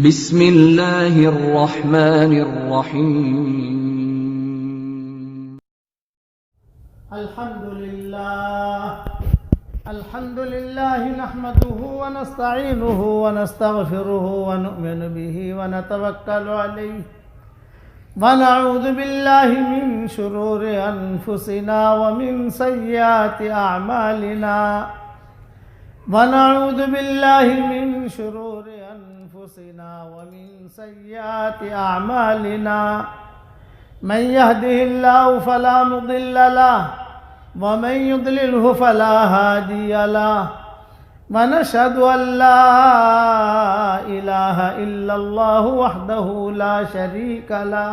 بسم اللہ الرحمن الرحیم الحمد للہ نحمده ونستعینه ونستغفره ونؤمن به ونتوکل علیہ ونعوذ باللہ من شرور انفسنا ومن سیئات اعمالنا ونعوذ باللہ من شرور انفسنا ومن سیئات اعمالنا من يهده الله فلا مضل له ومن يضلله فلا هادي له ونشهد أن لا إله إلا الله وحده لا شريك له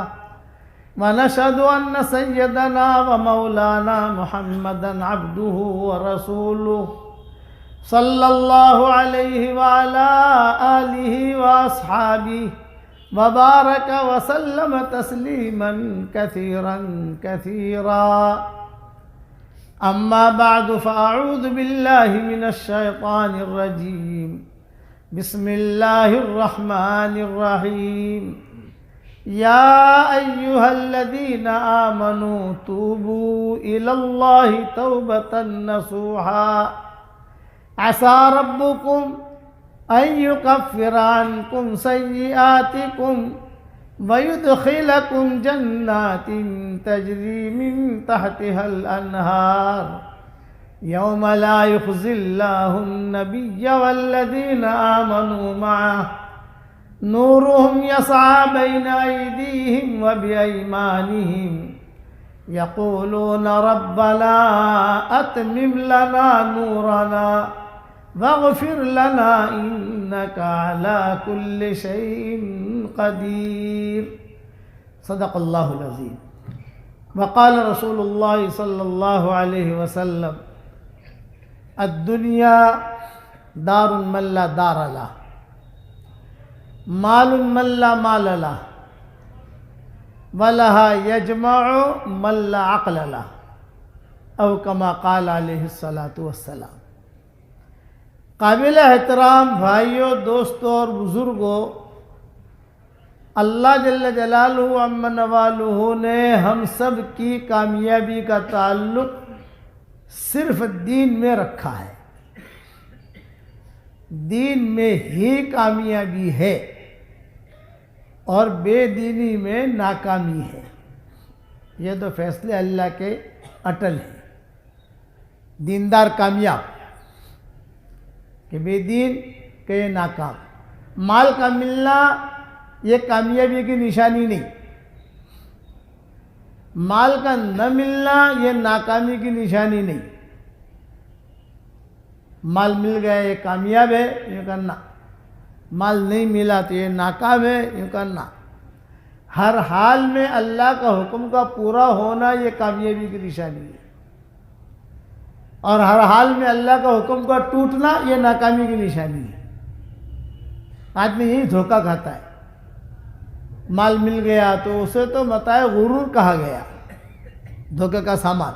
ونشهد أن سيدنا ومولانا محمدا عبده ورسوله صلى الله عليه وعلى آله وأصحابه وبارك وسلم تسليما كثيرا كثيرا أما بعد فأعوذ بالله من الشيطان الرجيم بسم الله الرحمن الرحيم يا أيها الذين آمنوا توبوا إلى الله توبة نصوحا عسى ربكم أن يكفر عنكم سيئاتكم ويدخلكم جنات تجري من تحتها الأنهار يوم لا يخزي الله النبي والذين آمنوا معه نورهم يسعى بين أيديهم وبأيمانهم يقولون ربنا أتمم لنا نورنا واغفر لنا إنك على كل شيء قدير صدق الله العظيم وقال رسول الله صلى الله عليه وسلم الدنيا دار من لا دار له مال من لا مال له ولها يجمع من لا عقل له او كما قال عليه الصلاة والسلام۔ قابل احترام بھائیوں، دوستوں اور بزرگوں، اللہ جل جلالہ عم نوالہ نے ہم سب کی کامیابی کا تعلق صرف دین میں رکھا ہے۔ دین میں ہی کامیابی ہے اور بے دینی میں ناکامی ہے۔ یہ دو فیصلے اللہ کے اٹل ہیں۔ دیندار کامیاب کہ بے دین کہ یہ ناکام۔ مال کا ملنا یہ کامیابی کی نشانی نہیں، مال کا نہ ملنا یہ ناکامی کی نشانی نہیں۔ مال مل گیا یہ کامیاب ہے یوں کرنا، مال نہیں ملا تو یہ ناکام ہے یوں کرنا۔ ہر حال میں اللہ کا حکم کا پورا ہونا یہ کامیابی کی نشانی ہے، اور ہر حال میں اللہ کا حکم کا ٹوٹنا یہ ناکامی کی نشانی ہے۔ آدمی یہی دھوکہ کھاتا ہے۔ مال مل گیا تو اسے تو متاع غرور کہا گیا، دھوکے کا سامان۔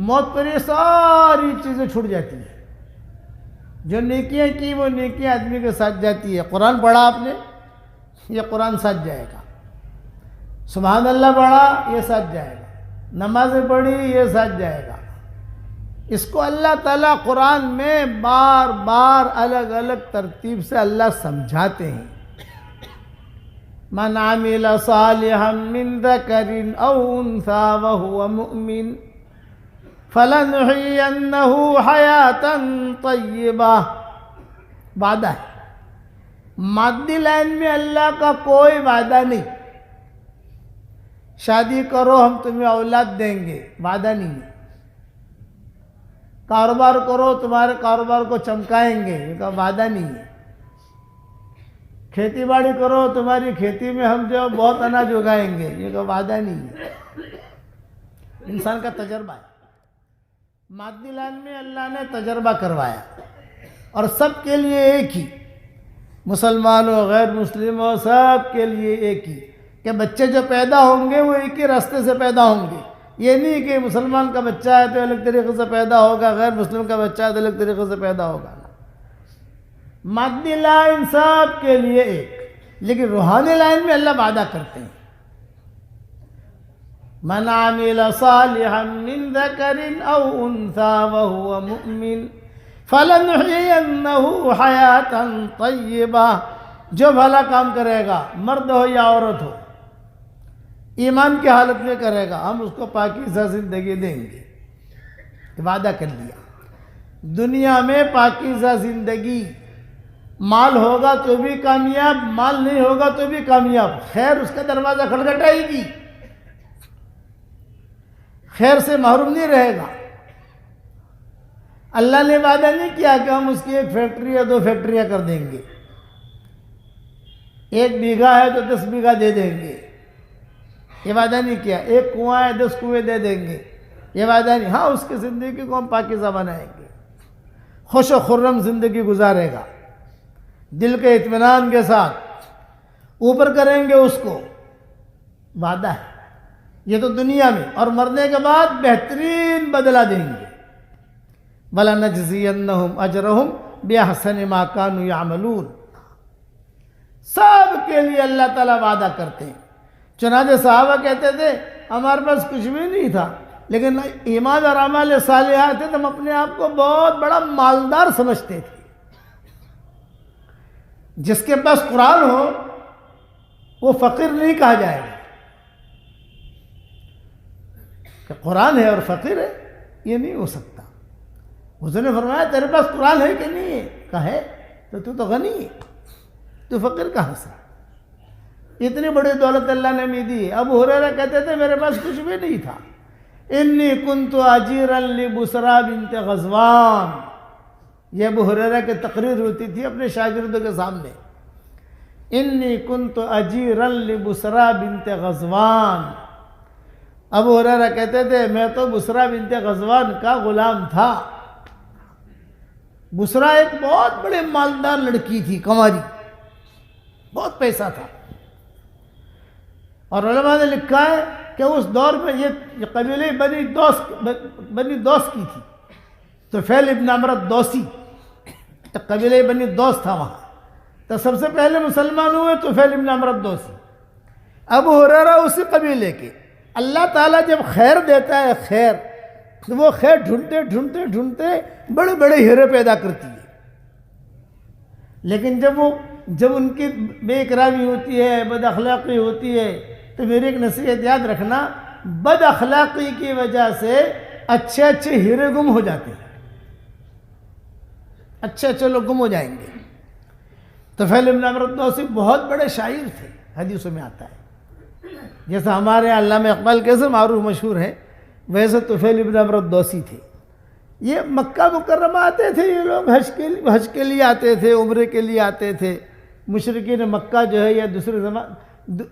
موت پر یہ ساری چیزیں چھوٹ جاتی ہیں۔ جو نیکیاں کی وہ نیکیاں آدمی کے ساتھ جاتی ہے۔ قرآن پڑھا آپ نے، یہ قرآن ساتھ جائے گا۔ سبحان اللہ پڑھا، یہ ساتھ جائے گا۔ نمازیں پڑھی، یہ ساتھ جائے گا۔ اس کو اللہ تعالیٰ قرآن میں بار بار الگ الگ ترتیب سے اللہ سمجھاتے ہیں۔ من عمل صالحا من ذکر او انثى وهو مؤمن فلنحيينه حیاتا طیبہ۔ وعدہ ہے، مادی لائن میں اللہ کا کوئی وعدہ نہیں۔ شادی کرو ہم تمہیں اولاد دیں گے، وعدہ نہیں ہے۔ کاروبار کرو تمہارے کاروبار کو چمکائیں گے، یہ کا وعدہ نہیں ہے۔ کھیتی باڑی کرو تمہاری کھیتی میں ہم جو بہت اناج اگائیں گے، یہ کا وعدہ نہیں ہے۔ انسان کا تجربہ ہے۔ مادی لائن میں اللہ نے تجربہ کروایا اور سب کے لیے ایک ہی، مسلمان ہو غیر مسلم ہو سب کے لیے ایک ہی، کہ بچے جو پیدا ہوں گے وہ ایک ہی راستے سے پیدا ہوں گے۔ یہ نہیں کہ مسلمان کا بچہ ہے تو الگ طریقے سے پیدا ہوگا، غیر مسلم کا بچہ ہے تو الگ طریقے سے پیدا ہوگا۔ مادی لائن سب کے لیے ایک، لیکن روحانی لائن میں اللہ وعدہ کرتے ہیں، من عمل صالحا من ذکر او انثى وهو مؤمن فلنحيينه حیاتا طیبہ، جو بھلا کام کرے گا مرد ہو یا عورت ہو، ایمان کی حالت میں کرے گا، ہم اس کو پاکیزہ زندگی دیں گے، وعدہ کر لیا۔ دنیا میں پاکیزہ زندگی، مال ہوگا تو بھی کامیاب، مال نہیں ہوگا تو بھی کامیاب، خیر اس کا دروازہ کھٹکھٹائے گی، خیر سے محروم نہیں رہے گا۔ اللہ نے وعدہ نہیں کیا کہ ہم اس کی 1 فیکٹری یا 2 فیکٹریاں کر دیں گے، 1 بیگھہ ہے تو 10 بیگھہ دے دیں گے، یہ وعدہ نہیں کیا۔ 1 کنواں ہے 10 کنویں دے دیں گے، یہ وعدہ نہیں۔ ہاں اس کی زندگی کو ہم پاکیزہ بنائیں گے، خوش و خرم زندگی گزارے گا، دل کے اطمینان کے ساتھ اوپر کریں گے اس کو، وعدہ ہے یہ تو دنیا میں، اور مرنے کے بعد بہترین بدلہ دیں گے۔ وَلَنَجْزِيَنَّهُمْ أَجْرَهُمْ بِأَحْسَنِ مَا كَانُوا يَعْمَلُونَ، سب کے لیے اللہ تعالیٰ وعدہ کرتے ہیں۔ چنانچہ صحابہ کہتے تھے ہمارے پاس کچھ بھی نہیں تھا، لیکن ایمان اور اعمال صالحات تھے تو ہم اپنے آپ کو بہت بڑا مالدار سمجھتے تھے۔ جس کے پاس قرآن ہو وہ فقیر نہیں کہا جائے گا، کہ قرآن ہے اور فقیر ہے، یہ نہیں ہو سکتا۔ حضور نے فرمایا تیرے پاس قرآن ہے کہ نہیں ہے؟ کہا ہے، تو غنی ہے، تو فقیر کہاں سے؟ اتنی بڑی دولت اللہ نے ہمیں دی ہے۔ ابو ہریرہ کہتے تھے میرے پاس کچھ بھی نہیں تھا، انی کنت اجیرا لبسرا بنت غزوان، یہ ابو ہریرہ کی تقریر ہوتی تھی اپنے شاگردوں کے سامنے، انی کنت اجیرا لبسرا بنت غزوان۔ ابو ہریرہ کہتے تھے میں تو بسرا بنت غزوان کا غلام تھا۔ بسرا ایک بہت بڑے مالدار لڑکی تھی، کنواری، بہت پیسہ تھا، اور علماء نے لکھا ہے کہ اس دور میں یہ قبیلے بنی دوس کی تھی، طفیل ابن عمرو الدوسی، قبیلے بنی دوس تھا وہاں، تو سب سے پہلے مسلمان ہوئے طفیل ابن عمرو الدوسی۔ ابو ہریرہ اسی قبیلے کے۔ اللہ تعالیٰ جب خیر دیتا ہے خیر، تو وہ خیر ڈھونڈتے ڈھونڈتے ڈھونڈتے بڑے بڑے ہیرے پیدا کرتی ہے، لیکن جب ان کی بے اکرامی ہوتی ہے، بد اخلاقی ہوتی ہے، تو میری ایک نصیحت یاد رکھنا، بد اخلاقی کی وجہ سے اچھے اچھے ہیرے گم ہو جاتے ہیں، اچھے اچھے لوگ گم ہو جائیں گے۔ طفیل ابن عمرو الدوسی بہت بڑے شاعر تھے، حدیثوں میں آتا ہے، جیسا ہمارے علامہ اقبال کیسے معروف مشہور ہیں، ویسے طفیل ابن عمرو الدوسی تھے۔ یہ مکہ مکرمہ آتے تھے، یہ لوگ حج کے لیے آتے تھے، عمرے کے لیے آتے تھے۔ مشرکین مکہ جو ہے یا دوسرے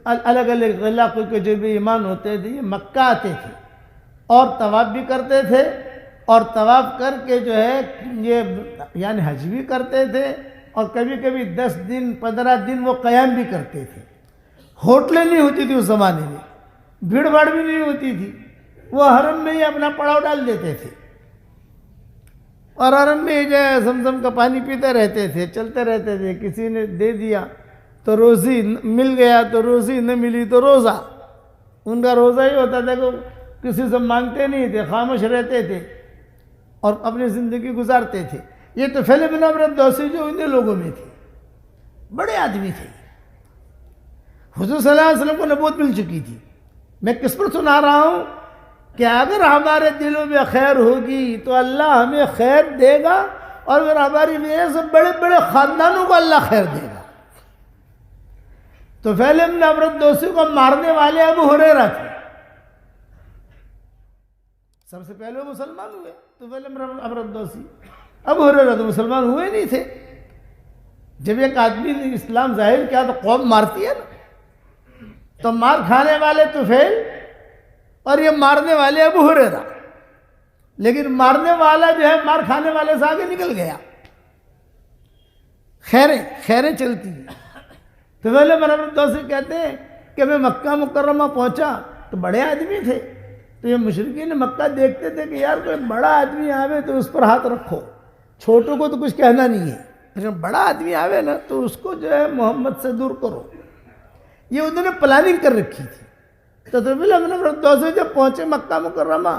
الگ الگ علاقوں کے جو بھی ایمان ہوتے تھے یہ مکہ آتے تھے اور طواف بھی کرتے تھے، اور طواف کر کے جو ہے یہ یعنی حج بھی کرتے تھے، اور کبھی کبھی 10 دن 15 دن وہ قیام بھی کرتے تھے۔ ہوٹلیں نہیں ہوتی تھی اس زمانے میں، بھیڑ بھاڑ بھی نہیں ہوتی تھی، وہ حرم میں ہی اپنا پڑاؤ ڈال دیتے تھے، اور حرم میں جو ہے زمزم کا پانی پیتے رہتے تھے، چلتے رہتے تھے۔ کسی نے دے دیا تو روزی، مل گیا تو روزی، نہ ملی تو روزہ۔ ان کا روزہ ہی ہوتا تھا کہ کسی سے مانگتے نہیں تھے، خاموش رہتے تھے اور اپنی زندگی گزارتے تھے۔ یہ طفیل ابن عمرو الدوسی جو انہیں لوگوں میں تھے، بڑے آدمی تھے، حضور صلی اللہ علیہ وسلم کو نبوت مل چکی تھی۔ میں کس پر سنا رہا ہوں کہ اگر ہمارے دلوں میں خیر ہوگی تو اللہ ہمیں خیر دے گا، اور پھر ہماری وجہ سے بڑے بڑے خاندانوں کو اللہ خیر دے گا۔ تو طفیل ابن عمرو الدوسی کو مارنے والے ابو ہریرہ تھے، سب سے پہلے وہ مسلمان ہوئے طفیل ابن عمرو الدوسی۔ ابو ہریرہ تو مسلمان ہوئے نہیں تھے۔ جب ایک آدمی نے اسلام ظاہر کیا تو قوم مارتی ہے نا، تو مار کھانے والے طفیل اور یہ مارنے والے ابو ہریرہ، لیکن مارنے والا جو ہے مار کھانے والے سے آگے نکل گیا۔ خیریں چلتی ہیں۔ طفیل ابن عمرو الدوسی کہتے ہیں کہ میں مکہ مکرمہ پہنچا تو بڑے آدمی تھے، تو یہ مشرکین مکہ دیکھتے تھے کہ یار کوئی بڑا آدمی آوے تو اس پر ہاتھ رکھو، چھوٹوں کو تو کچھ کہنا نہیں ہے۔ جب بڑا آدمی آوے نا تو اس کو جو ہے محمد سے دور کرو. یہ انہوں نے پلاننگ کر رکھی تھی. تو پھر ہم نے دو سے جب پہنچے مکہ مکرمہ،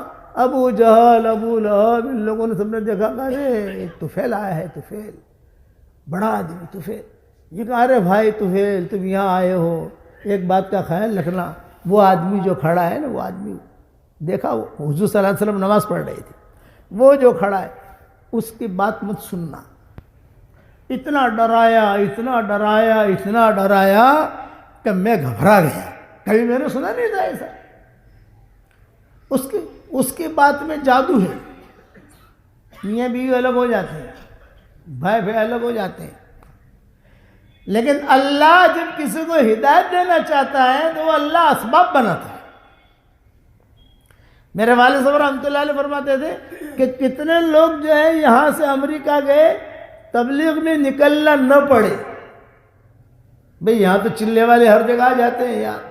ابو جہل، ابو لہب، ان لوگوں نے سب نے دیکھا کہ ارے ایک طفیل آیا ہے، طفیل بڑا آدمی طفیل. یہ کہا ارے بھائی طفیل تم یہاں آئے ہو، ایک بات کا خیال رکھنا، وہ آدمی جو کھڑا ہے نا، وہ آدمی دیکھا، وہ حضور صلی اللہ علیہ وسلم نماز پڑھ رہے تھے، وہ جو کھڑا ہے اس کی بات مت سننا. اتنا ڈرایا، اتنا ڈرایا، اتنا ڈرایا کہ میں گھبرا گیا. کبھی میں نے سنا نہیں تھا ایسا. اس کی بات میں جادو ہے. میاں بیوی الگ ہو جاتے ہیں، بھائی بھائی الگ ہو جاتے ہیں، لیکن اللہ جب کسی کو ہدایت دینا چاہتا ہے تو وہ اللہ اسباب بناتا ہے. میرے والد صاحب رحمۃ اللہ علیہ فرماتے تھے کہ کتنے لوگ جو ہے یہاں سے امریکہ گئے، تبلیغ میں نکلنا نہ پڑے. بھئی یہاں تو چلے والے ہر جگہ آ جاتے ہیں یار،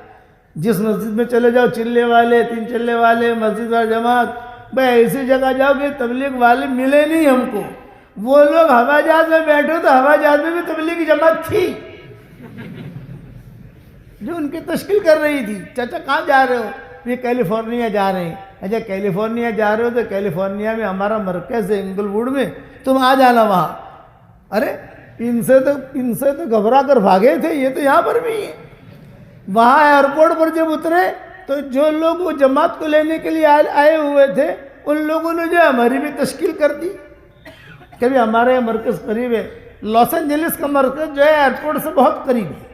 جس مسجد میں چلے جاؤ چلے والے، 3 چلے والے، مسجد اور جماعت. بھئی ایسی جگہ جاؤ کہ تبلیغ والے ملے نہیں ہم کو. وہ لوگ ہوائی جہاز میں بیٹھے تو ہوائی جہاز میں بھی تبلیغی جماعت تھی جو ان کی تشکیل کر رہی تھی. چچا کہاں جا رہے ہو؟ یہ کیلیفورنیا جا رہے ہیں. اچھا کیلیفورنیا جا رہے ہو تو کیلیفورنیا میں ہمارا مرکز ہے انگل ووڈ میں، تم آ جانا وہاں. ارے ان سے تو گھبرا کر بھاگے تھے، یہ تو یہاں پر بھی ہے. وہاں ایئرپورٹ پر جب اترے تو جو لوگ وہ جماعت کو لینے کے لیے آئے ہوئے تھے، ان لوگوں نے جو ہماری بھی تشکیل کر دی. کبھی ہمارے مرکز قریب ہے، لاس اینجلس کا مرکز جو ہے ایئرپورٹ سے بہت قریب ہے.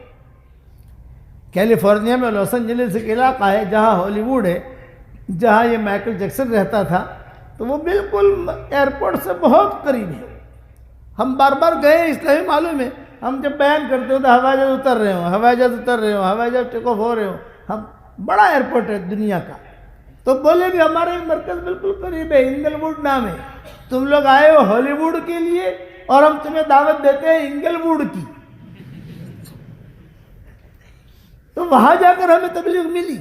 کیلیفورنیا میں لاس اینجلس ایک علاقہ ہے جہاں ہالی ووڈ ہے، جہاں یہ مائیکل جیکسن رہتا تھا، تو وہ بالکل ایئرپورٹ سے بہت قریب ہے. ہم بار بار گئے، اس لیے معلوم ہے. ہم جب بیان کرتے ہو تو ہوائی جہاز اتر رہے ہوں، ہوائی جہاز اتر رہے ہوں، ہوائی جہاز ٹیک آف ہو رہے ہوں. ہم بڑا ایئرپورٹ ہے دنیا کا. تو بولے کہ ہمارا ایک مرکز بالکل قریب ہے، انگل ووڈ نام ہے. تم لوگ آئے ہو ہالی ووڈ کے لیے اور ہم تمہیں دعوت دیتے ہیں انگل ووڈ کی. تو وہاں جا کر ہمیں تبلیغ ملی.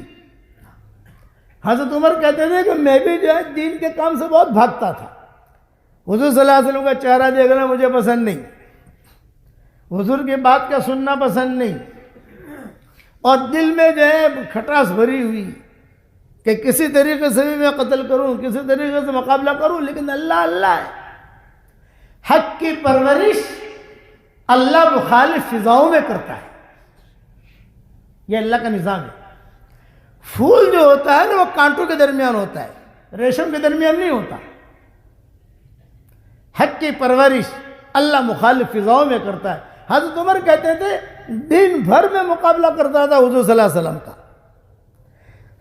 حضرت عمر کہتے تھے کہ میں بھی جو ہے دین کے کام سے بہت بھاگتا تھا. حضور صلی اللہ علیہ وسلم کا چہرہ دیکھنا مجھے پسند نہیں، حضور کی بات کا سننا پسند نہیں، اور دل میں جو ہے کھٹاس بھری ہوئی کہ کسی طریقے سے بھی میں قتل کروں، کسی طریقے سے مقابلہ کروں، لیکن اللہ اللہ ہے. حق کی پرورش اللہ مخالف فضاؤں میں کرتا ہے. یہ اللہ کا نظام ہے. پھول جو ہوتا ہے نا وہ کانٹوں کے درمیان ہوتا ہے، ریشم کے درمیان نہیں ہوتا. حق کی پرورش اللہ مخالف فضاؤں میں کرتا ہے. حضرت عمر کہتے تھے دن بھر میں مقابلہ کرتا تھا حضور صلی اللہ علیہ وسلم کا.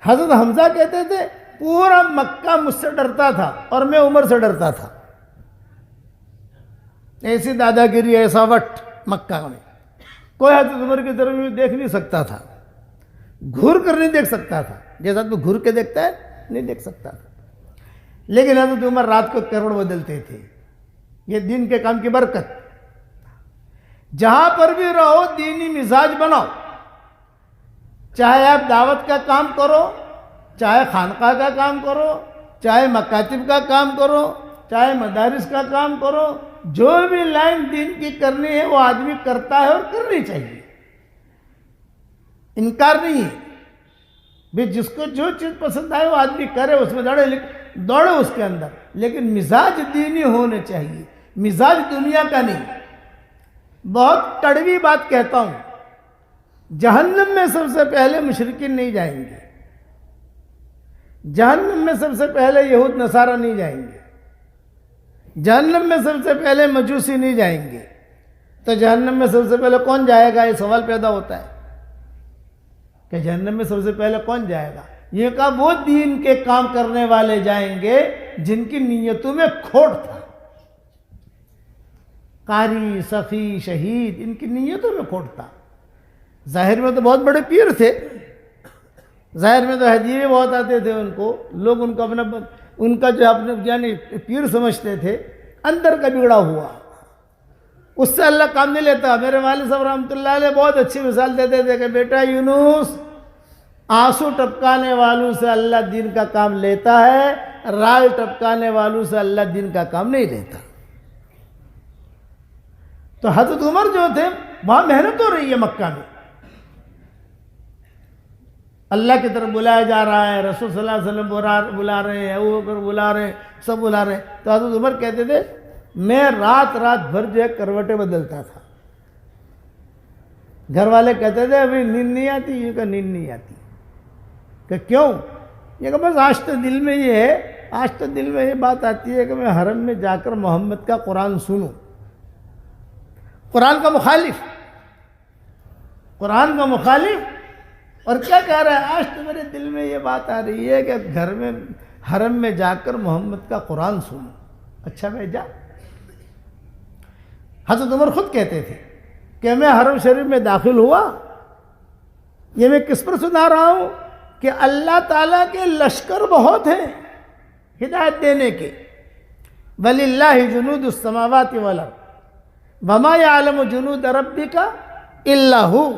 حضرت حمزہ کہتے تھے پورا مکہ مجھ سے ڈرتا تھا اور میں عمر سے ڈرتا تھا. ایسی دادا گیری، ایسا وٹ مکہ میں کوئی حضرت عمر کی طرف دیکھ نہیں سکتا تھا، گھور کر نہیں دیکھ سکتا تھا. جیسا تو گھور کے دیکھتا ہے نہیں دیکھ سکتا تھا. لیکن حضرت عمر رات کو کروڑ بدلتے تھے. یہ دین کے کام کی برکت. جہاں پر بھی رہو دینی مزاج بناؤ. چاہے آپ دعوت کا کام کرو، چاہے خانقاہ کا کام کرو، چاہے مکاتب کا کام کرو، چاہے مدارس کا کام کرو، جو بھی لائن دین کی کرنی ہے وہ آدمی کرتا ہے اور کرنی چاہیے. انکار نہیں ہے. بھی جس کو جو چیز پسند آئے وہ آدمی کرے، اس میں دوڑے اس کے اندر، لیکن مزاج دینی ہونے چاہیے، مزاج دنیا کا نہیں. بہت کڑوی بات کہتا ہوں، جہنم میں سب سے پہلے مشرکین نہیں جائیں گے، جہنم میں سب سے پہلے یہود نصارہ نہیں جائیں گے، جہنم میں سب سے پہلے مجوسی نہیں جائیں گے. تو جہنم میں سب سے پہلے کون جائے گا؟ یہ سوال پیدا ہوتا ہے کہ جہنم میں سب سے پہلے کون جائے گا. یہ کہا وہ دین کے کام کرنے والے جائیں گے جن کی نیتوں میں کھوٹ تھا. قاری، سخی، شہید، ان کی نیتوں میں کھوٹ تھا. ظاہر میں تو بہت بڑے پیر تھے، ظاہر میں تو ہدیے بہت آتے تھے ان کو، لوگ ان کو اپنا ان کا جو اپنے یعنی پیر سمجھتے تھے. اندر کا بگڑا ہوا، اس سے اللہ کام نہیں لیتا. میرے والد صاحب رحمۃ اللہ علیہ بہت اچھی مثال دیتے تھے کہ بیٹا یونس، آنسو ٹپکانے والوں سے اللہ دین کا کام لیتا ہے، رال ٹپکانے والوں سے اللہ دین کا کام نہیں لیتا. تو حضرت عمر جو تھے وہاں محنت ہو رہی ہے مکہ میں، اللہ کی طرف بلایا جا رہا ہے، رسول صلی اللہ علیہ وسلم بلا رہے ہیں، ابو بکر بلا رہے ہیں، سب بلا رہے ہیں. تو حضرت عمر کہتے تھے میں رات بھر جو ہے کروٹیں بدلتا تھا. گھر والے کہتے تھے ابھی نیند نہیں آتی، یہ کہ نیند نہیں آتی. کہ کیوں؟ یہ کہ بس آج تو دل میں یہ ہے، آج تو دل میں یہ بات آتی ہے کہ میں حرم میں جا کر محمد کا قرآن سنوں. قرآن کا مخالف، قرآن کا مخالف، اور کیا کہہ رہا ہے؟ آج تو میرے دل میں یہ بات آ رہی ہے کہ گھر میں حرم میں جا کر محمد کا قرآن سنوں. اچھا میں جا. حضرت عمر خود کہتے تھے کہ میں حرم شریف میں داخل ہوا، یہ میں کس پر سنا رہا ہوں کہ اللہ تعالیٰ کے لشکر بہت ہیں ہدایت دینے کے. وَلِلَّهِ جُنُودُ السَّمَاوَاتِ وَالْأَرْضِ وَمَا يَعْلَمُ جُنُودَ رَبِّكَ إِلَّا هُوَ.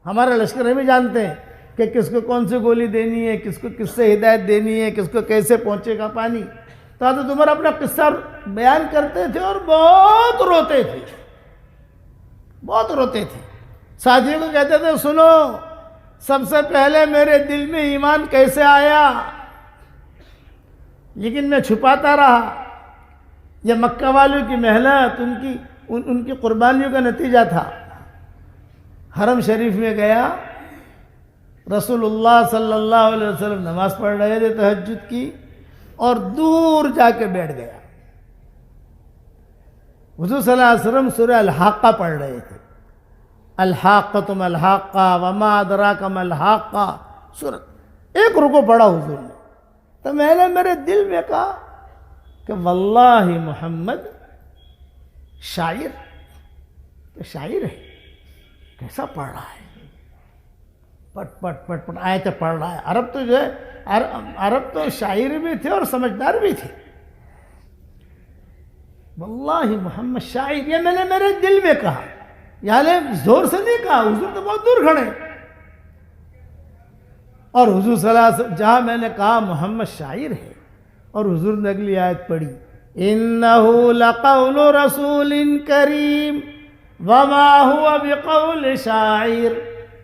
ہمارا لشکر ہم بھی جانتے ہیں کہ کس کو کون سی گولی دینی ہے، کس کو کس سے ہدایت دینی ہے، کس کو کیسے پہنچے گا پانی. تو حضرت عمر اپنا قصہ بیان کرتے تھے اور بہت روتے تھے، بہت روتے تھے. ساتھیوں کو کہتے تھے سنو، سب سے پہلے میرے دل میں ایمان کیسے آیا، لیکن میں چھپاتا رہا. یہ مکہ والوں کی محنت، ان کی قربانیوں کا نتیجہ تھا. حرم شریف میں گیا، رسول اللہ صلی اللہ علیہ وسلم نماز پڑھ رہے تھے تہجد کی، اور دور جا کے بیٹھ گیا. حضور صلی اللہ علیہ وسلم سورہ الحاقہ پڑھ رہے تھے. الحاقۃ ما الحاقہ وما ادراک ما الحاقہ سورۃ ایک رکوع پڑھا حضور نے. تو میں نے میرے دل میں کہا کہ واللہ محمد شاعر ہے، کیسا پڑھ رہا ہے، پٹ پٹ پٹ پٹ آیتیں پڑھ رہا ہے. عرب تو جو ہے عرب تو شاعر بھی تھے اور سمجھدار بھی تھے. واللہ محمد شاعر، یہ میں نے میرے دل میں کہا، یعنی زور سے نہیں کہا، حضور تو بہت دور کھڑے. اور حضور صلی اللہ علیہ وسلم جہاں میں نے کہا محمد شاعر ہے، اور حضور نے اگلی آیت پڑھی اِنَّهُ لَقَوْلُ رَسُولٍ كَرِيمٍ وَمَا هُوَ بِقَوْلِ شَاعِرٍ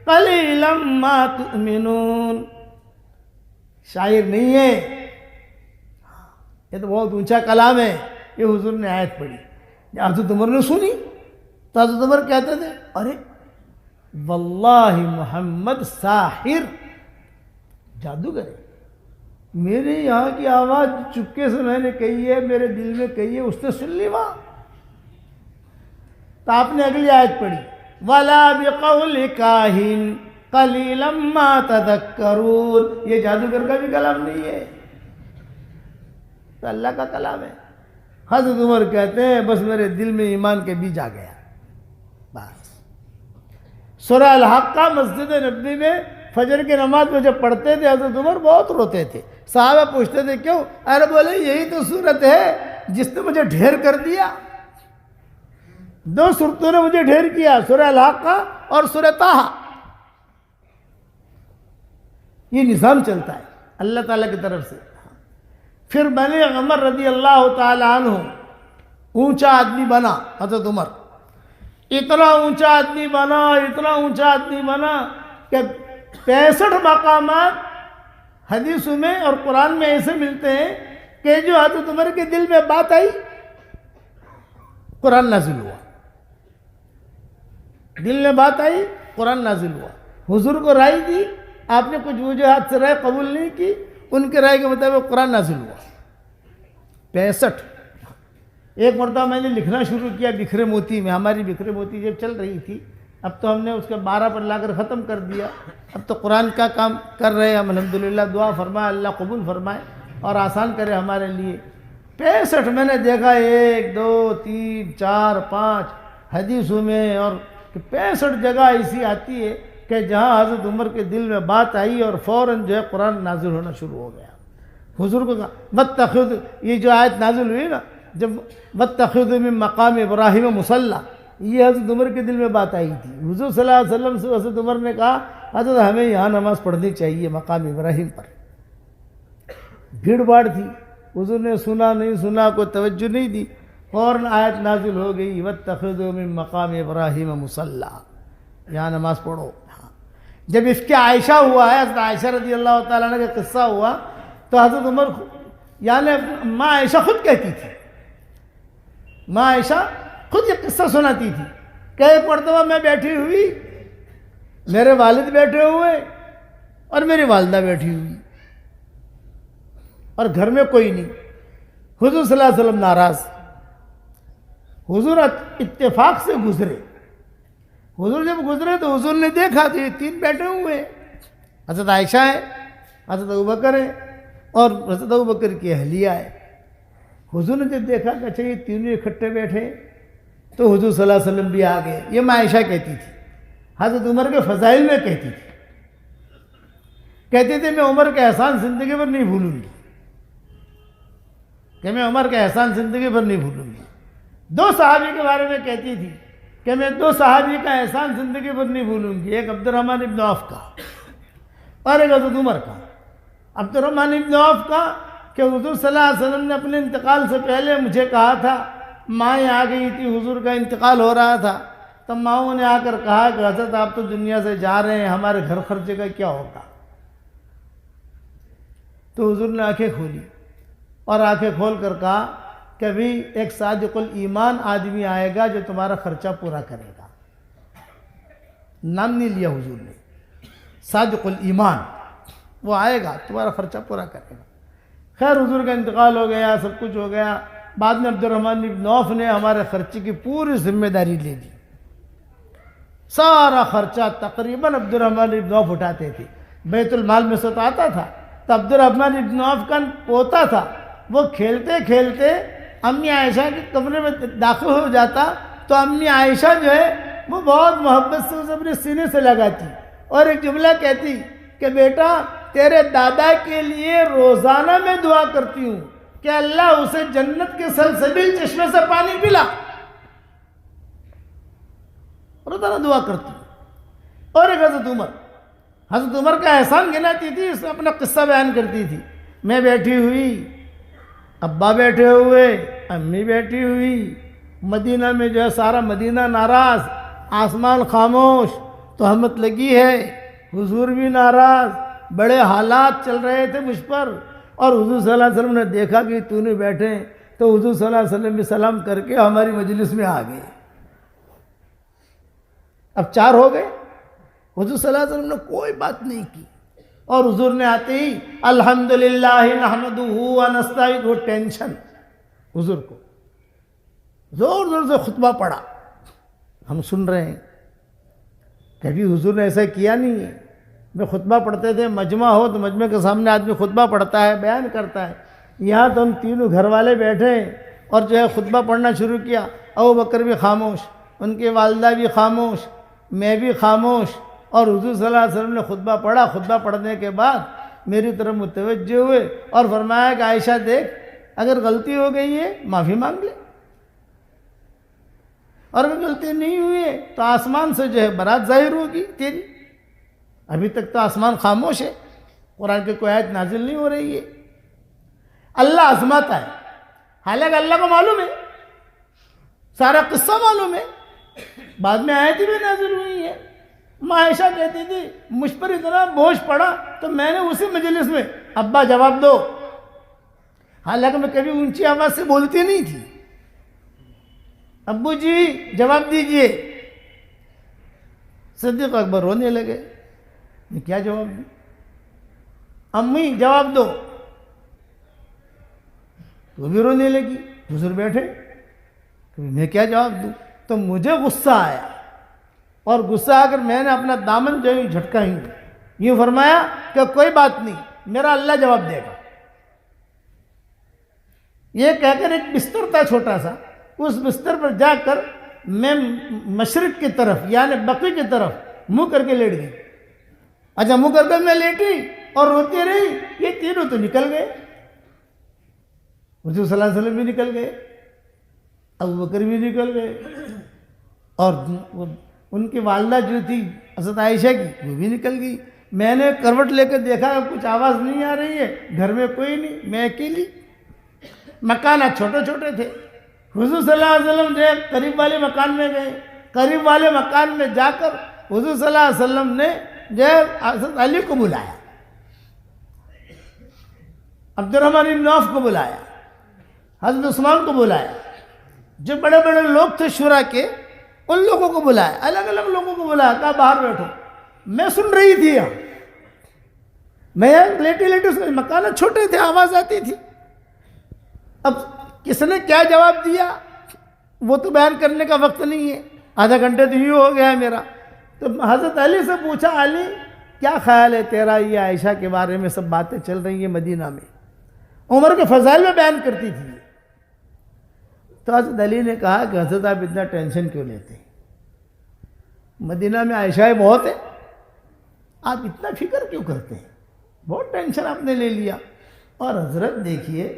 قَلِيلًا مَا تُؤْمِنُونَ. شاعر نہیں ہے، یہ تو بہت اونچا کلام ہے. یہ حضور نے آیت پڑھی، حضرت عمر نے سنی. تو حضرت عمر کہتے تھے ارے واللہ محمد ساحر، جادوگر ہے. میرے یہاں کی آواز چپکے سے میں نے کہی ہے، میرے دل میں کہی ہے، اس نے سن لی وہاں. تو آپ نے اگلی آیت پڑھی وَلَا بِقَوْلِ كَاهِنٍ قَلِيلًا مَا تَذَكَّرُونَ. یہ جادوگر کا بھی کلام نہیں ہے، تو اللہ کا کلام ہے. حضرت عمر کہتے ہیں بس میرے دل میں ایمان کے بیج آ گیا. بس سورہ الحاقہ مسجد نبوی میں فجر کی نماز میں جب پڑھتے تھے حضرت عمر بہت روتے تھے. صحابہ پوچھتے تھے کیوں؟ ارے بولے یہی تو صورت ہے جس نے مجھے ڈھیر کر دیا. دو صورتوں نے مجھے ڈھیر کیا، سورہ الحاقہ اور سورہ طٰہٰ. یہ نظام چلتا ہے اللہ تعالیٰ کی طرف سے. پھر بنی عمر رضی اللہ تعالی عنہ اونچا آدمی بنا. حضرت عمر اتنا اونچا آدمی بنا، اتنا اونچا آدمی بنا کہ 65 مقامات حدیثوں میں اور قرآن میں ایسے ملتے ہیں کہ جو حضرت عمر کے دل میں بات آئی قرآن نازل ہوا. دل میں بات آئی قرآن نازل ہوا. حضور کو رائے دی، آپ نے کچھ وجوہات سے رائے قبول نہیں کی، ان کے رائے کے مطابق قرآن نازل ہوا. 65. ایک مرتبہ میں نے لکھنا شروع کیا بکھرے موتی میں. ہماری بکھرے موتی جب چل رہی تھی، اب تو ہم نے اس کے 12 پر لا کر ختم کر دیا. اب تو قرآن کا کام کر رہے ہیں ہم الحمدللہ. دعا فرمائے اللہ قبول فرمائے اور آسان کرے ہمارے لیے. 65 میں نے دیکھا 1 2 3 4 5 حدیثوں میں، اور 65 جگہ ایسی آتی ہے کہ جہاں حضرت عمر کے دل میں بات آئی اور فوراً جو ہے قرآن نازل ہونا شروع ہو گیا. حضور کو کہا واتخذ، یہ جو آیت نازل ہوئی نا جب واتخذ من مقام ابراہیم مصلی، یہ حضرت عمر کے دل میں بات آئی تھی. حضور صلی اللہ علیہ وسلم سے حضرت عمر نے کہا حضرت ہمیں یہاں نماز پڑھنی چاہیے مقام ابراہیم پر. بھیڑ بھاڑ تھی، حضور نے سنا نہیں سنا، کوئی توجہ نہیں دی. فوراً آیت نازل ہو گئی واتخذوا من مقام ابراہیم مصلی، یہاں نماز پڑھو. جب اس کے عائشہ ہوا ہے، حضرت عائشہ رضی اللہ تعالیٰ عنہ کا قصہ ہوا، تو حضرت عمر یعنی ماں عائشہ خود کہتی تھی، ماں عائشہ خود یہ قصہ سناتی تھی کہ ایک مرتبہ میں بیٹھی ہوئی، میرے والد بیٹھے ہوئے اور میری والدہ بیٹھی ہوئی، اور گھر میں کوئی نہیں. حضور صلی اللہ علیہ وسلم ناراض. حضور اتفاق سے گزرے. حضور جب گزرے تو حضور نے دیکھا تو یہ تین بیٹھے ہوئے ہیں، حضرت عائشہ ہے، حضرت ابوبکر ہے اور حضرت ابوبکر کی اہلیہ ہے. حضور نے جب دیکھا کہ اچھا یہ تینوں اکٹھے بیٹھے تو حضور صلی اللہ علیہ وسلم بھی آ گئے. یہ ماں عائشہ کہتی تھی، حضرت عمر کے فضائل میں کہتی تھی، کہتی تھی میں عمر کا احسان زندگی بھر نہیں بھولوں گی، کہ میں عمر کا احسان زندگی بھر نہیں بھولوں گی. دو صحابی کے بارے میں کہتی تھی کہ میں دو صحابی کا احسان زندگی بھر نہیں بھولوں گی، ایک عبد الرحمن ابن عوف کا اور ایک حضرت عمر کا. عبد الرحمن ابن عوف کا کہ حضور صلی اللہ علیہ وسلم نے اپنے انتقال سے پہلے مجھے کہا تھا، مائیں آ گئی تھی، حضور کا انتقال ہو رہا تھا، تب ماؤں نے آ کر کہا کہ حضرت آپ تو دنیا سے جا رہے ہیں، ہمارے گھر خرچے کا کیا ہوگا؟ تو حضور نے آنکھیں کھولی اور آنکھیں کھول کر کہا کہ ابھی ایک صادق الایمان آدمی آئے گا جو تمہارا خرچہ پورا کرے گا. نام نہیں لیا حضور نے، صادق الایمان، وہ آئے گا تمہارا خرچہ پورا کرے گا. خیر حضور کا انتقال ہو گیا، سب کچھ ہو گیا. بعد میں عبد الرحمن ابن عوف نے ہمارے خرچے کی پوری ذمہ داری لے لی. سارا خرچہ تقریباً عبد الرحمن ابن عوف اٹھاتے تھے. بیت المال میں سے تو آتا تھا، تو عبد الرحمن ابن عوف کا پوتا تھا، وہ کھیلتے کھیلتے امی عائشہ کے کمرے میں داخل ہو جاتا تو امی عائشہ جو ہے وہ بہت محبت سے اسے اپنے سینے سے لگاتی اور ایک جملہ کہتی کہ بیٹا تیرے دادا کے لیے روزانہ میں دعا کرتی ہوں کہ اللہ اسے جنت کے سلسبیل چشمے سے پانی پلا. روزانہ دعا کرتی ہوں. اور ایک حضرت عمر کا احسان گناتی تھی، اس میں اپنا قصہ بیان کرتی تھی. میں بیٹھی ہوئی، ابا بیٹھے ہوئے، امی بیٹھی ہوئی، مدینہ میں جو ہے سارا مدینہ ناراض، آسمان خاموش، تہمت لگی ہے، حضور بھی ناراض، بڑے حالات چل رہے تھے مجھ پر. اور حضور صلی اللہ علیہ وسلم نے دیکھا کہ تو نے بیٹھے ہیں، تو حضور صلی اللہ علیہ وسلم بھی سلام کر کے ہماری مجلس میں آ گئے. اب چار ہو گئے. حضور صلی اللہ علیہ وسلم نے کوئی بات نہیں کی، اور حضور نے آتے ہی الحمدللہ نحمدہ ونستعینہ، وہ ٹینشن حضور کو زور زور سے خطبہ پڑھا. ہم سن رہے ہیں، کبھی حضور نے ایسا کیا نہیں ہے. میں خطبہ پڑھتے تھے، مجمع ہو تو مجمع کے سامنے آدمی خطبہ پڑھتا ہے، بیان کرتا ہے. یہاں تو ہم تینوں گھر والے بیٹھے ہیں اور جو ہے خطبہ پڑھنا شروع کیا. ابوبکر بھی خاموش، ان کی والدہ بھی خاموش، میں بھی خاموش، اور حضور صلی اللہ علیہ وسلم نے خطبہ پڑھا. خطبہ پڑھنے کے بعد میری طرف متوجہ ہوئے اور فرمایا کہ عائشہ دیکھ، اگر غلطی ہو گئی ہے معافی مانگ لے، اور اگر غلطی نہیں ہوئی ہے تو آسمان سے جو ہے برات ظاہر ہوگی تیری. ابھی تک تو آسمان خاموش ہے، قرآن کی کوئی آیت نازل نہیں ہو رہی ہے. اللہ آزماتا ہے، حالانکہ اللہ کو معلوم ہے، سارا قصہ معلوم ہے. بعد میں آیتیں بھی نازل ہوئی ہیں. ماں عائشہ کہتی تھی مجھ پر اتنا بوجھ پڑا تو میں نے اسی مجلس میں ابا جواب دو، حالانکہ میں کبھی اونچی آواز سے بولتی نہیں تھی، ابو جی جواب دیجئے. صدیق اکبر رونے لگے، میں کیا جواب دوں؟ امی جواب دو، وہ بھی رونے لگی. حضور بیٹھے، میں کیا جواب دوں؟ تو مجھے غصہ آیا، اور غصہ آ کر میں نے اپنا دامن جو جھٹکا ہی یوں فرمایا کہ کوئی بات نہیں، میرا اللہ جواب دے گا. یہ کہہ کر ایک بستر تھا چھوٹا سا، اس بستر پر جا کر میں مشرق کی طرف یعنی بقی کی طرف منہ کر کے لیٹ گئی. اچھا منہ کر کے میں لیٹی اور روتی رہی. یہ تینوں تو نکل گئے، حضور صلی اللہ علیہ وسلم بھی نکل گئے، ابوبکر بھی نکل گئے، اور ان کی والدہ جو تھی حضرت عائشہ کی وہ بھی نکل گئی. میں نے کروٹ لے کے دیکھا کچھ آواز نہیں آ رہی ہے، گھر میں کوئی نہیں، میں اکیلی. مکانات چھوٹے چھوٹے تھے، حضور صلی اللہ علیہ وسلم جو ہے قریب والے مکان میں گئے، قریب والے مکان میں جا کر حضور صلی اللہ علیہ وسلم نے جو ہے حضرت علی کو بلایا، عبد الرحمن بن عوف کو بلایا، حضرت عثمان کو بلایا، جو بڑے بڑے لوگ تھے شورا کے ان لوگوں کو بلایا، الگ الگ لوگوں کو بلایا، کہا باہر بیٹھو۔ میں سن رہی تھی یہاں، میں لیٹی لیٹی، مکان چھوٹے تھے، آواز آتی تھی۔ اب کس نے کیا جواب دیا وہ تو بیان کرنے کا وقت نہیں ہے، آدھا گھنٹے تو یوں ہو گیا ہے میرا۔ تو حضرت علی سے پوچھا، علی کیا خیال ہے تیرا، یہ عائشہ کے بارے میں سب باتیں چل رہی ہیں مدینہ میں، عمر کے فضائل میں بیان کرتی تھی۔ تو حضرت علی نے کہا کہ حضرت آپ اتنا ٹینشن کیوں لیتے ہیں، مدینہ میں عائشہ بہت ہے، آپ اتنا فکر کیوں کرتے ہیں، بہت ٹینشن آپ نے لے لیا۔ اور حضرت دیکھیے،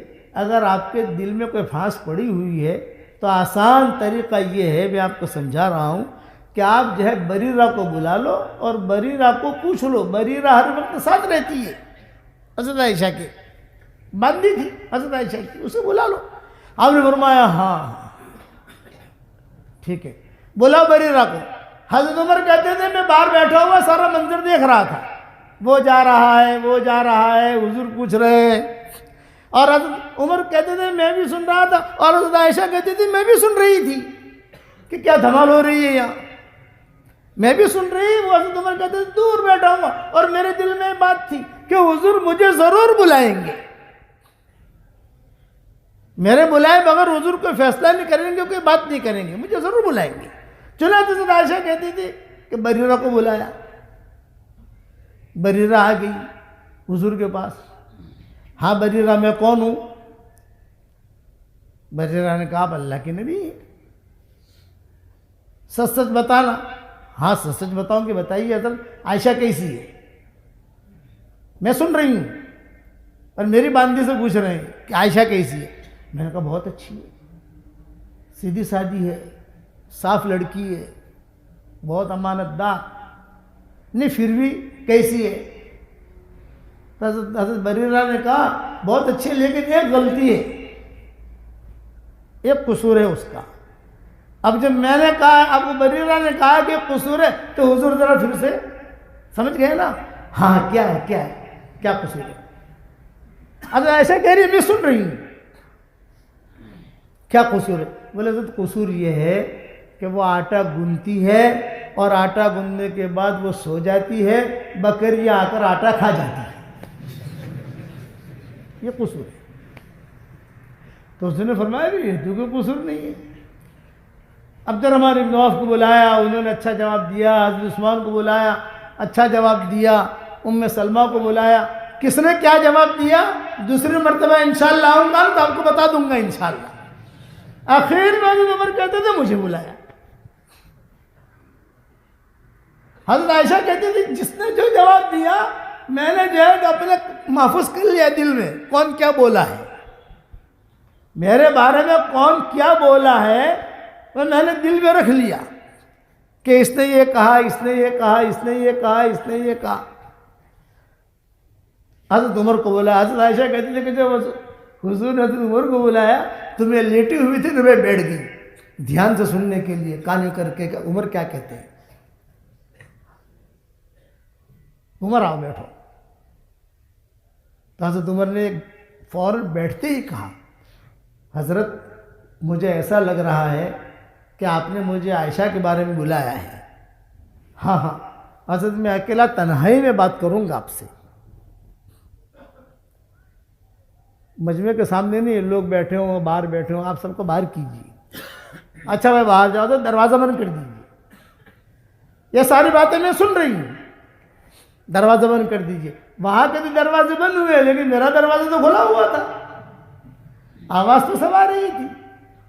اگر آپ کے دل میں کوئی پھانس پڑی ہوئی ہے تو آسان طریقہ یہ ہے، میں آپ کو سمجھا رہا ہوں کہ آپ جو ہے بریرہ کو بلا لو اور بریرہ کو پوچھ لو، بریرہ ہر وقت ساتھ رہتی ہے حضرت عائشہ کے، باندھی تھی حضرت عائشہ کی، اسے بلا لو۔ آپ نے فرمایا ہاں ٹھیک ہے، بلاؤ بریرہ کو۔ حضرت عمر کہتے تھے میں باہر بیٹھا ہوا سارا منظر دیکھ رہا تھا، وہ جا رہا ہے وہ جا رہا ہے، حضور پوچھ رہے ہیں، اور حضرت عمر کہتے تھے میں بھی سن رہا تھا، اور حضرت عائشہ کہتی تھی میں بھی سن رہی تھی کہ کیا دھمال ہو رہی ہے یہاں، میں بھی سن رہی۔ وہ حضرت عمر کہتے تھے دور بیٹھا ہوا، اور میرے دل میں بات تھی کہ حضور مجھے ضرور بلائیں گے، میرے بلائے بغیر حضور کوئی فیصلہ نہیں کریں گے، کوئی بات نہیں کریں گے، مجھے ضرور بلائیں گے۔ چنانچہ حضرت عائشہ کہتی تھی کہ بریرہ کو بلایا، بریرہ آ گئی حضور کے پاس۔ ہاں بریرہ میں کون ہوں؟ بریرہ نے کہا آپ اللہ کے نبی ہیں، سچ سچ بتانا۔ ہاں سچ سچ بتاؤں کہ بتائیے حضرت عائشہ کیسی ہے، میں سن رہی ہوں، اور میری باندھی سے پوچھ رہے ہیں کہ عائشہ کیسی ہے۔ میں نے کہا بہت اچھی ہے، سیدھی سادھی ہے، صاف لڑکی ہے، بہت امانت دار، نہیں پھر بھی کیسی ہے؟ حضرت بریرہ نے کہا بہت اچھی ہے، لیکن ایک غلطی ہے، ایک قصور ہے اس کا۔ اب جب میں نے کہا، اب بریرہ نے کہا کہ قصور ہے، تو حضور ذرا پھر سے سمجھ گئے نا، ہاں کیا ہے کیا ہے کیا قصور ہے؟ حضرت عائشہ کہہ رہی ہے میں سن رہی ہوں، کیا قصور ہے؟ بولے حضرت قصور یہ ہے کہ وہ آٹا گنتی ہے، اور آٹا گننے کے بعد وہ سو جاتی ہے، بکریاں آ کر آٹا کھا جاتی ہے، یہ قصور ہے۔ تو اس نے فرمایا بھی یہ تو کوئی قصور نہیں ہے۔ عبد الرحمن بن عوف کو بلایا، انہوں نے اچھا جواب دیا، حضرت عثمان کو بلایا، اچھا جواب دیا، ام سلمہ کو بلایا۔ کس نے کیا جواب دیا دوسری مرتبہ انشاءاللہ آؤں گا تو آپ کو بتا دوں گا انشاءاللہ۔ آخر میں حضرت عمر کہتے تھے مجھے بلایا۔ حضرت عائشہ کہتی تھی جس نے جو جواب دیا میں نے جو ہے اپنے محفوظ کر لیا دل میں، کون کیا بولا ہے، میرے بارے میں کون کیا بولا ہے، وہ میں نے دل میں رکھ لیا کہ اس نے یہ کہا، اس نے یہ کہا، اس نے یہ کہا، اس نے یہ کہا۔ حضرت عمر کو بولا، حضرت عائشہ کہتی تھی کہ جب حضور نے حضرت عمر کو بلایا تو میں لیٹی ہوئی تھی تو میں بیٹھ گئی دھیان سے سننے کے لیے، کان کر کے کہ عمر کیا کہتے ہیں۔ عمر آؤ بیٹھو۔ تو حضرت عمر نے فوراً بیٹھتے ہی کہا، حضرت مجھے ایسا لگ رہا ہے کہ آپ نے مجھے عائشہ کے بارے میں بلایا ہے۔ ہاں ہاں حضرت میں اکیلا تنہائی میں بات کروں گا آپ سے، مجمع کے سامنے نہیں، لوگ بیٹھے ہوں باہر بیٹھے ہوں، آپ سب کو باہر کیجیے۔ اچھا میں باہر جاؤ تو دروازہ بند کر دیجیے، یہ ساری باتیں میں سن رہی ہوں، دروازہ بند کر دیجیے۔ وہاں کے بھی دروازے بند ہوئے لیکن میرا دروازہ تو کھلا ہوا تھا، آواز تو سب آ رہی تھی۔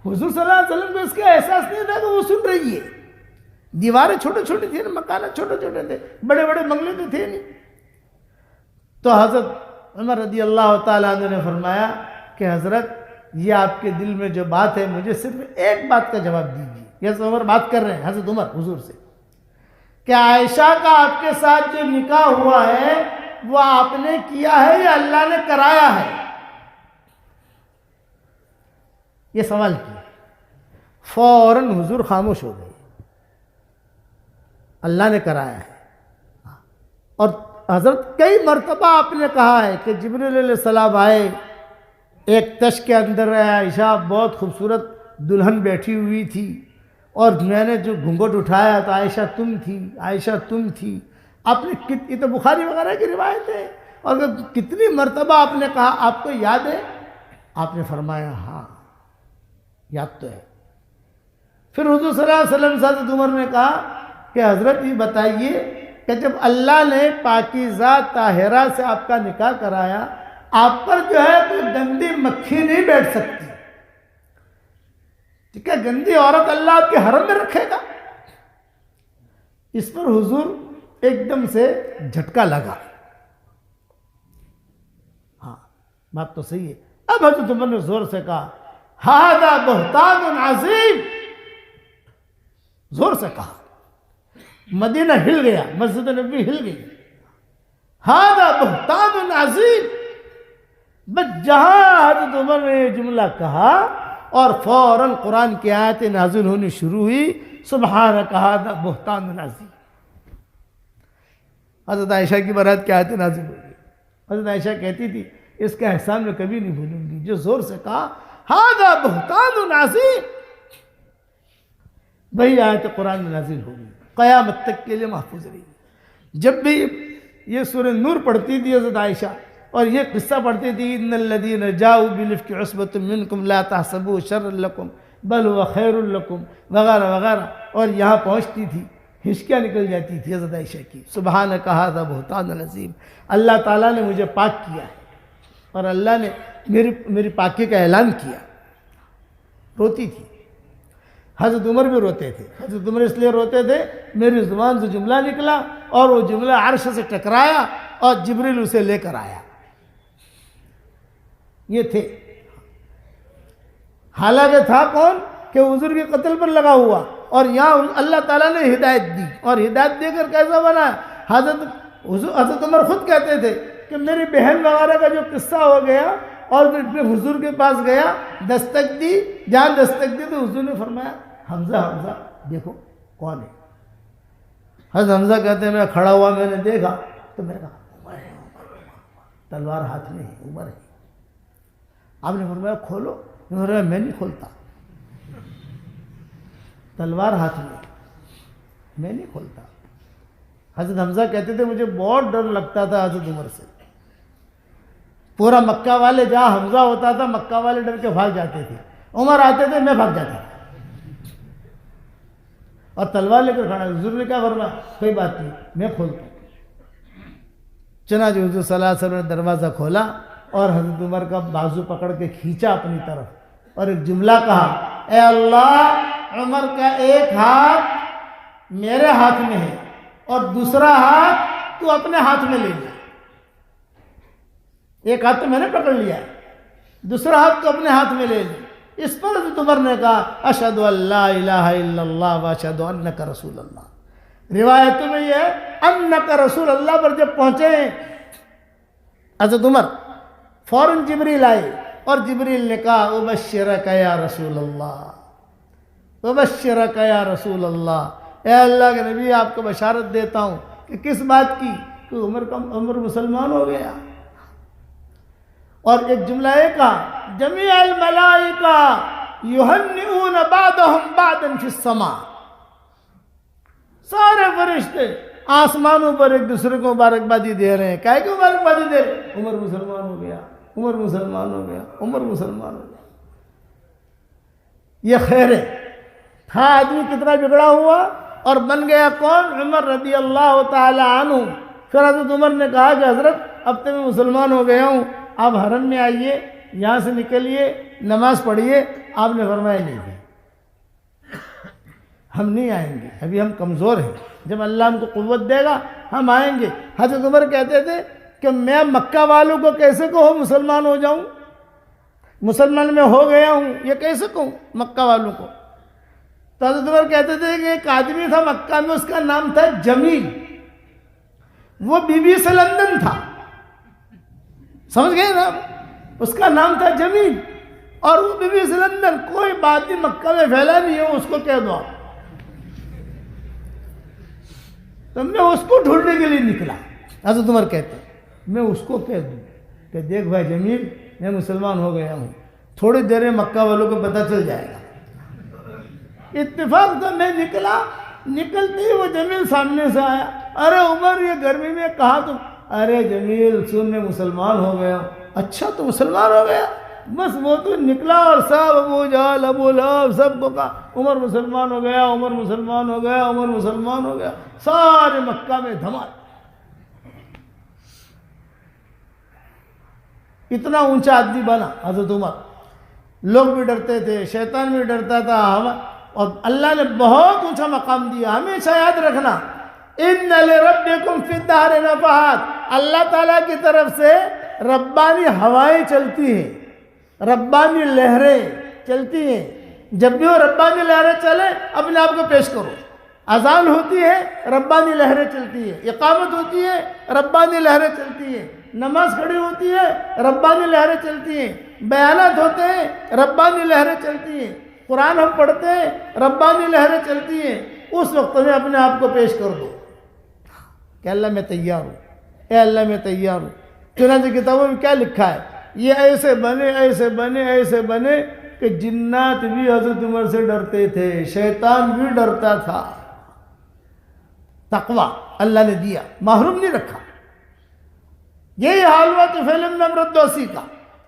حضور صلی اللہ علیہ وسلم کو اس کا احساس نہیں تھا کہ وہ سن رہی ہے، دیواریں چھوٹے چھوٹے تھے، مکانات چھوٹے چھوٹے تھے، بڑے بڑے بنگلے تو تھے نہیں۔ تو حضرت عمر رضی اللہ تعالیٰ عنہ نے فرمایا کہ حضرت یہ آپ کے دل میں جو بات ہے مجھے صرف ایک بات کا جواب دیجیے۔ یہ عمر بات کر رہے ہیں، حضرت عمر حضور سے، کہ عائشہ کا آپ کے ساتھ جو نکاح ہوا ہے وہ آپ نے کیا ہے یا اللہ نے کرایا ہے؟ یہ سوال کیا۔ فوراً حضور خاموش ہو گئے. اللہ نے کرایا ہے. اور حضرت کئی مرتبہ آپ نے کہا ہے کہ جبریل علیہ السلام آئے، ایک تش کے اندر عائشہ بہت خوبصورت دلہن بیٹھی ہوئی تھی، اور میں نے جو گھونگھٹ اٹھایا تو عائشہ تم تھی، عائشہ تم تھی. آپ نے یہ تو بخاری وغیرہ کی روایت ہے. اور کتنی مرتبہ آپ نے کہا آپ کو یاد ہے؟ آپ نے فرمایا ہاں یاد تو ہے. پھر حضور صلی اللہ علیہ وسلم سے حضرت عمر نے کہا کہ حضرت یہ بتائیے کہ جب اللہ نے پاکیزہ طاہرہ سے آپ کا نکاح کرایا، آپ پر جو ہے کوئی گندی مکھی نہیں بیٹھ سکتی. ٹھیک ہے، گندی عورت اللہ آپ کے حرم میں رکھے گا؟ اس پر حضور ایک دم سے جھٹکا لگا. ہاں بات تو صحیح ہے. اب حضرت عمر نے زور سے کہا ھذا بہتان عظیم، زور سے کہا. مدینہ ہل گیا، مسجد نبوی ہل گئی. ھذا بہتان عظیم. بس جہاں حضرت عمر نے یہ جملہ کہا اور فوراً قرآن کی آیتیں نازل ہونی شروع ہوئی، سبحانک ھذا بہتان عظیم. حضرت عائشہ کی برات کی آیتیں نازل ہوئی. حضرت عائشہ کہتی تھی اس کا احسان میں کبھی نہیں بھولوں گی، جو زور سے کہا ھذا بہتان عظیم، وہی آیت قرآن میں نازل ہوگی، قیامت تک کے لیے محفوظ رہی. جب بھی یہ سورہ نور پڑھتی تھی حضرت عائشہ اور یہ قصہ پڑھتی تھی ان الذین جاؤوا بالافک عصبۃ منکم لا تحسبوه شرا لکم بل هو خیر لکم وغیرہ وغیرہ، اور یہاں پہنچتی تھی ہچکیاں نکل جاتی تھی حضرت عائشہ کی. سبحانک ھذا بہتان عظیم، اللہ تعالیٰ نے مجھے پاک کیا ہے اور اللہ نے میری پاکی کا اعلان کیا. روتی تھی. حضرت عمر بھی روتے تھے. حضرت عمر اس لیے روتے تھے میری زبان سے جملہ نکلا اور وہ جملہ عرش سے ٹکرایا اور جبریل اسے لے کر آیا. یہ تھے. حالانکہ تھا کون کہ حضور کے قتل پر لگا ہوا، اور یہاں اللہ تعالیٰ نے ہدایت دی، اور ہدایت دے کر کیسا بنا؟ حضرت عمر خود کہتے تھے کہ میری بہن وغیرہ کا جو قصہ ہو گیا اور پھر حضور کے پاس گیا، دستک دی، جہاں دستک دی تو حضور نے فرمایا حمزہ حمزہ دیکھو کون ہے. حضرت حمزہ کہتے ہیں میں کھڑا ہوا، میں نے دیکھا تو میں نے کہا عمر ہے، تلوار ہاتھ میں ہے، عمر ہے. آپ نے فرمایا کھولو، میں نہیں کھولتا، تلوار ہاتھ میں نہیں کھولتا. حضرت حمزہ کہتے تھے مجھے بہت ڈر لگتا تھا حضرت عمر سے. پورا مکہ والے جہاں حمزہ ہوتا تھا مکہ والے ڈر کے بھاگ جاتے تھے، عمر آتے تھے میں بھاگ جاتا تھا اور تلوار لے کر کھڑا. حضور نے کیا فرمایا کوئی بات نہیں میں کھولتا ہوں. چنانچہ حضور صلی اللہ علیہ وسلم نے دروازہ کھولا اور حضرت عمر کا بازو پکڑ کے کھینچا اپنی طرف اور ایک جملہ کہا اے اللہ عمر کا ایک ہاتھ میرے ہاتھ میں ہے اور دوسرا ہاتھ تو اپنے ہاتھ میں لے لے. ایک ہاتھ تو میں نے پکڑ لیا ہے، دوسرا ہاتھ تو اپنے ہاتھ میں لے لے. اس پر حضرت عمر نے کہا اشہد ان لا الہ الا اللہ و اشہد انک رسول اللہ. روایتوں میں یہ ہے انک رسول اللہ پر جب پہنچے حضرت عمر فوراً جبریل آئے اور جبریل نے کہا ابشرک یا رسول اللہ، ابشرک یا رسول اللہ، اے اللہ کے نبی آپ کو بشارت دیتا ہوں کہ کس بات کی کہ عمر مسلمان ہو گیا. اور ایک جملہ ایک کہا جمیع الملائکہ یہنئون بعضهم بعضا فی السماء، سارے فرشتے آسمانوں پر ایک دوسرے کو مبارکبادی دے رہے ہیں. کیا کہ مبارکبادی دے رہے ہیں عمر مسلمان ہو گیا، عمر مسلمان ہو گیا، عمر مسلمان ہو گیا. یہ خیر ہے. تھا آدمی کتنا بگڑا ہوا اور بن گیا کون؟ عمر رضی اللہ تعالی عنہ. پھر حضرت عمر نے کہا کہ حضرت اب تو میں مسلمان ہو گیا ہوں، آپ حرم میں آئیے، یہاں سے نکلیے، نماز پڑھیے. آپ نے فرمایا نہیں ہے ہم نہیں آئیں گے، ابھی ہم کمزور ہیں، جب اللہ ہم کو قوت دے گا ہم آئیں گے. حضرت عمر کہتے تھے کہ میں مکہ والوں کو کیسے کہوں مسلمان ہو جاؤں، مسلمان میں ہو گیا ہوں، یہ کیسے کہوں مکہ والوں کو. تو حضرت عمر کہتے تھے کہ ایک آدمی تھا مکہ میں، اس کا نام تھا جمیل، وہ بی بی سے لندن تھا، سمجھ گئے نا، اس کا نام تھا جمیل اور وہ بی بی سلندر کوئی بات بھی مکہ میں پھیلا نہیں ہے، اس کو کہہ دو آپ. تو میں اس کو ڈھونڈنے کے لیے نکلا. حضرت عمر کہتے ہیں میں اس کو کہہ دوں کہ دیکھ بھائی جمیل میں مسلمان ہو گیا ہوں، تھوڑی دیر میں مکہ والوں کو پتہ چل جائے گا. اتفاق سے میں نکلا، نکلتے ہی وہ جمیل سامنے سے آیا. ارے عمر یہ گرمی میں کہاں تم؟ ارے جمیل سن میں مسلمان ہو گیا. اچھا تو مسلمان ہو گیا؟ بس وہ تو نکلا اور سب ابو جہل ابو لہب سب کو کہا عمر مسلمان ہو گیا، عمر مسلمان ہو گیا، عمر مسلمان ہو گیا. سارے مکہ میں دھمال. اتنا اونچا آدمی بنا حضرت عمر. لوگ بھی ڈرتے تھے، شیطان بھی ڈرتا تھا، اور اللہ نے بہت اونچا مقام دیا. ہمیشہ یاد رکھنا ان لربکم فی الدہر نفحات، اللہ تعالیٰ کی طرف سے ربانی ہوائیں چلتی ہیں، ربانی لہریں چلتی ہیں. جب بھی وہ ربانی لہریں چلے اپنے آپ کو پیش کرو. اذان ہوتی ہے ربانی لہریں چلتی ہے، اقامت ہوتی ہے ربانی لہریں چلتی ہیں، نماز کھڑی ہوتی ہے ربانی لہریں چلتی ہیں، بیانات ہوتے ہیں ربانی لہریں چلتی ہیں، قرآن ہم پڑھتے ہیں ربانی لہریں چلتی ہیں. اس وقت میں اپنے آپ کو پیش کر دو کہ اللہ میں تیار ہوں، اے اللہ میں تیار ہوں. چنانچہ کتابوں میں کیا لکھا ہے؟ یہ ایسے بنے ایسے بنے ایسے بنے کہ جنات بھی حضرت عمر سے ڈرتے تھے، شیطان بھی ڈرتا تھا. تقویٰ اللہ نے دیا، محروم نہیں رکھا. یہی حال ہوا طفیل بن عمرو الدوسی کا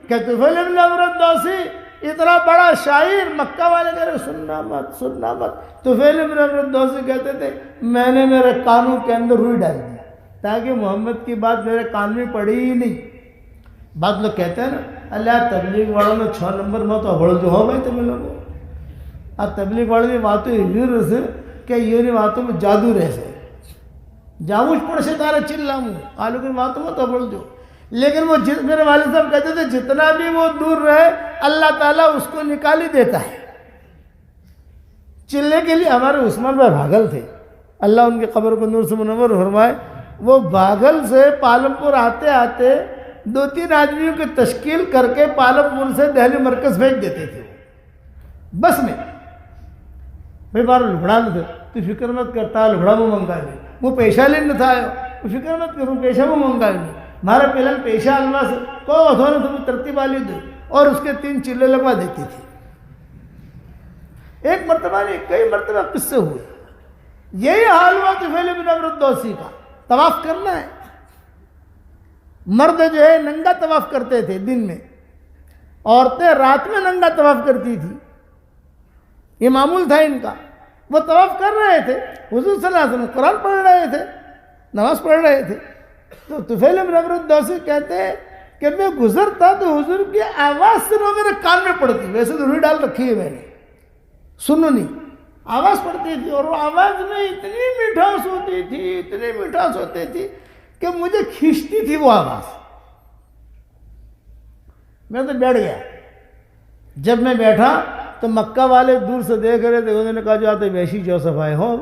کہ طفیل بن عمرو الدوسی اتنا بڑا شاعر، مکہ والے کہہ رہے سننا مت سننا مت. طفیل بن عمرو الدوسی کہتے تھے میں نے میرے کانوں کے اندر روئی ڈال دی تاکہ محمد کی بات میرے کان میں پڑی ہی نہیں. بعض لوگ کہتے ہیں نا اللہ تبلیغ والوں نے 6 نمبر میں تو بڑھ جو ہو بھائی تم لوگوں اور تبلیغ والوں کی باتوں یہ رسے کہ یہ باتوں میں جادو رہ سے جاموش پڑھ سے تارا چلّا ہوں آلو کی باتوں میں تو بڑھ جو. لیکن وہ میرے والد صاحب کہتے تھے جتنا بھی وہ دور رہے اللہ تعالیٰ اس کو نکال ہی دیتا ہے. چلنے کے لیے ہمارے عثمان بھائی بھاگل تھے، اللہ ان کی قبر کو نور سے منور فرمائے. وہ بھاگل سے پالم پور آتے آتے 2-3 آدمیوں کی تشکیل کر کے پالم پور سے دہلی مرکز بھیج دیتے تھے بس میں. بھائی بار لبڑا نہ تھے تو فکر مت کرتا لبڑا میں منگا نہیں وہ پیشہ لینے تھا فکر مت کروں پیشہ میں منگا نہیں ہمارا پہلے پیشہ الوا سے کو ادھونے تمہیں ترتیب والی دے اور اس کے 3 چلے لگوا دیتی تھی. ایک مرتبہ نہیں کئی مرتبہ قصے ہوئے. یہی حال ہوا طفیل بن عمرو الدوسی کا. طواف کرنا ہے، مرد جو ہے ننگا طواف کرتے تھے دن میں، عورتیں رات میں ننگا طواف کرتی تھی، یہ معمول تھا ان کا. وہ طواف کر رہے تھے، حضور صلی اللہ علیہ وسلم قرآن پڑھ رہے تھے، نماز پڑھ رہے تھے. تو طفیل بن عمرو الدوسی کہتے ہیں کہ میں گزرتا تو حضور کی آواز سے وہ میرے کان میں پڑتی. ویسے تو روئی ڈال رکھی ہے میں نے، سنو نہیں، آواز پڑتی تھی اور وہ آواز میں اتنی مٹھاس ہوتی تھی اتنی مٹھاس ہوتی تھی کہ مجھے کھینچتی تھی وہ آواز. میں تو بیٹھ گیا. جب میں بیٹھا تو مکہ والے دور سے دیکھ رہے تھے. انہوں نے کہا جو آتے ویشی جوسف آئے ہو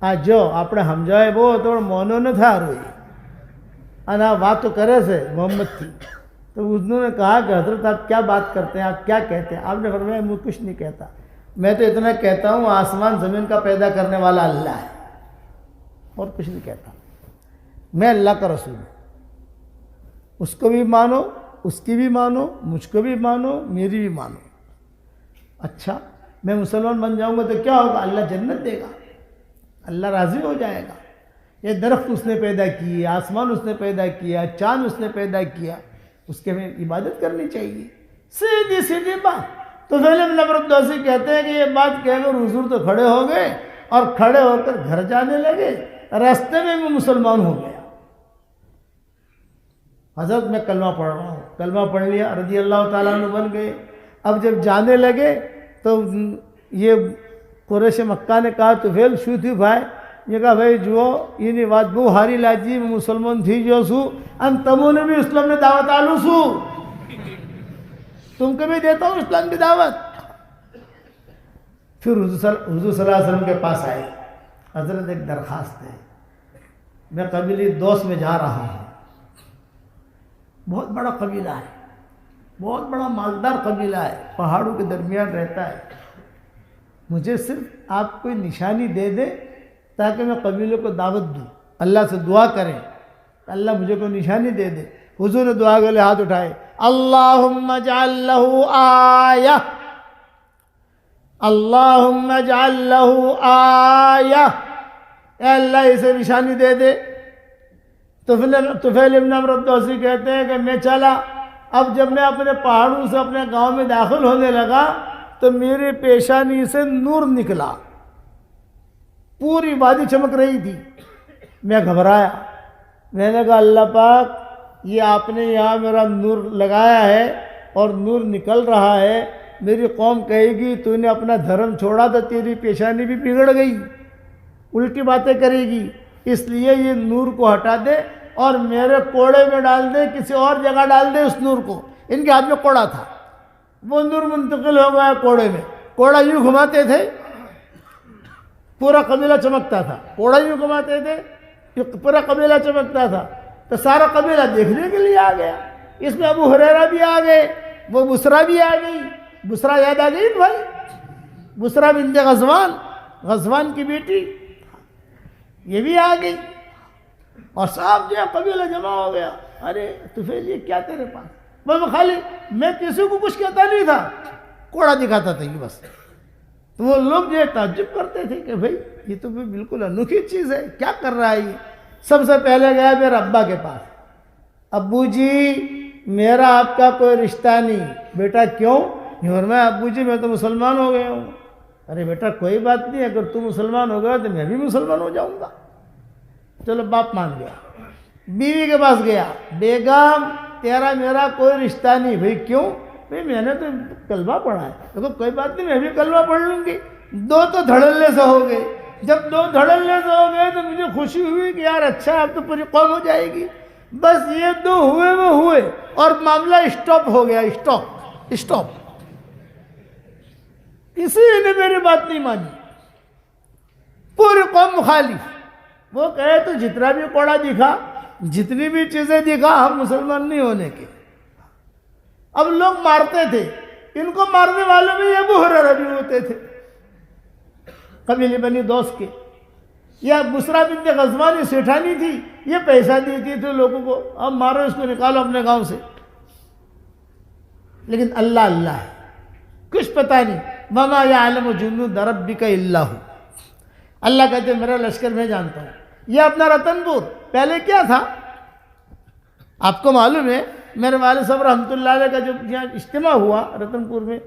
آج جو اپنے ہم جائے وہ تو مونو نے تھا روئی انا بات تو کرے سے محمد تھی. تو انہوں نے کہا کہ حضرت آپ کیا بات کرتے ہیں، آپ کیا کہتے ہیں؟ آپ نے فرمایا میں کچھ نہیں کہتا، میں تو اتنا کہتا ہوں آسمان زمین کا پیدا کرنے والا اللہ ہے اور کچھ نہیں کہتا. میں اللہ کا رسول ہوں، اس کو بھی مانو اس کی بھی مانو مجھ کو بھی مانو میری بھی مانو. اچھا میں مسلمان بن جاؤں گا تو کیا ہوگا؟ اللہ جنت دے گا، اللہ راضی ہو جائے گا. یہ درخت اس نے پیدا کیے، آسمان اس نے پیدا کیا، چاند اس نے پیدا کیا، اس کے ہمیں عبادت کرنی چاہیے. سیدھی سیدھی بات. تو طفیل بن عمرو الدوسی کہتے ہیں کہ یہ بات کہہ کر حضور تو کھڑے ہو گئے اور کھڑے ہو کر گھر جانے لگے. راستے میں میں مسلمان ہو گیا. حضرت میں کلمہ پڑھ رہا ہوں، کلمہ پڑھ لیا، رضی اللہ تعالیٰ عنہ بن گئے. اب جب جانے لگے تو یہ قریش مکہ نے کہا طفیل شو تھی بھائی؟ یہ کہا بھائی جو یہ بات بو ہاری لاجی میں مسلمان تھی جو سو ان تموں نے بھی اسلام نے دعوت آلو سو تم کو بھی دیتا ہوں اسلام کی دعوت. پھر حضور صلی اللہ علیہ وسلم کے پاس آئے. حضرت ایک درخواست ہے، میں قبیلے دوست میں جا رہا ہوں، بہت بڑا قبیلہ ہے، بہت بڑا مالدار قبیلہ ہے، پہاڑوں کے درمیان رہتا ہے، مجھے صرف آپ کوئی نشانی دے دے تاکہ میں قبیلے کو دعوت دوں، اللہ سے دعا کریں اللہ مجھے کوئی نشانی دے دے۔ حضور نے دعا کے لیے ہاتھ اٹھائے، اللہم اجعل لہ آیہ، اللہم اجعل لہ آیہ، اے اللہ اسے نشانی دے دے۔ طفیل ابن عمرو الدوسی کہتے ہیں کہ میں چلا، اب جب میں اپنے پہاڑوں سے اپنے گاؤں میں داخل ہونے لگا تو میری پیشانی سے نور نکلا، پوری وادی چمک رہی تھی، میں گھبرایا، میں نے کہا اللہ پاک یہ آپ نے یہاں میرا نور لگایا ہے اور نور نکل رہا ہے، میری قوم کہے گی تو نے اپنا دھرم چھوڑا تو تیری پیشانی بھی بگڑ گئی، الٹی باتیں کرے گی، اس لیے یہ نور کو ہٹا دے اور میرے کوڑے میں ڈال دے، کسی اور جگہ ڈال دے اس نور کو۔ ان کے ہاتھ میں کوڑا تھا، وہ نور منتقل ہو گیا کوڑے میں، کوڑا یوں گھماتے تھے پورا قبیلہ چمکتا تھا، کوڑا یوں گھماتے تھے پورا قبیلہ چمکتا تھا، تو سارا قبیلہ دیکھنے کے لیے آ گیا، اس میں ابو ہریرہ بھی آ گئے، وہ بسرا بھی آ گئی، بسرا یاد آ گئی بھائی، بسرا بنت غزوان، غزوان کی بیٹی، یہ بھی آ گئی، اور صاحب جو ہے قبیلہ جمع ہو گیا۔ ارے طفیل یہ کیا تیرے پاس؟ بس خالی میں کسی کو کچھ کہتا نہیں تھا، کوڑا دکھاتا تھا یہ بس۔ تو وہ لوگ جو تعجب کرتے تھے کہ بھائی یہ تو بالکل انوکھی چیز ہے، کیا کر رہا ہے یہ؟ سب سے پہلے گیا میرے ابا کے پاس، ابو جی میرا آپ کا کوئی رشتہ نہیں۔ بیٹا کیوں؟ میں ابو جی میں تو مسلمان ہو گیا ہوں۔ ارے بیٹا کوئی بات نہیں، اگر تو مسلمان ہو گیا تو میں بھی مسلمان ہو جاؤں گا۔ چلو باپ مان گیا۔ بیوی کے پاس گیا، بیگم تیرا میرا کوئی رشتہ نہیں۔ بھائی کیوں؟ بھائی میں نے تو کلمہ پڑھا ہے۔ دیکھو کوئی بات نہیں، میں بھی کلمہ پڑھ لوں گی۔ دو تو دھڑلے سے ہو گئے، جب دو دھڑلے سے ہو گئے تو مجھے خوشی ہوئی کہ یار اچھا اب تو پوری قوم ہو جائے گی۔ بس یہ دو ہوئے وہ ہوئے اور معاملہ اسٹاپ ہو گیا، اسٹاپ۔ کسی نے میری بات نہیں مانی، پوری قوم مخالف۔ وہ کہے تو جتنا بھی کوڑا دکھا، جتنی بھی چیزیں دکھا، ہم مسلمان نہیں ہونے کے۔ اب لوگ مارتے تھے، ان کو مارنے والوں میں ابو ہریرہ بھی ہوتے تھے، قبیلے بنی دوس کے۔ یا بسرا بنت غزوان سیٹھانی تھی، یہ پیسہ دیتی تھی لوگوں کو، اب مارو اس کو، نکالو اپنے گاؤں سے۔ لیکن اللہ ہے، کچھ پتہ نہیں۔ وَمَا يَعْلَمُ جُنُودَ رَبِّكَ إِلَّا هُوَ۔ اللہ کہتے ہیں میرا لشکر میں جانتا ہوں۔ یہ اپنا رتن پور پہلے کیا تھا آپ کو معلوم ہے؟ میرے والد صاحب رحمۃ اللہ علیہ کا جو یہاں اجتماع ہوا رتن پور میں،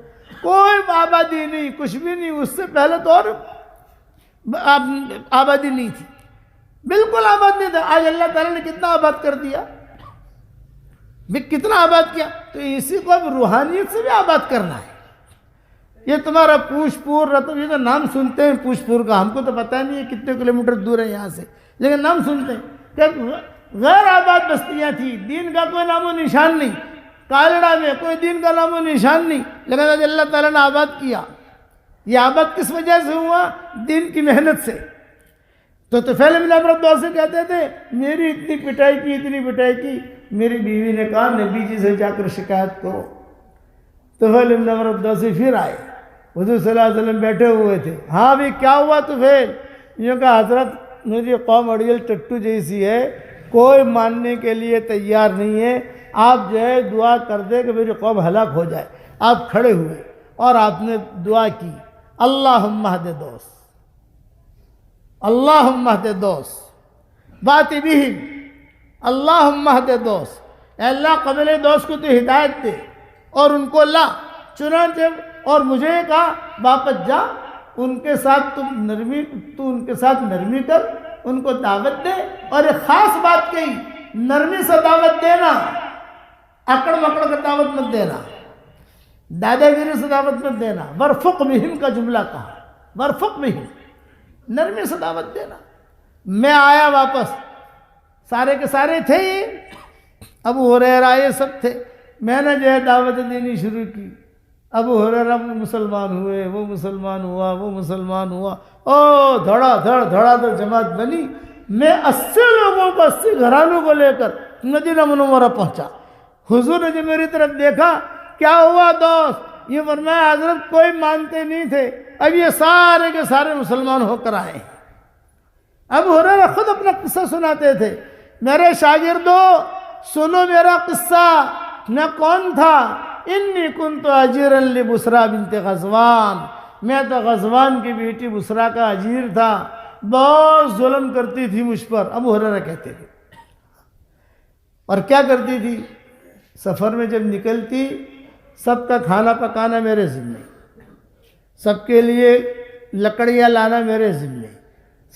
کوئی آبادی نہیں، کچھ بھی نہیں۔ اس سے پہلے تو اور آبادی نہیں تھی، بالکل آباد نہیں تھا۔ آج اللہ تعالیٰ نے کتنا آباد کر دیا، کتنا آباد کیا۔ تو اسی کو اب روحانیت سے بھی آباد کرنا ہے۔ یہ تمہارا پوش پور رتن، یہ تو نام سنتے ہیں پوش پور کا، ہم کو تو پتہ نہیں ہے کتنے کلومیٹر دور ہے یہاں سے، لیکن نام سنتے ہیں کہ غیر آباد بستیاں تھیں، دین کا کوئی نام و نشان نہیں۔ کالڑا میں کوئی دین کا نام و نشان نہیں، لیکن آج اللہ تعالیٰ نے آباد کیا۔ یہ آباد کس وجہ سے ہوا؟ دین کی محنت سے۔ تو طفیل بن عمرو الدوسی کہتے تھے میری اتنی پٹائی کی، میری بیوی نے کہا نبی جی سے جا کر شکایت کرو۔ طفیل بن عمرو الدوسی پھر آئے، حضور صلی اللہ علیہ وسلم بیٹھے ہوئے تھے۔ ہاں بھی کیا ہوا طفیل؟ یہ کہا حضرت میری قوم اڑیل ٹٹو جیسی ہے، کوئی ماننے کے لیے تیار نہیں ہے، آپ جو ہے دعا کر دے کہ میری قوم ہلاک ہو جائے۔ آپ کھڑے ہوئے اور آپ نے دعا کی، اللہم اہد دوس، اللہم اہد دوس بات بہم، اللہم اہد دوس، اے اللہ قبیلہ دوس کو تو ہدایت دے اور ان کو لا۔ چنانچہ اور مجھے کہا واپس جا، ان کے ساتھ تو ان کے ساتھ نرمی کر، ان کو دعوت دے، اور ایک خاص بات کہی، نرمی سے دعوت دینا، اکڑ مکڑ کا دعوت مت دینا، دادا گیری سے دعوت مت دینا۔ ورفق بہم کا جملہ کہا، ورفق بہم، نرمی سے دعوت دینا۔ میں آیا واپس، سارے کے سارے تھے، یہ ابو ہریرہ یہ سب تھے۔ میں نے جو ہے دعوت دینی شروع کی، ابو ہریرہ مسلمان ہوئے، وہ مسلمان ہوا، وہ مسلمان ہوا، دھڑا دھڑ جماعت بنی۔ میں 80 لوگوں کو، 80 گھرانوں کو لے کر مدینہ منورہ پہنچا۔ حضور نے جو میری طرف دیکھا کیا ہوا دوست؟ یہ فرمایا حضرت کوئی مانتے نہیں تھے، اب یہ سارے کے سارے مسلمان ہو کر آئے ہیں۔ ابو ہریرہ خود اپنا قصہ سناتے تھے، میرے شاگردو سنو میرا قصہ، میں کون تھا؟ انی کنت اجیرا لبسرا بنت غزوان، میں تو غزوان کی بیٹی بسرا کا اجیر تھا، بہت ظلم کرتی تھی مجھ پر، ابو ہریرہ کہتے تھے۔ اور کیا کرتی تھی؟ سفر میں جب نکلتی سب کا کھانا پکانا میرے ذمے، سب کے لیے لکڑیاں لانا میرے ذمے،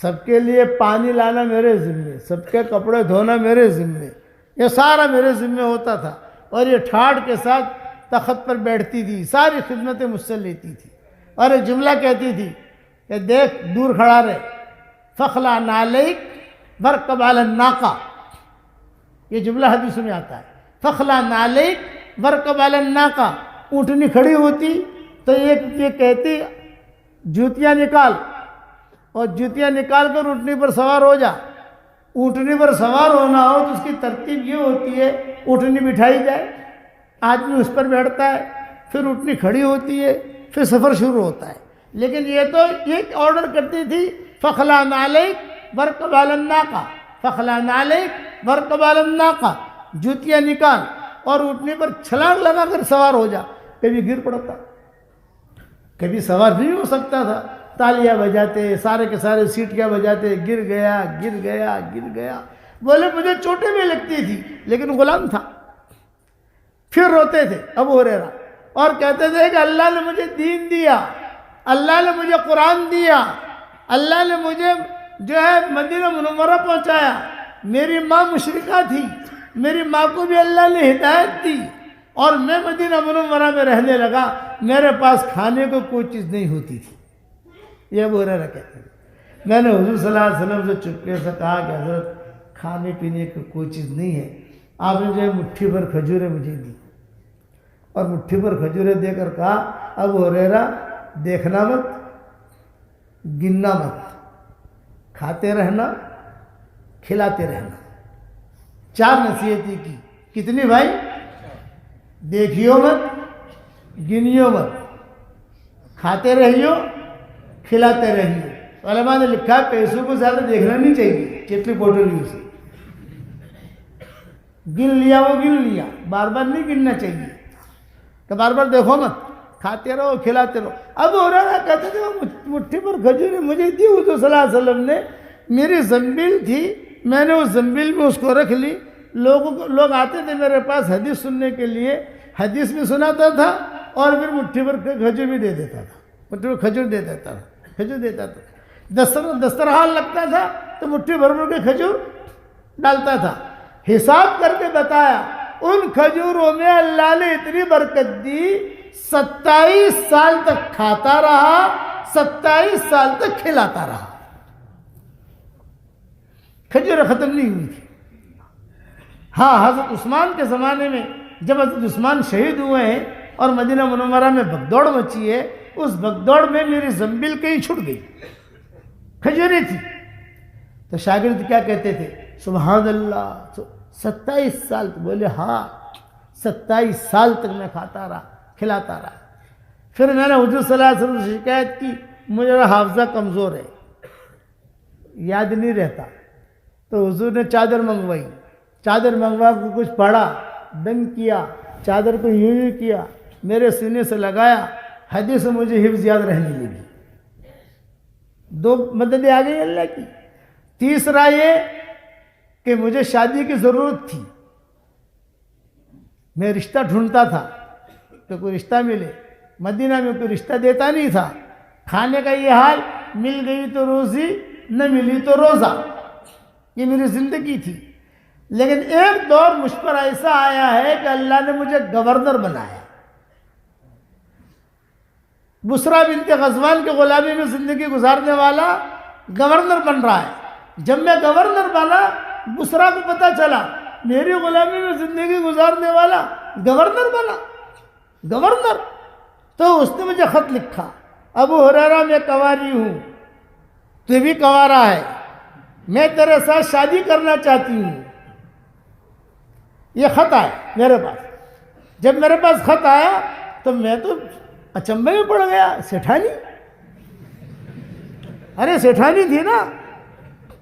سب کے لیے پانی لانا میرے ذمے، سب کے کپڑے دھونا میرے ذمے، یہ سارا میرے ذمے ہوتا تھا۔ اور یہ ٹھاٹھ کے ساتھ تخت پر بیٹھتی تھی، ساری خدمتیں مجھ سے لیتی تھی، اور ایک جملہ کہتی تھی کہ دیکھ دور کھڑا رہے، فخلا نعلیک برکب علی الناقہ، یہ جملہ حدیث میں آتا ہے، فخلا نعلیک برکب علی الناقہ، اونٹنی کھڑی ہوتی تو یہ کہتی جوتیاں نکال، اور جوتیاں نکال کر اونٹنی پر سوار ہو جا۔ اونٹنی پر سوار ہونا ہو تو اس کی ترتیب یہ ہوتی ہے، اونٹنی بٹھائی جائے، آدمی اس پر بیٹھتا ہے، پھر اونٹنی کھڑی ہوتی ہے، پھر سفر شروع ہوتا ہے۔ لیکن یہ تو یہ آرڈر کرتی تھی، فخلا نعلیک برکب علی الناقہ، فخلا نعلیک برکب علی الناقہ، جوتیاں نکال اور اونٹنی پر چھلانگ لگا کر سوار ہو جا۔ کبھی گر پڑتا، کبھی سوار نہیں ہو سکتا تھا، تالیاں بجاتے، سارے کے سارے سیٹیاں بجاتے، گر گیا گر گیا گر گیا، بولے مجھے چوٹیں بھی لگتی تھی لیکن غلام تھا۔ پھر روتے تھے ابو ہریرہ اور کہتے تھے کہ اللہ نے مجھے دین دیا، اللہ نے مجھے قرآن دیا، اللہ نے مجھے جو ہے مدینہ منورہ پہنچایا، میری ماں مشرکہ تھی، میری ماں کو بھی اللہ نے ہدایت دی، اور میں مدینہ منورہ میں رہنے لگا، میرے پاس کھانے کو کوئی چیز نہیں ہوتی تھی۔ یہ ابو ہریرہ کہتے ہیں۔ میں نے حضور صلی اللہ علیہ وسلم سے چپکے سے کہا کہ حضرت کھانے پینے کی کوئی چیز نہیں ہے، آپ نے جو ہے مٹھی بھر کھجوریں مجھے دی، اور مٹھی بھر کھجوریں دے کر کہا ابو ہریرہ دیکھنا مت، گننا مت، کھاتے رہنا، کھلاتے رہنا۔ 4 نصیحتیں کی، کتنی بھائی؟ دیکھیو مت، گنیو مت، کھاتے رہیو، کھلاتے رہیو۔ علماء نے لکھا پیسوں کو زیادہ دیکھنا نہیں چاہیے، چٹلی پوٹل لی اسے، گن لیا وہ گن لیا، بار بار نہیں گننا چاہیے، کہ بار بار دیکھو مت، کھاتے رہو کھلاتے رہو۔ ابو ہریرہ کہتے تھے وہ مٹھی پر کھجوریں مجھے دی حضور صلی اللہ علیہ وسلم نے، میری زنبیل تھی، میں نے اس زنبیل میں اس کو رکھ لی، لوگ آتے تھے میرے پاس حدیث سننے کے لیے، حدیث بھی سناتا تھا اور پھر مٹھی پر کھجور بھی دے دیتا تھا، مٹھی پر کھجور دے دیتا تھا، کھجور دیتا تھا، دسترخوان لگتا تھا تو مٹھی بھر بھر کے کھجور ڈالتا تھا۔ حساب کر کے بتایا ان کھجوروں میں اللہ نے اتنی برکت دی، 27 سال تک کھاتا رہا، 27 سال تک کھلاتا رہا، کھجوریں ختم نہیں ہوئی تھی۔ ہاں حضرت عثمان کے زمانے میں جب حضرت عثمان شہید ہوئے ہیں اور مدینہ منورہ میں بھگدوڑ مچی ہے، اس بھگدوڑ میں میری زنبیل کہیں چھوٹ گئی، کھجوریں تھی، تو شاگرد کیا کہتے تھے؟ سبحان اللہ، 27 سال تک، بولے ہاں 27 سال تک میں کھاتا رہا کھلاتا رہا۔ پھر میں نے حضور صلی اللہ علیہ وسلم سے شکایت کی، مجھے حافظہ کمزور ہے، یاد نہیں رہتا، تو حضور نے چادر منگوائی، چادر منگوا کو کچھ پڑھا، دم کیا، چادر کو یوں کیا، میرے سینے سے لگایا، حدیث میں مجھے حفظ یاد رہنے لگی۔ 2 مددیں آ گئی اللہ کی۔ تیسرا یہ کہ مجھے شادی کی ضرورت تھی، میں رشتہ ڈھونڈتا تھا کہ کوئی رشتہ ملے، مدینہ میں کوئی رشتہ دیتا نہیں تھا، کھانے کا یہ حال، مل گئی تو روزی، نہ ملی تو روزہ، یہ میری زندگی تھی۔ لیکن ایک دور مجھ پر ایسا آیا ہے کہ اللہ نے مجھے گورنر بنایا، بسرا بنت غزوان کے غلامی میں زندگی گزارنے والا گورنر بن رہا ہے۔ جب میں گورنر بنا، بسرا کو پتہ چلا میری غلامی میں زندگی گزارنے والا گورنر بنا، گورنر، تو اس نے مجھے خط لکھا، ابو ہریرہ میں کنواری ہوں، تو بھی کنوارا ہے، میں تیرے ساتھ شادی کرنا چاہتی ہوں، یہ خط ہے میرے پاس۔ جب میرے پاس خط آیا تو میں تو اچنبھے میں پڑ گیا، سیٹھانی، ارے سیٹھانی تھی نا،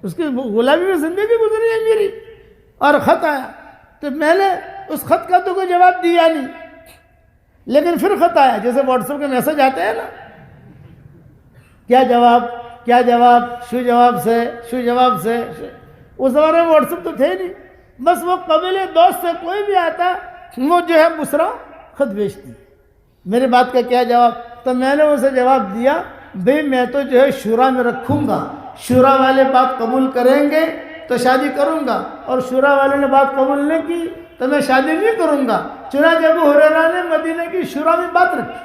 اس کی غلامی میں زندگی گزری ہے میری، اور خط آیا تو میں نے اس خط کا تو کوئی جواب دیا نہیں، لیکن پھر خط آیا، جیسے واٹس ایپ کے میسج آتے ہیں نا، کیا جواب، شو جواب سے اس زمانے میں واٹس ایپ تو تھے نہیں، بس وہ قبیلے دوست سے کوئی بھی آتا وہ جو ہے بسرا خط بھیجتی، میری بات کا کیا جواب؟ تو میں نے اسے جواب دیا، بھئی میں تو جو ہے شورا میں رکھوں گا، شورا والے بات قبول کریں گے تو شادی کروں گا، اور شورا والے نے بات قبول نہیں کی تو میں شادی نہیں کروں گا۔ چنانچہ ابو ہریرہ نے مدینہ کی شورا میں بات رکھی،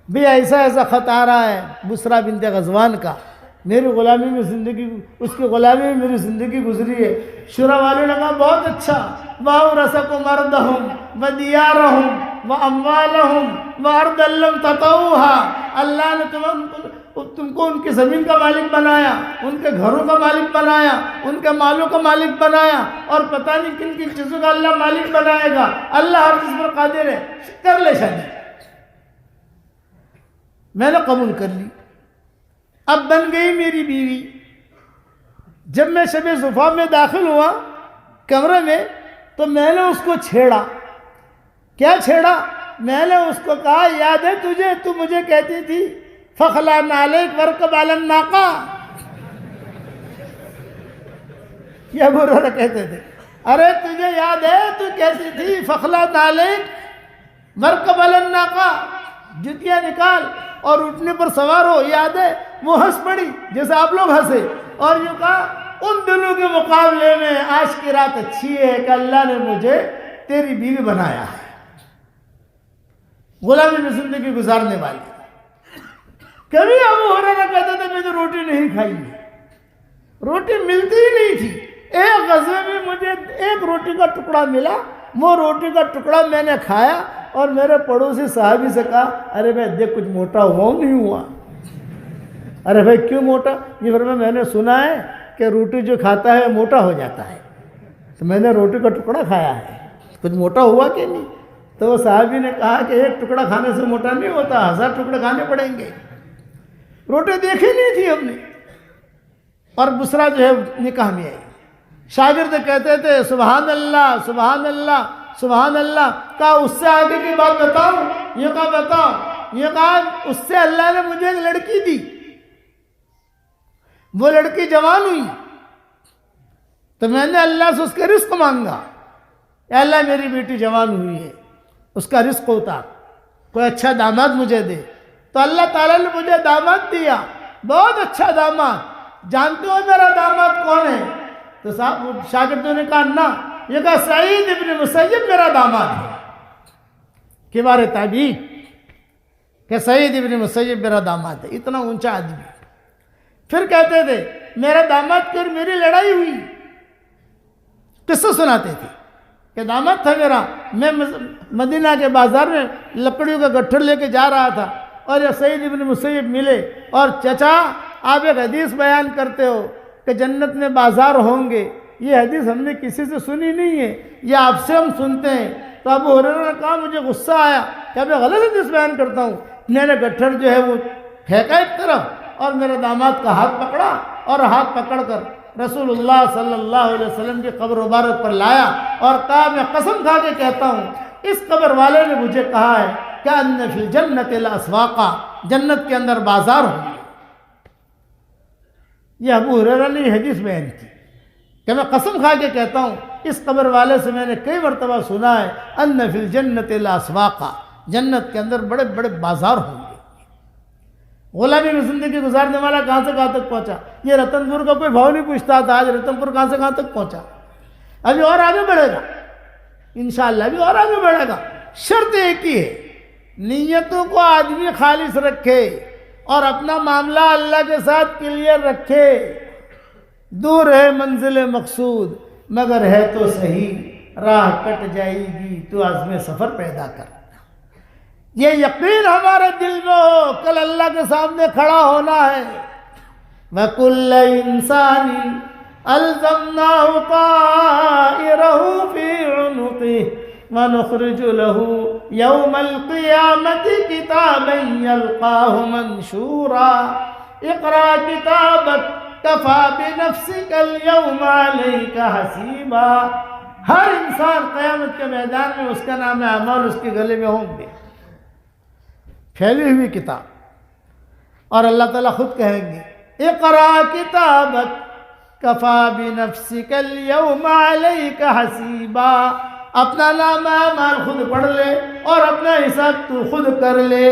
بھی ایسا خط آ رہا ہے بسرا بنت غزوان کا، میری غلامی میں زندگی، اس کی غلامی میں میری زندگی گزری ہے۔ شورا والوں نے کہا بہت اچھا، وَأَوْرَثَكُمْ أَرْضَهُمْ وَدِيَارَهُمْ وَأَمْوَالَهُمْ وَأَرْضًا لَّمْ تَطَئُوهَا، اللہ نے تم کو ان کی زمین کا مالک بنایا، ان کے گھروں کا مالک بنایا، ان کے مالوں کا مالک بنایا، اور پتہ نہیں کن کن چیزوں کا اللہ مالک بنائے گا، اللہ ہر چیز پر قادر ہے، کر لے شادی۔ میں نے قبول کر لی، اب بن گئی میری بیوی۔ جب میں شب زفاف میں داخل ہوا کمرے میں تو میں نے اس کو چھیڑا۔ کیا چھیڑا؟ میں نے اس کو کہا یاد ہے تجھے، تو مجھے کہتی تھی فخلا نعلیک ورکب علی الناقہ، یہ ابو ہریرہ کہتے تھے، ارے تجھے یاد ہے تو کہتی تھی فخلا نعلیک ورکب علی الناقہ، جوتیاں نکال اور اٹھنے پر سوار ہو، یاد ہے؟ وہ ہنس پڑی جیسے آپ لوگ ہنسے، اور یوں کہا ان دنوں کے مقابلے میں آج کی رات اچھی ہے کہ اللہ نے مجھے تیری بیوی بنایا ہے۔ غلامی میں زندگی گزارنے والی۔ کبھی ابو ہریرہ کہتے تھے میں نے روٹی نہیں کھائی ہے، روٹی ملتی ہی نہیں تھی۔ ایک غزوے میں مجھے ایک روٹی کا ٹکڑا ملا، وہ روٹی کا ٹکڑا میں نے کھایا اور میرے پڑوسی صحابی سے کہا ارے بھائی دیکھ کچھ موٹا ہوا ہوں نہیں ہوا؟ ارے بھائی کیوں موٹا؟ یہ فرمایا میں نے سنا ہے کہ روٹی جو کھاتا ہے موٹا ہو جاتا ہے، تو میں نے روٹی کا ٹکڑا کھایا ہے، کچھ موٹا ہوا کہ نہیں؟ تو وہ صحابی نے کہا کہ ایک ٹکڑا کھانے سے موٹا نہیں ہوتا، 1000 ٹکڑے کھانے پڑیں گے۔ روٹی دیکھی نہیں تھی ہم نے، اور بسرا جو ہے نکاح میں آئی۔ شاگرد کہتے تھے سبحان اللہ سبحان اللہ سبحان اللہ، کہا اس سے آگے کی بات بتاؤں؟ یہ کہا بتاؤ، یہ کہا اس سے اللہ نے مجھے ایک لڑکی دی، وہ لڑکی جوان ہوئی تو میں نے اللہ سے اس کے رزق مانگا، اے اللہ میری بیٹی جوان ہوئی ہے، اس کا رزق ہوتا، کوئی اچھا داماد مجھے دے، تو اللہ تعالیٰ نے مجھے داماد دیا، بہت اچھا داماد۔ جانتے ہو میرا داماد کون ہے؟ تو شاگردوں نے کہا نا، یہ کہا سعید ابن مسیب میرا داماد ہے، کبار تابعین کہ سعید ابن مسیب میرا داماد ہے، اتنا اونچا آدمی۔ پھر کہتے تھے میرا داماد کی اور میری لڑائی ہوئی، قصہ سناتے تھے کہ داماد تھا میرا، میں مدینہ کے بازار میں لکڑیوں کا گٹھر لے کے جا رہا تھا، اور یہ سعید ابن مسیب ملے، اور چچا آپ ایک حدیث بیان کرتے ہو کہ جنت میں بازار ہوں گے، یہ حدیث ہم نے کسی سے سنی نہیں ہے، یہ آپ سے ہم سنتے ہیں۔ تو ابو ہریرہ نے کہا مجھے غصہ آیا کہ میں غلط حدیث بیان کرتا ہوں، میں نے گٹھر جو ہے وہ پھینکا ایک طرف اور میرے داماد کا ہاتھ پکڑا، اور ہاتھ پکڑ کر رسول اللہ صلی اللہ علیہ وسلم کی قبر مبارک پر لایا اور کہا میں قسم کھا کے کہتا ہوں اس قبر والے نے مجھے کہا ہے کہ ان فی الجنت لاسواقا، جنت کے اندر بازار ہوں گے۔ یہ ابو ہریرہ نے یہ حدیث بیان کی کہ میں قسم کھا کے کہتا ہوں اس قبر والے سے میں نے کئی مرتبہ سنا ہے ان فی الجنت لاسواقا، جنت کے اندر بڑے بڑے بازار ہوں گے۔ غلامی میں زندگی گزارنے والا کہاں سے کہاں تک پہنچا؟ یہ رتن پور کا کوئی بھاؤ نہیں پوچھتا تھا، آج رتن پور کہاں سے کہاں تک پہنچا۔ ابھی اور آگے بڑھے گا انشاءاللہ، ابھی اور آگے بڑھے گا۔ شرط ایک ہی ہے، نیتوں کو آدمی خالص رکھے اور اپنا معاملہ اللہ کے ساتھ کلیئر رکھے۔ دور ہے منزل مقصود مگر ہے تو صحیح، راہ کٹ جائے گی تو عزم سفر پیدا کر۔ یہ یقین ہمارے دل میں ہو، کل اللہ کے سامنے کھڑا ہونا ہے۔ وَكُلَّ إِنسَانٍ أَلْزَمْنَاهُ طَائِرَهُ فِي عُنُقِهِ ونخرج له يوم القيامة كتابا يلقاه منشورا اقرأ كتابك كفى بنفسك اليوم عليك حسيبا. ہر انسان قیامت کے میدان میں اس کا نام اعمال اس کے گلے میں ہوں گے، پھیلی ہوئی کتاب. اور اللہ تعالیٰ خود کہیں گے اقرأ کتابک کفا بنفسک اليوم علیک حسیبا. اپنا نام اعمال خود پڑھ لے اور اپنا حساب تو خود کر لے.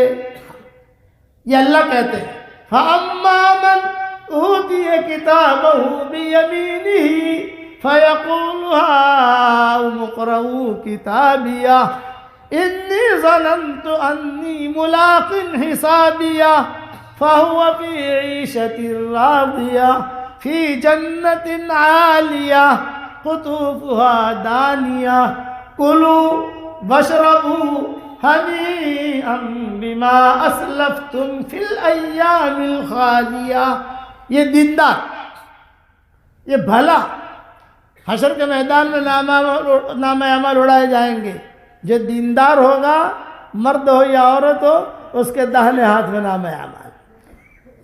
یہ اللہ کہتے ہیں فَأَمَّا مَنْ أُوتِيَ كِتَابَهُ بِيَمِينِهِ فَيَقُولُ هَاؤُمُ اقْرَءُوا كِتَابِيَهْ إِنِّي ظَنَنْتُ أَنِّي مُلَاقٍ حِسَابِيَهْ فَهُوَ فِي عِيشَةٍ رَاضِيَةٍ فِي جَنَّةٍ عَالِيَةٍ قُطُوفُهَا دَانِيَةٌ كُلُوا وَاشْرَبُوا هَنِيئًا بِمَا أَسْلَفْتُمْ فِي الْأَيَّامِ الْخَالِيَةِ. یہ دیندار، یہ بھلا حشر کے میدان میں نام اعمال اڑائے جائیں گے. جو دیندار ہوگا، مرد ہو یا عورت ہو، اس کے داہنے ہاتھ میں نام اعمال.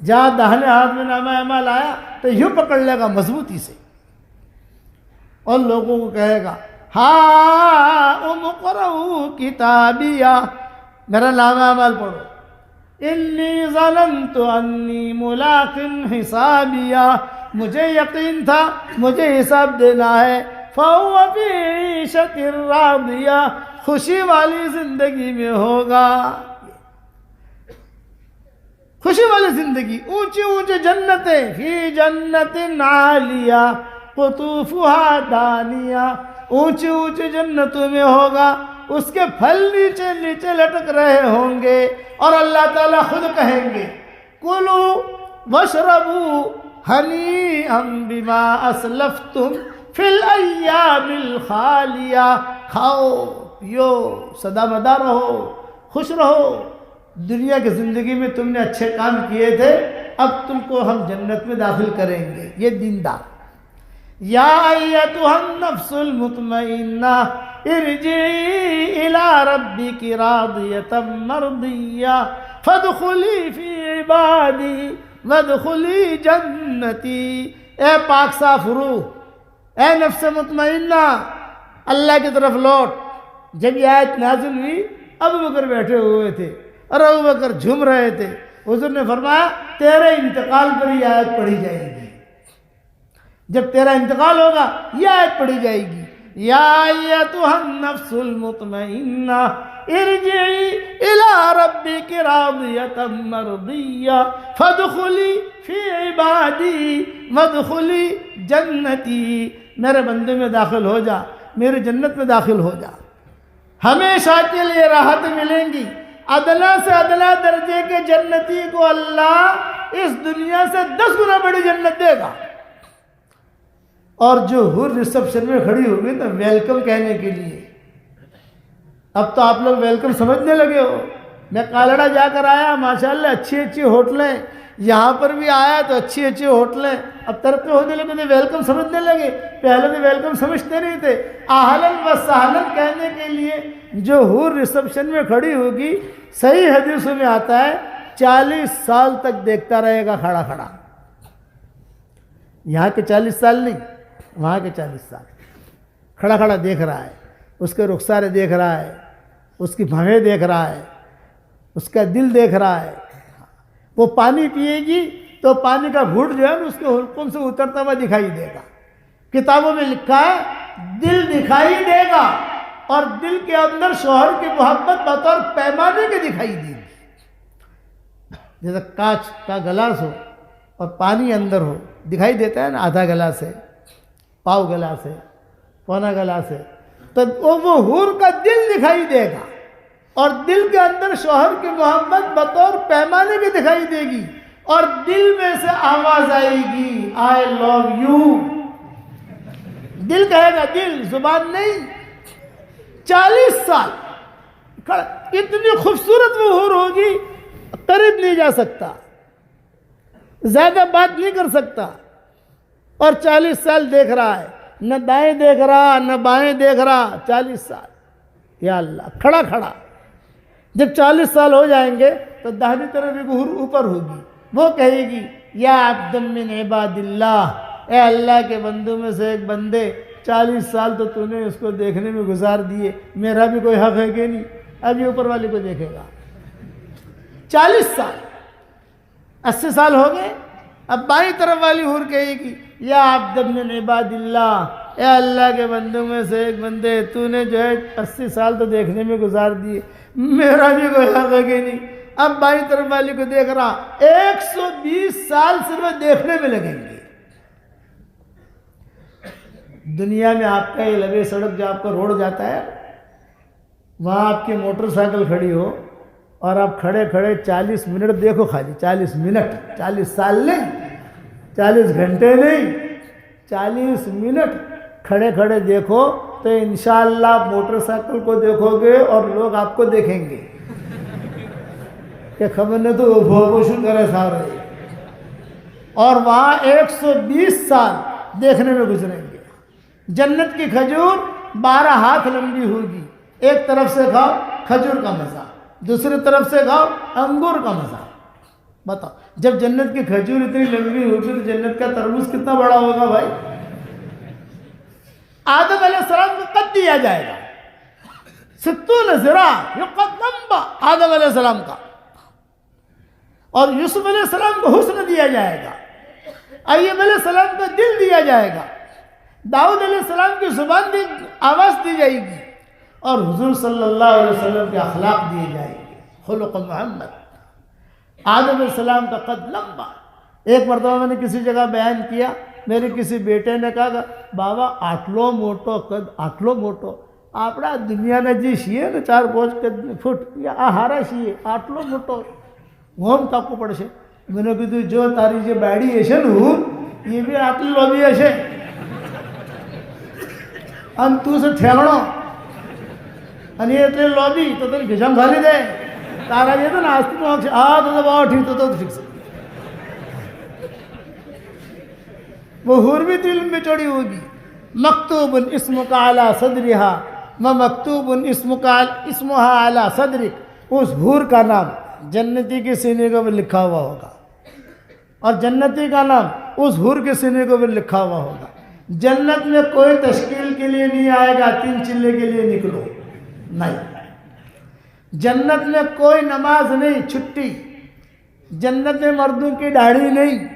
جہاں داہنے ہاتھ میں نام اعمال آیا تو یوں پکڑ لے گا مضبوطی سے اور لوگوں کو کہے گا ہاؤم اقرؤوا کتابیہ، میرا نام اعمال پڑھو. انی ظننت انی ملاق حسابیہ، مجھے یقین تھا مجھے حساب دینا ہے. فَهُوَ فِي عِيشَةٍ رَاضِيَةٍ، خوشی والی زندگی میں ہوگا. خوشی والی زندگی، اونچی اونچی جنتیں، فی جنت عالیہ قطوفها دانیہ، اونچی اونچی جنتوں میں ہوگا، اس کے پھل نیچے نیچے لٹک رہے ہوں گے. اور اللہ تعالیٰ خود کہیں گے کلو واشربوا ہنیئا بما اسلفتم فی الایام الخالیہ. کھاؤ پیو سدا مدار رہو، خوش رہو. دنیا کی زندگی میں تم نے اچھے کام کیے تھے، اب تم کو ہم جنت میں داخل کریں گے. یہ دیندار. یا ایتھا النفس المطمئنہ ارجعی الی ربک راضیۃ مرضیہ فادخلی فی عبادی وادخلی جنتی. اے پاک صاف روح، اے نفس مطمئنہ، اللہ کی طرف لوٹ. جب یہ آیت نازل ہوئی ابو بکر بیٹھے ہوئے تھے اور ابو بکر جھوم رہے تھے. حضور نے فرمایا تیرے انتقال پر یہ آیت پڑھی جائے گی. جب تیرا انتقال ہوگا یہ آیت پڑھی جائے گی. یا ایتھا النفس المطمئنہ ارجعی الی ربک راضیۃ مرضیہ فادخلی فی عبادی وادخلی جنتی. میرے بندے میں داخل ہو جا، میری جنت میں داخل ہو جا. ہمیشہ کے لیے راحت ملیں گی. ادنا سے ادنا درجے کے جنتی کو اللہ اس دنیا سے 10 گنا بڑی جنت دے گا. اور جو حور ریسپشن میں کھڑی ہوگی تو ویلکم کہنے کے لیے، اب تو آپ لوگ ویلکم سمجھنے لگے ہو. میں کالڑا جا کر آیا، ماشاءاللہ اچھی اچھی ہوٹلیں، یہاں پر بھی آیا تو اچھی اچھی ہوٹلیں. اب ترقی ہونے لگے تو ویلکم سمجھنے لگے. پہلے تو ویلکم سمجھتے نہیں تھے. اہلاً و سہلاً کہنے کے لیے جو حور ریسپشن میں کھڑی ہوگی، صحیح حدیثوں میں آتا ہے 40 سال تک دیکھتا رہے گا کھڑا کھڑا. یہاں کے 40 سال نہیں، وہاں کے 40 سال کھڑا کھڑا دیکھ رہا ہے. اس کے رخسارے دیکھ رہا ہے، اس کی بھویں دیکھ رہا ہے، اس کا دل دیکھ رہا ہے. وہ پانی پیے گی تو پانی کا گھوٹ جو ہے نا اس کے حلقوں سے اترتا ہوا دکھائی دے گا. کتابوں میں لکھا ہے دل دکھائی دے گا اور دل کے اندر شوہر کی محبت بطور پیمانے کے دکھائی دے گی. جیسے کانچ کا گلاس ہو اور پانی اندر ہو، دکھائی دیتا ہے نا، آدھا گلاس ہے، پاؤ گلاس ہے، پونا گلاس ہے. تو وہ حور کا دل دکھائی دے گا اور دل کے اندر شوہر کی محبت بطور پیمانے کی دکھائی دے گی. اور دل میں سے آواز آئے گی آئی لو یو. دل کہے گا، دل، زبان نہیں. 40 سال اتنی خوبصورت وہ حور ہوگی، قریب نہیں جا سکتا، زیادہ بات نہیں کر سکتا. اور 40 سال دیکھ رہا ہے، نہ دائیں دیکھ رہا نہ بائیں دیکھ رہا. 40 سال یا اللہ کھڑا کھڑا. جب 40 سال ہو جائیں گے تو داہنی طرف ایک حور اوپر ہوگی, وہ کہے گی یا عبد من عباد اللہ, اے اللہ کے بندوں میں سے ایک بندے, 40 سال تو نے اس کو دیکھنے میں گزار دیے, میرا بھی کوئی حق ہے کہ نہیں؟ اب یہ اوپر والے کو دیکھے گا. 40 سال 80 سال ہو گئے, اب بائیں طرف والی حور کہے گی یا عبد من عباد اللہ, اے اللہ کے بندوں میں سے ایک بندے, تو نے جو ہے 80 سال تو دیکھنے میں گزار دیے, میرا بھی کوئی حق ہے کہ نہیں؟ اب بائیں طرف والی کو دیکھ رہا, 120 سال صرف دیکھنے میں لگیں گے. دنیا میں آپ کا یہ لگے سڑک جو آپ کا روڈ جاتا ہے, وہاں آپ کی موٹر سائیکل کھڑی ہو اور آپ کھڑے کھڑے 40 منٹ دیکھو, خالی 40 منٹ, 40 سال نہیں, 40 گھنٹے نہیں, 40 منٹ کھڑے کھڑے دیکھو تو انشاءاللہ آپ موٹر سائیکل کو دیکھو گے اور لوگ آپ کو دیکھیں گے کہ خبر نے تو بھوگو شکر ہے سارے. اور وہاں 120 سال دیکھنے میں گزریں گے. جنت کی کھجور 12 ہاتھ لمبی ہوگی, ایک طرف سے کھاؤ کھجور کا مزہ, دوسری طرف سے کھاؤ انگور کا مزہ. بتاؤ جب جنت کی کھجور اتنی لمبی ہوگی تو جنت کا تربوز کتنا بڑا ہوگا بھائی. آدم علیہ السلام کو قد دیا جائے گا 60 ذراع, یہ قد لمبا آدم علیہ السلام کا. اور یوسف علیہ السلام کو حسن دیا جائے گا, ایوب علیہ السلام کو دل دیا جائے گا, داؤد علیہ السلام کی زبان دی آواز دی جائے گی, اور حضور صلی اللہ علیہ وسلم کے اخلاق دیے جائیں گے, خلق محمد. آدم علیہ السلام کا قد لمبا. ایک مرتبہ میں نے کسی جگہ بیان کیا, میرے کسی بیٹے نے کہا بابا آٹلو موٹو قد آٹلو موٹو આપણા દુનિયાના જે છીએ ને 4-5 ફૂટ આ હારા છીએ આટલો મોટો હોમ કાપવું પડશે. મને કીધું જો તારી જે બાડી હશે ને હું એ બી આટલી લોબી હશે અને તું છે ઠેલણો અને એટલે લોબી તો તને ઘીજામ ઘાલી દે. તારા જે તો ને આસ્તીનો હક છે, હા તો બહુ ઠીક તો ઠીક છે. وہ حور بھی دل میں چڑی ہوگی. مکتوب اسمک علی صدرہا و مکتوب اسمہا علی صدرک. اس حور کا نام جنتی کے سینے کے اوپر لکھا ہوا ہوگا, اور جنتی کا نام اس حور کے سینے کے اوپر لکھا ہوا ہوگا. جنت میں کوئی تشکیل کے لیے نہیں آئے گا 3 چلے کے لیے نکلو, نہیں. جنت میں کوئی نماز نہیں چھٹی, جنت میں مردوں کی داڑھی نہیں,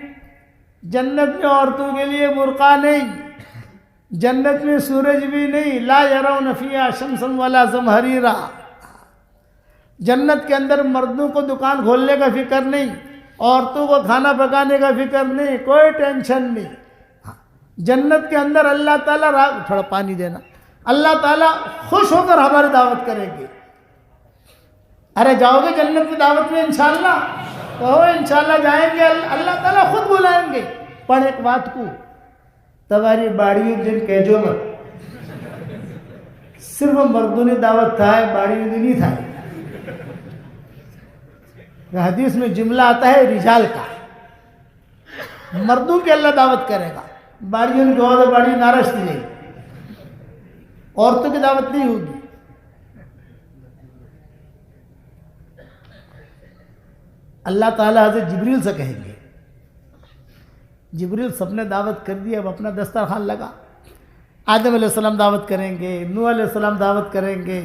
جنت میں عورتوں کے لیے برقع نہیں, جنت میں سورج بھی نہیں. لا یرون فیہا شمسا ولا زمہریرا. جنت کے اندر مردوں کو دکان کھولنے کا فکر نہیں, عورتوں کو کھانا پکانے کا فکر نہیں, کوئی ٹینشن نہیں. جنت کے اندر اللہ تعالیٰ تھوڑا پانی دینا, اللہ تعالیٰ خوش ہو کر ہماری دعوت کریں گے. ارے جاؤ گے جنت کی دعوت میں انشاءاللہ؟ کہو انشاءاللہ جائیں گے, اللہ تعالیٰ خود بلائیں گے. پر ایک بات کو تمہاری باڑی دن کہجو مت, صرف مردوں نے دعوت تھا ہے, باڑی دن نہیں تھا. حدیث میں جملہ آتا ہے رجال کا, مردوں کی اللہ دعوت کرے گا. باڑیوں نے جو ہے باڑی نارش دی جائے گی, عورتوں کی دعوت نہیں ہوگی. اللہ تعالیٰ حضرت جبریل سے کہیں گے, جبریل سب نے دعوت کر دی, اب اپنا دسترخوان لگا. آدم علیہ السلام دعوت کریں گے, نوح علیہ السلام دعوت کریں گے,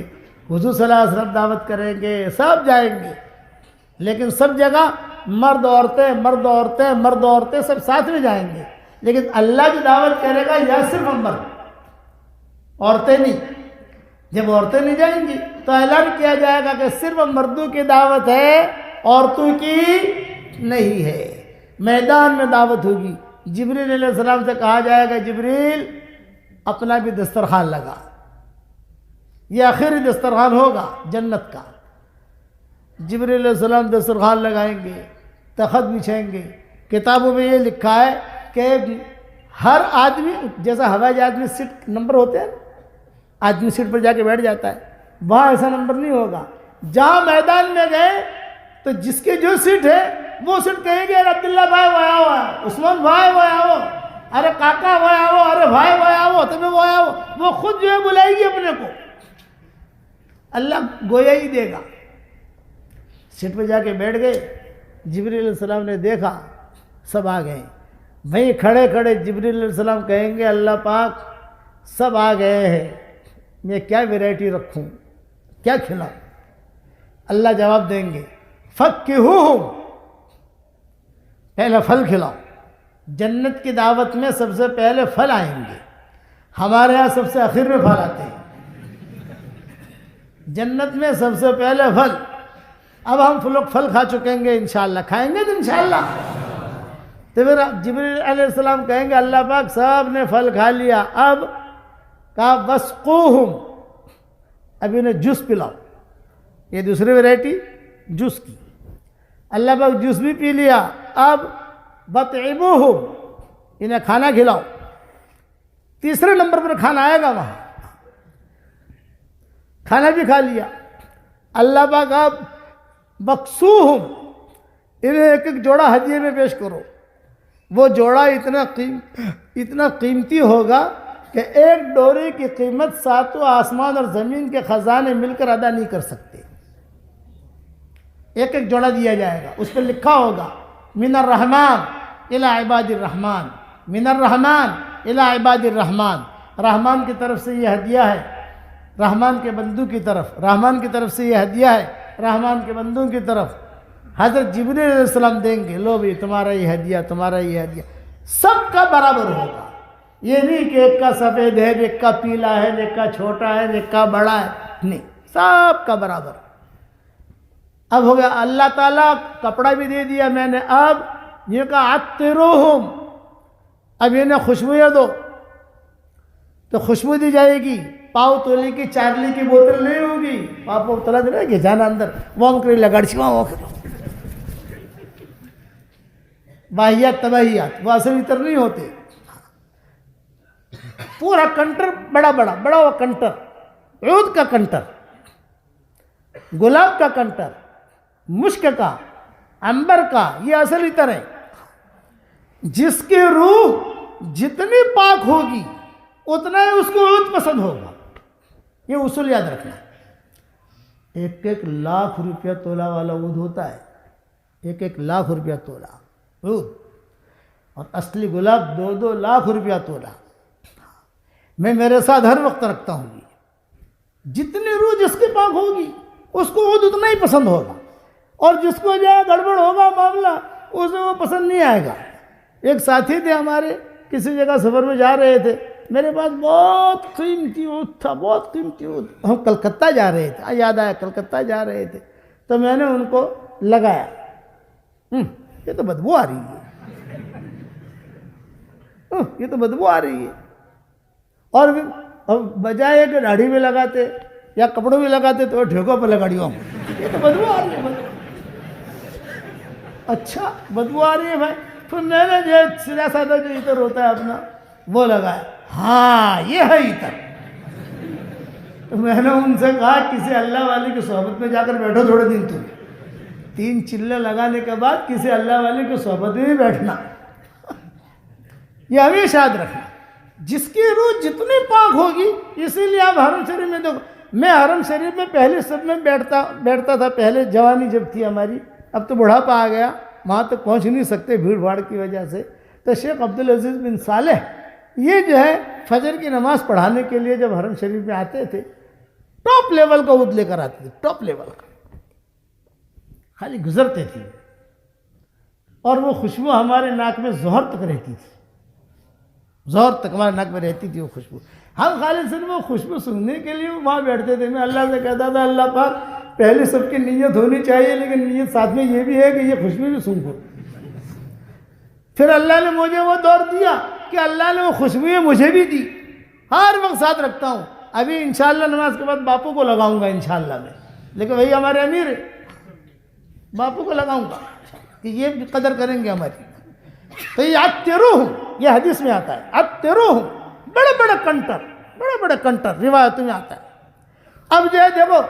حضور صلی اللہ علیہ وسلم دعوت کریں گے, سب جائیں گے. لیکن سب جگہ مرد عورتیں مرد عورتیں مرد عورتیں سب ساتھ میں جائیں گے. لیکن اللہ کی دعوت کرے گا یا صرف مرد, عورتیں نہیں. جب عورتیں نہیں جائیں گی تو اعلان کیا جائے گا کہ صرف مردوں کی دعوت ہے, عورتوں کی نہیں ہے. میدان میں دعوت ہوگی. جبریل علیہ السلام سے کہا جائے گا جبریل اپنا بھی دسترخوان لگا, یہ آخری دسترخوان ہوگا جنت کا. جبریل علیہ السلام دسترخوان لگائیں گے, تخت بچھائیں گے. کتابوں میں یہ لکھا ہے کہ ہر آدمی جیسا ہوائی جہاز میں سیٹ نمبر ہوتے ہیں, آدمی سیٹ پر جا کے بیٹھ جاتا ہے, وہاں ایسا نمبر نہیں ہوگا. جہاں میدان میں گئے تو جس کی جو سیٹ ہے وہ سیٹ کہیں گے ارے عبداللہ بھائی وہ آؤ, عثمان بھائی وہ آؤ, ارے کاکا وہ آؤ, ارے بھائی وہ آؤ, تمہیں وہ آؤ. وہ خود جو ہے بلائے گی اپنے کو. اللہ گویا ہی دے گا۔ سیٹ پہ جا کے بیٹھ گئے، جبریل علیہ السلام نے دیکھا سب آ گئے، وہیں کھڑے کھڑے جبریل علیہ السلام کہیں گے اللہ پاک سب آ گئے ہیں، میں کیا ویرائٹی رکھوں، کیا کھلاؤں؟ اللہ جواب دیں گے فَكِّهُوهُمْ، پہلا پھل کھلاؤ۔ جنت کی دعوت میں سب سے پہلے پھل آئیں گے، ہمارے ہاں سب سے آخر میں پھل آتے ہیں، جنت میں سب سے پہلے پھل۔ اب ہم لوگ پھل کھا چکیں گے انشاءاللہ، کھائیں گے تو انشاءاللہ۔ تو پھر جبریل علیہ السلام کہیں گے اللہ پاک سب نے پھل کھا لیا، اب کہا وَاسْقُوهُمْ، اب انہیں جوس پلاؤ۔ یہ دوسری ویرائٹی جوس کی، اللہ پاک جوس بھی پی لیا، اب وَطْعِمُوهُمْ، انہیں کھانا کھلاؤ۔ تیسرے نمبر پر کھانا آئے گا، وہاں کھانا بھی کھا لیا، اللہ پاک اب وَاكْسُوهُمْ، انہیں ایک ایک جوڑا ہدیے میں پیش کرو۔ وہ جوڑا اتنا قیمتی ہوگا کہ ایک ڈوری کی قیمت ساتوں آسمان اور زمین کے خزانے مل کر ادا نہیں کر سکتے۔ ایک ایک جوڑا دیا جائے گا، اس پہ لکھا ہوگا من الرحمن الی عباد الرحمن، من الرحمن الی عباد الرحمن، رحمان کی طرف سے یہ ہدیہ ہے رحمان کے بندوں کی طرف، رحمان کی طرف سے یہ ہدیہ ہے رحمان کے بندوں کی طرف۔ حضرت جبریل علیہ السلام دیں گے، لو بھی تمہارا یہ ہدیہ، تمہارا یہ ہدیہ، سب کا برابر ہوگا۔ یہ نہیں کہ ایک کا سفید ہے، ایک کا پیلا ہے، ایک کا چھوٹا ہے، ایک کا بڑا ہے، نہیں، سب کا برابر۔ اب ہو گیا، اللہ تعالیٰ کپڑا بھی دے دیا میں نے، اب یہ کہا عطروہم، اب انہیں خوشبوئیں دو، تو خوشبو دی جائے گی۔ پاؤ تولی کی 4 لی کی بوتل نہیں ہوگی، پاپو تلا دے رہے گی جانا اندر وہاں کری لگاڑی وہاں کرو، واحیات تباہیات، وہ اصل اتر نہیں ہوتے۔ پورا کنٹر بڑا بڑا بڑا ہوا کنٹر، عود کا کنٹر، گلاب کا کنٹر، مشک کا، عنبر کا، یہ اصل عطر ہے۔ جس کی روح جتنی پاک ہوگی اتنا ہی اس کو عود پسند ہوگا، یہ اصول یاد رکھنا۔ 1 لاکھ روپیہ تولہ والا عود ہوتا ہے، 1 لاکھ روپیہ تولہ عود، اور اصلی گلاب 2 لاکھ روپیہ تولہ۔ میں میرے ساتھ ہر وقت رکھتا ہوں، جتنی روح جس کی پاک ہوگی اس کو عود اتنا ہی پسند ہوگا، اور جس کو جو ہے گڑبڑ ہوگا معاملہ اسے وہ پسند نہیں آئے گا۔ ایک ساتھی تھے ہمارے، کسی جگہ سفر میں جا رہے تھے، میرے پاس بہت قیمتی عود تھا، بہت قیمتی عود، ہم کلکتہ جا رہے تھے، یاد آیا کلکتہ جا رہے تھے، تو میں نے ان کو لگایا، یہ تو بدبو آ رہی ہے، یہ تو بدبو آ رہی ہے، اور بجائے کہ داڑھی میں لگاتے یا کپڑوں میں لگاتے تو ٹھیکوں پہ لگاڑی ہوں، یہ تو بدبو آ رہی ہے۔ اچھا بدبو آ رہی ہے بھائی، پھر میں نے جو سیدھا سادہ جو عطر ہوتا ہے اپنا وہ لگایا، ہاں یہ ہے عطر۔ تو میں نے ان سے کہا کسی اللہ والے کی صحبت میں جا کر بیٹھو تھوڑے دن، تم 3 چلے لگانے کے بعد کسی اللہ والے کی صحبت میں بھی بیٹھنا، یہ ہمیشہ یاد رکھنا۔ جس کی روح جتنی پاک ہوگی، اسی لیے آپ حرم شریف میں دیکھو، میں حرم شریف میں پہلے سب میں بیٹھتا تھا، پہلے جوانی جب تھی ہماری، اب تو بڑھاپا آ گیا، وہاں تک پہنچ نہیں سکتے بھیڑ بھاڑ کی وجہ سے۔ تو شیخ عبدالعزیز بن صالح یہ جو ہے فجر کی نماز پڑھانے کے لیے جب حرم شریف میں آتے تھے، ٹاپ لیول کا عود لے کر آتے تھے، ٹاپ لیول کا، خالی گزرتے تھے، اور وہ خوشبو ہمارے ناک میں ظہر تک رہتی تھی، ظہر تک ہمارے ناک میں رہتی تھی وہ خوشبو۔ ہم خالی صرف وہ خوشبو سننے کے لیے وہاں بیٹھتے تھے۔ میں اللہ سے کہتا تھا اللہ پاک پہلے سب کی نیت ہونی چاہیے، لیکن نیت ساتھ میں یہ بھی ہے کہ یہ خوشبو بھی سن کو۔ پھر اللہ نے مجھے وہ دور دیا کہ اللہ نے وہ خوشبوئیں مجھے بھی دی، ہر وقت ساتھ رکھتا ہوں۔ ابھی انشاءاللہ نماز کے بعد باپو کو لگاؤں گا انشاءاللہ میں، لیکن وہی ہمارے امیر ہے، باپو کو لگاؤں گا کہ یہ قدر کریں گے ہماری۔ تو یہ عطروہم، یہ حدیث میں آتا ہے، عطروہم، بڑے بڑے کنٹر روایتوں میں آتا ہے۔ اب جو ہے دیکھو،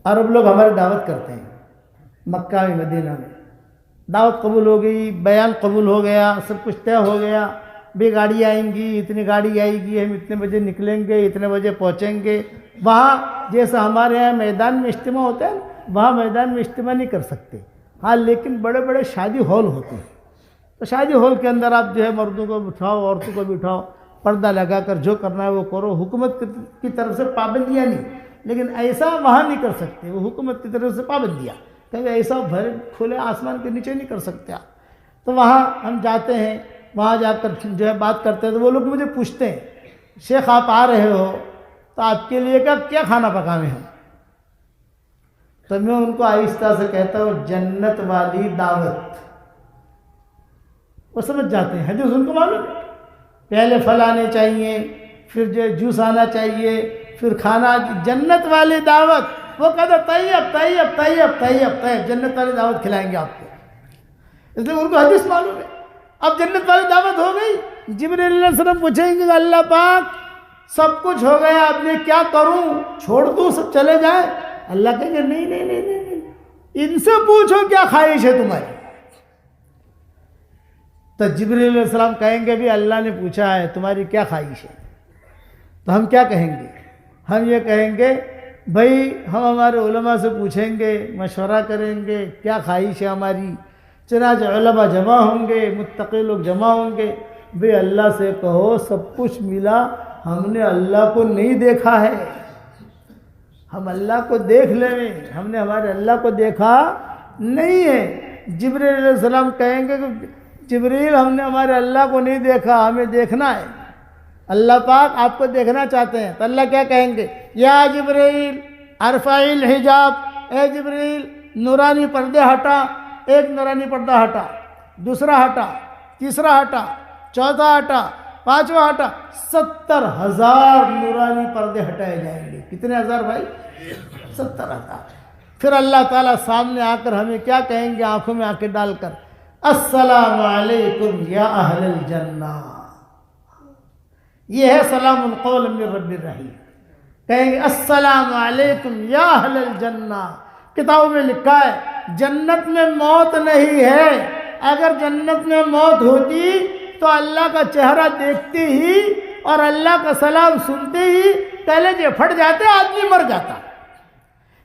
عرب لوگ ہماری دعوت کرتے ہیں، مکہ میں مدینہ میں دعوت قبول ہو گئی، بیان قبول ہو گیا، سب کچھ طے ہو گیا، بھی گاڑی آئیں گی، اتنی گاڑی آئے گی، ہم اتنے بجے نکلیں گے، اتنے بجے پہنچیں گے، وہاں جیسا ہمارے یہاں میدان میں اجتماع ہوتا ہے وہاں میدان میں اجتماع نہیں کر سکتے، ہاں لیکن بڑے بڑے شادی ہال ہوتے ہیں، تو شادی ہال کے اندر آپ جو ہے مردوں کو بٹھاؤ عورتوں کو بٹھاؤ، پردہ لگا کر جو کرنا ہے وہ کرو، حکومت کی طرف سے پابندیاں نہیں، لیکن ایسا وہاں نہیں کر سکتے، وہ حکومت کی طرف سے پابندیاں، کبھی ایسا بھرے کھلے آسمان کے نیچے نہیں کر سکتے آپ۔ تو وہاں ہم جاتے ہیں، وہاں جا کر جو ہے بات کرتے ہیں تو وہ لوگ مجھے پوچھتے ہیں شیخ آپ آ رہے ہو تو آپ کے لیے کیا کھانا پکانے ہیں؟ تو میں ان کو آہستہ سے کہتا ہوں جنت والی دعوت۔ وہ سمجھ جاتے ہیں، حدیث ان کو معلوم ہے، پہلے پھل آنے چاہیے، پھر جو جوس آنا چاہیے، پھر کھانا، جنت والی دعوت۔ وہ کہتا طیب طیب طیب طیب طیب، جنت والی دعوت کھلائیں گے آپ کو، اس لیے ان کو حدیث معلوم ہے۔ اب جنت والی دعوت ہو گئی، جبرائیل علیہ السلام پوچھیں گے کہ اللہ پاک سب کچھ ہو گیا، اب میں کیا کروں، چھوڑ دوں سب چلے جائیں؟ اللہ کہیں گے نہیں نہیں نہیں نہیں نہیں، ان سے پوچھو کیا خواہش ہے تمہاری۔ تو جبرائیل علیہ السلام کہیں گے بھی اللہ نے پوچھا ہے تمہاری کیا خواہش ہے، تو ہم کیا کہیں گے؟ ہم یہ کہیں گے بھائی ہم ہمارے علماء سے پوچھیں گے، مشورہ کریں گے کیا خواہش ہے ہماری۔ چنانچہ علماء جمع ہوں گے، متقی لوگ جمع ہوں گے، بھئی اللہ سے کہو سب کچھ ملا، ہم نے اللہ کو نہیں دیکھا ہے، ہم اللہ کو دیکھ لیں، ہم نے ہمارے اللہ کو دیکھا نہیں ہے۔ جبرائیل علیہ السلام کہیں گے کہ جبرائیل ہم نے ہمارے اللہ کو نہیں دیکھا، ہمیں دیکھنا ہے، اللہ پاک آپ کو دیکھنا چاہتے ہیں۔ تو اللہ کیا کہیں گے؟ یا جبرائیل ارفع الحجاب، اے جبرائیل نورانی پردے ہٹا، ایک نورانی پردہ ہٹا، دوسرا ہٹا، تیسرا ہٹا، چوتھا ہٹا، پانچواں ہٹا، 70,000 نورانی پردے ہٹائے جائیں گے۔ کتنے ہزار بھائی؟ 70,000۔ پھر اللہ تعالیٰ سامنے آ کر ہمیں کیا کہیں گے آنکھوں میں آنکھیں ڈال کر؟ السلام علیکم یا اہل الجنہ، یہ ہے سلام قول من رب الرحیم۔ کہیں گے السلام علیکم یا اہل الجنہ۔ کتابوں میں لکھا ہے جنت میں موت نہیں ہے، اگر جنت میں موت ہوتی تو اللہ کا چہرہ دیکھتے ہی اور اللہ کا سلام سنتے ہی کلیجے پھٹ جاتے، آدمی مر جاتا۔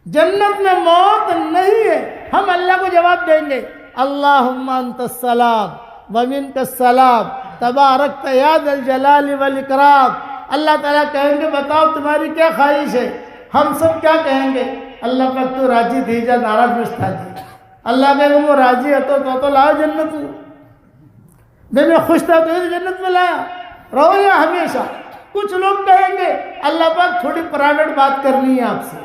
جنت میں موت نہیں ہے، ہم اللہ کو جواب دیں گے اللہم انت السلام ومنک السلام تبارکت یا ذا الجلال والاکرام۔ اللہ تعالیٰ کہیں گے بتاؤ تمہاری کیا خواہش ہے؟ ہم سب کیا کہیں گے؟ اللہ پاک تو راضی تھی جا ناراض مش تھا جی۔ اللہ کہے گا وہ راضی ہے تو لاؤ جنت میں، جب میں خوش تھا تو اس جنت میں لایا، رہو یا ہمیشہ۔ کچھ لوگ کہیں گے اللہ پاک تھوڑی پرائیویٹ بات کرنی ہے آپ سے،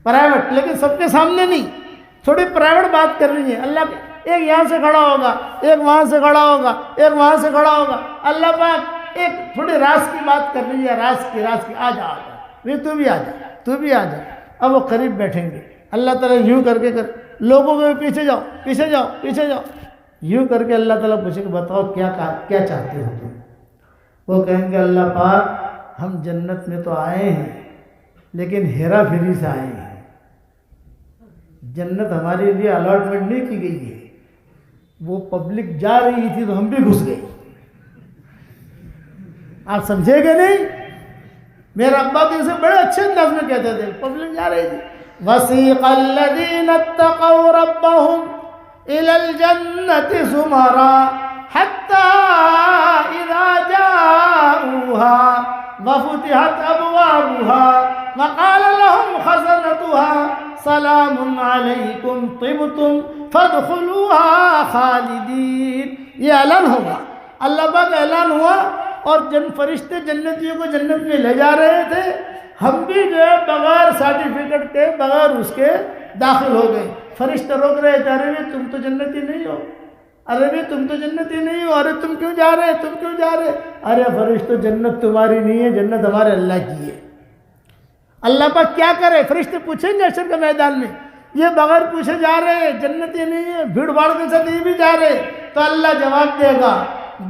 پرائیویٹ، لیکن سب کے سامنے نہیں، تھوڑی پرائیویٹ بات کرنی ہے۔ اللہ ایک یہاں سے کھڑا ہوگا، ایک وہاں سے کھڑا ہوگا، ایک وہاں سے کھڑا ہوگا، اللہ پاک ایک تھوڑی راز کی بات کرنی ہے، راز کی آ جا تو بھی آ جا، تو بھی آ جا۔ اب وہ قریب بیٹھیں گے، اللہ تعالیٰ یوں کر کے لوگوں کے پیچھے جاؤ پیچھے جاؤ پیچھے جاؤ، یوں کر کے اللہ تعالیٰ پوچھے کہ بتاؤ کیا چاہتے ہو تم؟ وہ کہیں گے اللہ پاک ہم جنت میں تو آئے ہیں لیکن ہیرا پھیری سے آئے ہیں، جنت ہمارے لیے الاٹمنٹ نہیں کی گئی ہے، وہ پبلک جا رہی تھی تو ہم بھی گھس گئے۔ آپ سمجھے گے نہیں؟ میرا ابا تو اسے بڑے اچھے انداز میں کہتے تھے، پبلک جا رہی تھی وَسِيقَ الَّذِينَ اتَّقَوْا رَبَّهُمْ إِلَى الْجَنَّةِ زُمَرًا حَتَّى إِذَا جَاءُوهَا وَفُتِحَتْ أَبْوَابُهَا وَقَالَ لَهُمْ خَزَنَتُهَا سَلَامٌ عَلَيْكُمْ طِبْتُمْ فَادْخُلُوهَا خَالِدِينَ۔ یہ اعلان ہوگا، اللہ پاک اعلان ہوا اور فرشتے جنتیوں کو جنت میں لے جا رہے تھے، ہم بھی جو ہے بغیر سرٹیفکیٹ کے بغیر اس کے داخل ہو گئے۔ فرشتے روک رہے تھے، ارے تم تو جنتی نہیں ہو، ارے تم تو جنتی نہیں ہو، ارے تم کیوں جا رہے، تم کیوں جا رہے؟ ارے فرشتوں جنت تمہاری نہیں ہے، جنت ہمارے اللہ کی ہے۔ اللہ پاک کیا کرے؟ فرشتے پوچھیں گے حشر کے میدان میں، یہ بغیر پوچھے جا رہے ہیں، جنتی نہیں ہے، بھیڑ بھاڑ کے ساتھ یہ بھی جا رہے، تو اللہ جواب دے گا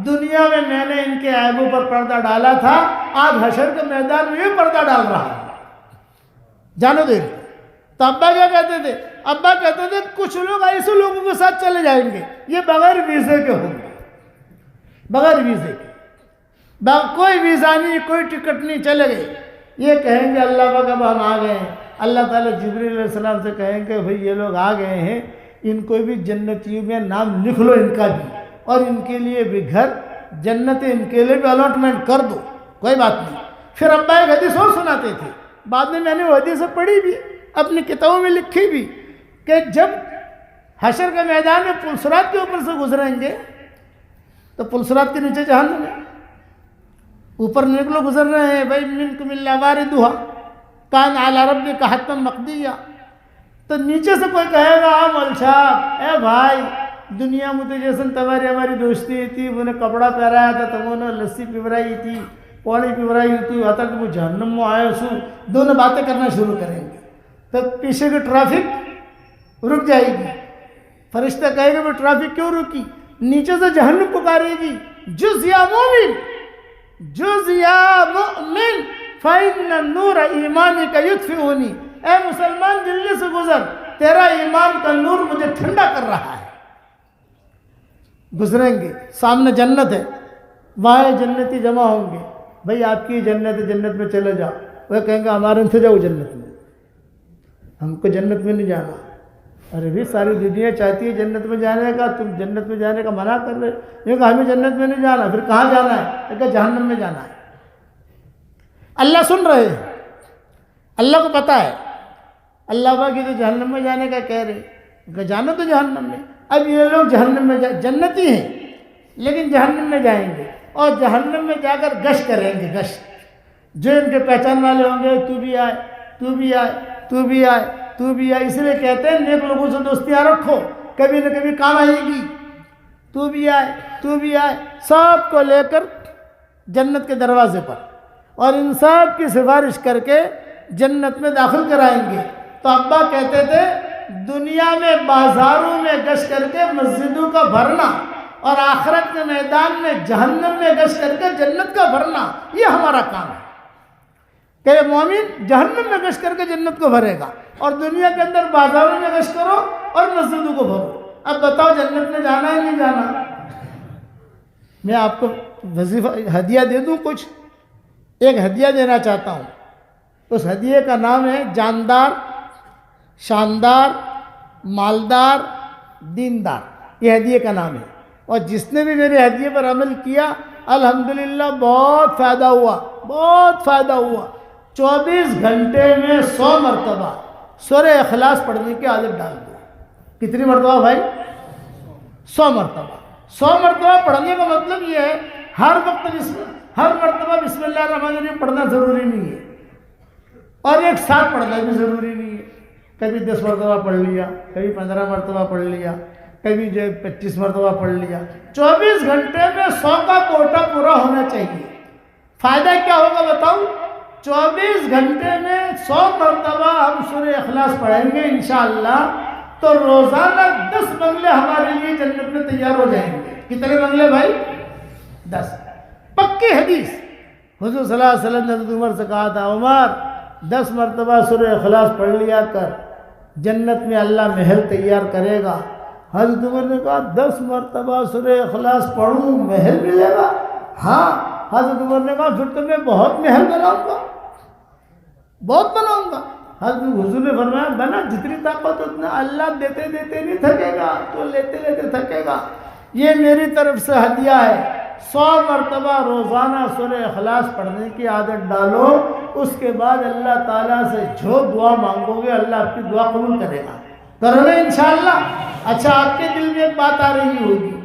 دنیا میں میں نے ان کے عیبوں پر پردہ ڈالا تھا، آج حشر کے میدان میں یہ پردہ ڈال رہا ہے، جانو دے۔ تو ابا کیا کہتے تھے؟ ابا کہتے تھے کچھ لوگ ایسے لوگوں کے ساتھ چلے جائیں گے یہ بغیر ویزے کے ہوں گے، بغیر ویزے کے، کوئی ویزا نہیں، کوئی ٹکٹ نہیں، چلے گئے۔ یہ کہیں گے اللہ پاک اب ہم آ گئے ہیں، اللہ تعالیٰ جبریل علیہ السلام سے کہیں کہ بھئی یہ لوگ آ گئے ہیں، ان کو بھی جنتیوں میں نام لکھ لو ان کا بھی، اور ان کے لیے بھی گھر جنت، ان کے لیے بھی الاٹمنٹ کر دو، کوئی بات نہیں۔ پھر ابا ایک حدیث اور سناتے تھے، بعد میں نے وہ حدیث پڑھی بھی، اپنی کتابوں میں لکھی بھی، کہ جب حشر کے میدان میں پلسرات کے اوپر سے گزریں گے تو پلسرات کے نیچے جہنم ہے، اوپر نیک لوگ گزر رہے ہیں، بھائی منکم الا واردھا کان علی ربک حتما مقضیا، تو نیچے سے کوئی کہے گا مول صاحب اے بھائی دنیا میں تو جیسے تمہاری ہماری دوستی تھی، انہوں نے کپڑا پہرایا تھا، تمہوں نے لسی پورائی تھی، پانی پورائی تھی، آتا کہ وہ جہنم میں آئے سو، دونوں باتیں کرنا شروع کریں گے، تو پیچھے کی ٹریفک رک جائے گی، فرشتہ کہے گا وہ ٹریفک کیوں رکی؟ نیچے سے جہنم پکارے گی، جز یا مومن جز یا مؤمن فإن النور ایمانک یطفئنی، اے مسلمان جلدی سے گزر، تیرا ایمان کا نور مجھے ٹھنڈا کر رہا ہے۔ گزریں گے، سامنے جنت ہے، وہاں جنتی جمع ہوں گے، بھئی آپ کی جنت ہے، جنت میں چلے جاؤ، وہ کہیں گے ہمارے ان سے جاؤ جنت میں، ہم کو جنت میں نہیں جانا۔ ارے بھی ساری دنیا چاہتی ہے جنت میں جانے کا، تم جنت میں جانے کا منع کر رہے، یہ کہا ہمیں جنت میں نہیں جانا، پھر کہاں جانا ہے؟ یہ کہا جہنم میں جانا ہے۔ اللہ سن رہے ہیں، اللہ کو پتہ ہے، اللہ باقی تو جہنم میں جانے کا کہہ رہے، کہ جانا تو جہنم میں۔ اب یہ لوگ جہنم میں جنتی ہیں لیکن جہنم میں جائیں گے، اور جہنم میں جا کر گشت کریں گے، گشت، جو ان کے پہچان والے ہوں گے، تو بھی آئے، تو بھی آئے، تو بھی آئے، تو بھی آئے، اس لیے کہتے ہیں نیک لوگوں سے دوستیاں رکھو، کبھی نہ کبھی کام آئے گی، تو بھی آئے، تو بھی آئے، سب کو لے کر جنت کے دروازے پر، اور ان سب کی سفارش کر کے جنت میں داخل کرائیں گے۔ تو ابا کہتے تھے دنیا میں بازاروں میں گشت کر کے مسجدوں کا بھرنا، اور آخرت کے میدان میں جہنم میں گشت کر کے جنت کا بھرنا، یہ ہمارا کام ہے کہ مومن جہنم میں گشت کر کے جنت کو بھرے گا، اور دنیا کے اندر بازاروں میں گشت کرو اور مسجدوں کو بھرو۔ اب بتاؤ جنت میں جانا ہے نہیں جانا؟ میں آپ کو وظیفہ ہدیہ دے دوں، کچھ ایک ہدیہ دینا چاہتا ہوں، اس ہدیے کا نام ہے جاندار، شاندار، مالدار، دیندار، یہ ہدیے کا نام ہے، اور جس نے بھی میرے ہدیے پر عمل کیا الحمدللہ بہت فائدہ ہوا، بہت فائدہ ہوا۔ 24 گھنٹے میں 100 مرتبہ سورہ اخلاص پڑھنے کی عادت ڈال دیا۔ کتنی مرتبہ بھائی؟ 100 مرتبہ۔ 100 مرتبہ پڑھنے کا مطلب یہ ہے ہر وقت ہر مرتبہ بسم اللہ الرحمن الرحیم پڑھنا ضروری نہیں ہے، اور ایک ساتھ پڑھنا بھی ضروری نہیں ہے، کبھی 10 مرتبہ پڑھ لیا، کبھی 15 مرتبہ پڑھ لیا، کبھی 25 مرتبہ پڑھ لیا۔ 24 گھنٹے میں 100 کا کوٹا پورا ہونا چاہیے۔ فائدہ کیا ہوگا بتاؤ؟ 24 گھنٹے میں 100 مرتبہ ہم سورہ اخلاص پڑھیں گے انشاءاللہ، تو روزانہ 10 بنگلے ہمارے لیے جنت میں تیار ہو جائیں گے۔ کتنے بنگلے بھائی؟ 10۔ پکی حدیث، حضور صلی اللہ علیہ وسلم نے حضرت عمر سے کہا تھا عمر 10 مرتبہ سورہ اخلاص پڑھ لیا کر، جنت میں اللہ محل تیار کرے گا۔ حضرت عمر نے کہا 10 مرتبہ سورہ اخلاص پڑھوں محل ملے گا؟ ہاں۔ حضرت عمر نے کہا پھر تو میں بہت محل بناؤں گا، بہت بناؤں گا۔ حضرت حضور نے فرمایا بنا جتنی طاقت اتنا، اللہ دیتے دیتے نہیں تھکے گا، تو لیتے لیتے تھکے گا۔ یہ میری طرف سے ہدیہ ہے، 100 مرتبہ روزانہ سورہ اخلاص پڑھنے کی عادت ڈالو، اس کے بعد اللہ تعالیٰ سے جو دعا مانگو گے اللہ آپ کی دعا قبول کرے گا، کرو گے انشاءاللہ۔ اچھا آپ کے دل میں ایک بات آ رہی ہوگی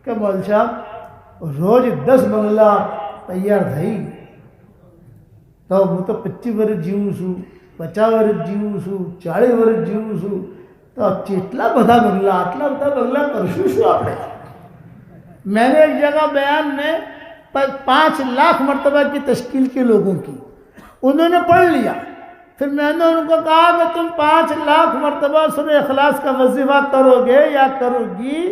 کہ مول صاحب روز 10 بنگلہ تیار تھئی تو હું તો 25 વર્ષ જીવું છું, 50 વર્ષ જીવું છું, 40 વર્ષ જીવું છું, તો કેટલા બધા બંગલા, આટલા બધા બંગલા કરશું શું આપણે? میں نے ایک جگہ بیان میں 5 لاکھ مرتبہ کی تشکیل کی لوگوں کی، انہوں نے پڑھ لیا، پھر میں نے ان کو کہا کہ تم 5 لاکھ مرتبہ سورہ اخلاص کا وظیفہ کرو گے یا کرو گی،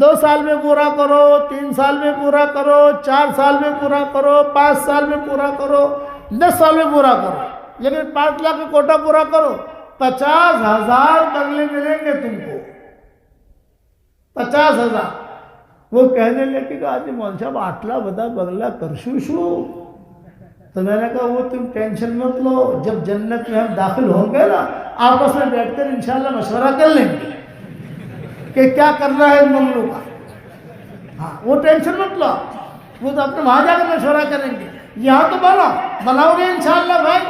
2 سال میں پورا کرو، 3 سال میں پورا کرو، 4 سال میں پورا کرو، 5 سال میں پورا کرو، 10 سال میں پورا کرو، لیکن 5 لاکھ کا کوٹا پورا کرو، 50,000 بنگلے ملیں گے تم کو، 50,000۔ وہ کہنے لگے کہ آج مول صاحب آٹلا بدا بنگلہ کرشو شو، تو میں نے کہا وہ تم ٹینشن مت لو، جب جنت میں ہم داخل ہوں گے نا آپس میں بیٹھ کر انشاءاللہ مشورہ کر لیں گے کہ کیا کرنا ہے ان مملو کا۔ ہاں وہ ٹینشن مت لو، وہ تو اپنے وہاں جا کر مشورہ کریں گے، یہاں تو بناؤ گے انشاءاللہ بھائی۔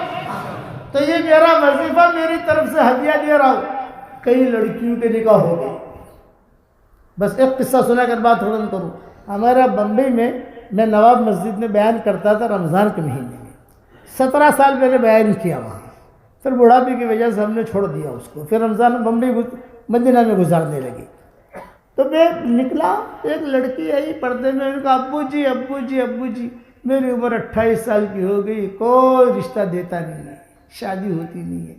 تو یہ میرا وظیفہ میری طرف سے ہدیہ دے رہا ہوں۔ کئی لڑکیوں کے نکاح ہو گئے۔ بس ایک قصہ سنا کر بات ختم کروں۔ ہمارا بمبئی میں نواب مسجد میں بیان کرتا تھا رمضان کے مہینے میں، 17 سال میں نے بیان کیا وہاں، پھر بڑھاپے کی وجہ سے ہم نے چھوڑ دیا اس کو، پھر رمضان بمبئی مدینہ میں گزارنے لگے۔ تو میں نکلا، ایک لڑکی آئی پردے میں، نے کہا ابو جی ابو جی ابو جی، میری عمر 28 سال کی ہو گئی، کوئی رشتہ دیتا نہیں ہے، شادی ہوتی نہیں ہے۔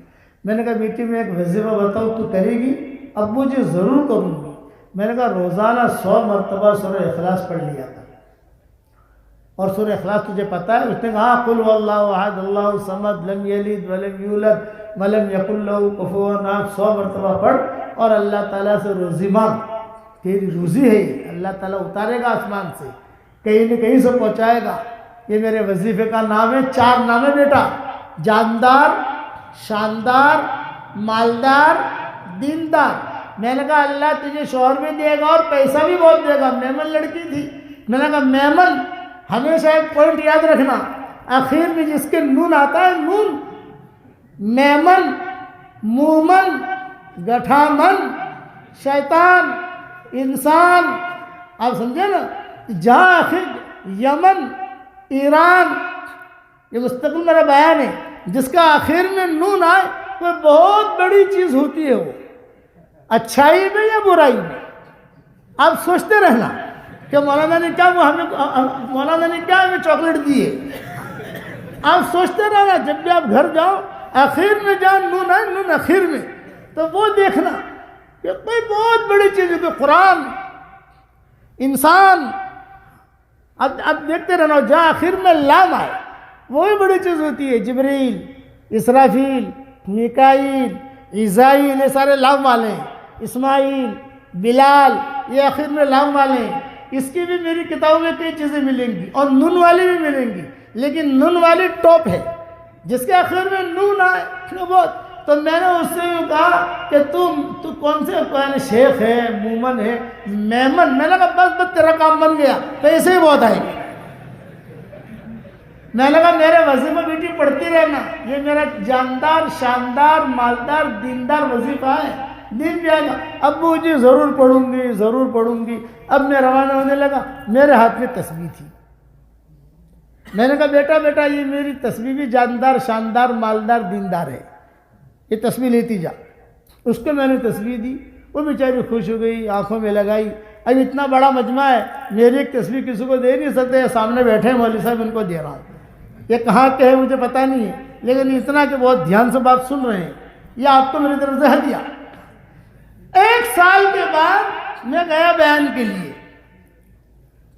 میں نے کہا بیٹی میں ایک وظیفہ بتاؤ تو کرے گی؟ ابو جی ضرور کروں گی۔ میں نے کہا روزانہ 100 مرتبہ سورہ اخلاص پڑھ لیا تھا، اور سورہ اخلاص تجھے پتہ ہے؟ اس نے کہا قل هو اللہ احد اللہ الصمد لم یلد ولم یولد ولم یکن لہ کفوا احد، 100 مرتبہ پڑھ اور اللہ تعالیٰ سے روزی مانگ، تیری روزی ہے یہ، اللہ تعالیٰ اتارے گا آسمان سے، کہیں نہ کہیں سے پہنچائے گا۔ یہ میرے وظیفے کا نام ہے، 4 نام ہے بیٹا، جاندار، شاندار، مالدار، دیندار۔ میں نے کہا اللہ تجھے شوہر بھی دے گا اور پیسہ بھی بہت دے گا۔ میمن لڑکی تھی، میں نے کہا میمن، ہمیشہ ایک پوائنٹ یاد رکھنا، آخر میں جس کے نون آتا ہے، نون، میمن، مومن، گٹھامن، شیطان، انسان، آپ سمجھے نا؟ جہاں آخر یمن، ایران، یہ مستقل میرا بیان ہے، جس کا آخر میں نون آئے وہ بہت بڑی چیز ہوتی ہے، وہ اچھائی میں یا برائی میں۔ آپ سوچتے رہنا کہ مولانا نے کیا ہمیں چاکلیٹ دی ہے، آپ سوچتے رہنا جب بھی آپ گھر جاؤ آخر میں جہاں نون ہے، نون آخر میں، تو وہ دیکھنا کہ کوئی بہت بڑی چیز ہے، کہ قرآن، انسان، اب دیکھتے رہنا جہاں آخر میں لام آئے وہی بڑی چیز ہوتی ہے۔ جبریل، اسرافیل، میکائیل، عیزائیل، یہ سارے لام والے ہیں، اسماعیل، بلال، یہ آخر میں لام والے ہیں۔ اس کی بھی میری کتابوں میں کئی چیزیں ملیں گی اور نون والی بھی ملیں گی، لیکن نون والی ٹاپ ہے، جس کے آخر میں نون آئے بہت۔ تو میں نے اس سے یوں کہا کہ تو کون سے شیخ ہے، مومن ہے، میمن؟ میں نے کہا بس تیرا کام بن گیا، پیسے ہی بہت آئیں گے۔ میں نے کہا میرے وظیفہ بیٹی پڑھتی رہنا، یہ میرا جاندار، شاندار، مالدار، دیندار وظیفہ ہے، دین بھی آئے گا۔ ابو جی ضرور پڑھوں گی، ضرور پڑھوں گی۔ اب میں روانہ ہونے لگا، میرے ہاتھ میں تسبیح تھی، میں نے کہا بیٹا یہ میری تسبیح بھی جاندار، شاندار، مالدار، دیندار ہے، یہ تسبیح لیتی جا۔ اس کو میں نے تسبیح دی، وہ بیچاری خوش ہو گئی، آنکھوں میں لگائی۔ اب اتنا بڑا مجمع ہے، میری ایک تسبیح کسی کو دے نہیں سکتے، سامنے بیٹھے ہیں مولوی صاحب، ان کو دے رہا ہوں۔ یہ کہاں کے ہے مجھے پتہ نہیں ہے، لیکن اتنا کہ بہت دھیان سے بات سن رہے ہیں، یہ آپ کو میری طرف سے ہدیہ۔ 1 سال کے بعد میں گیا بیان کے لیے،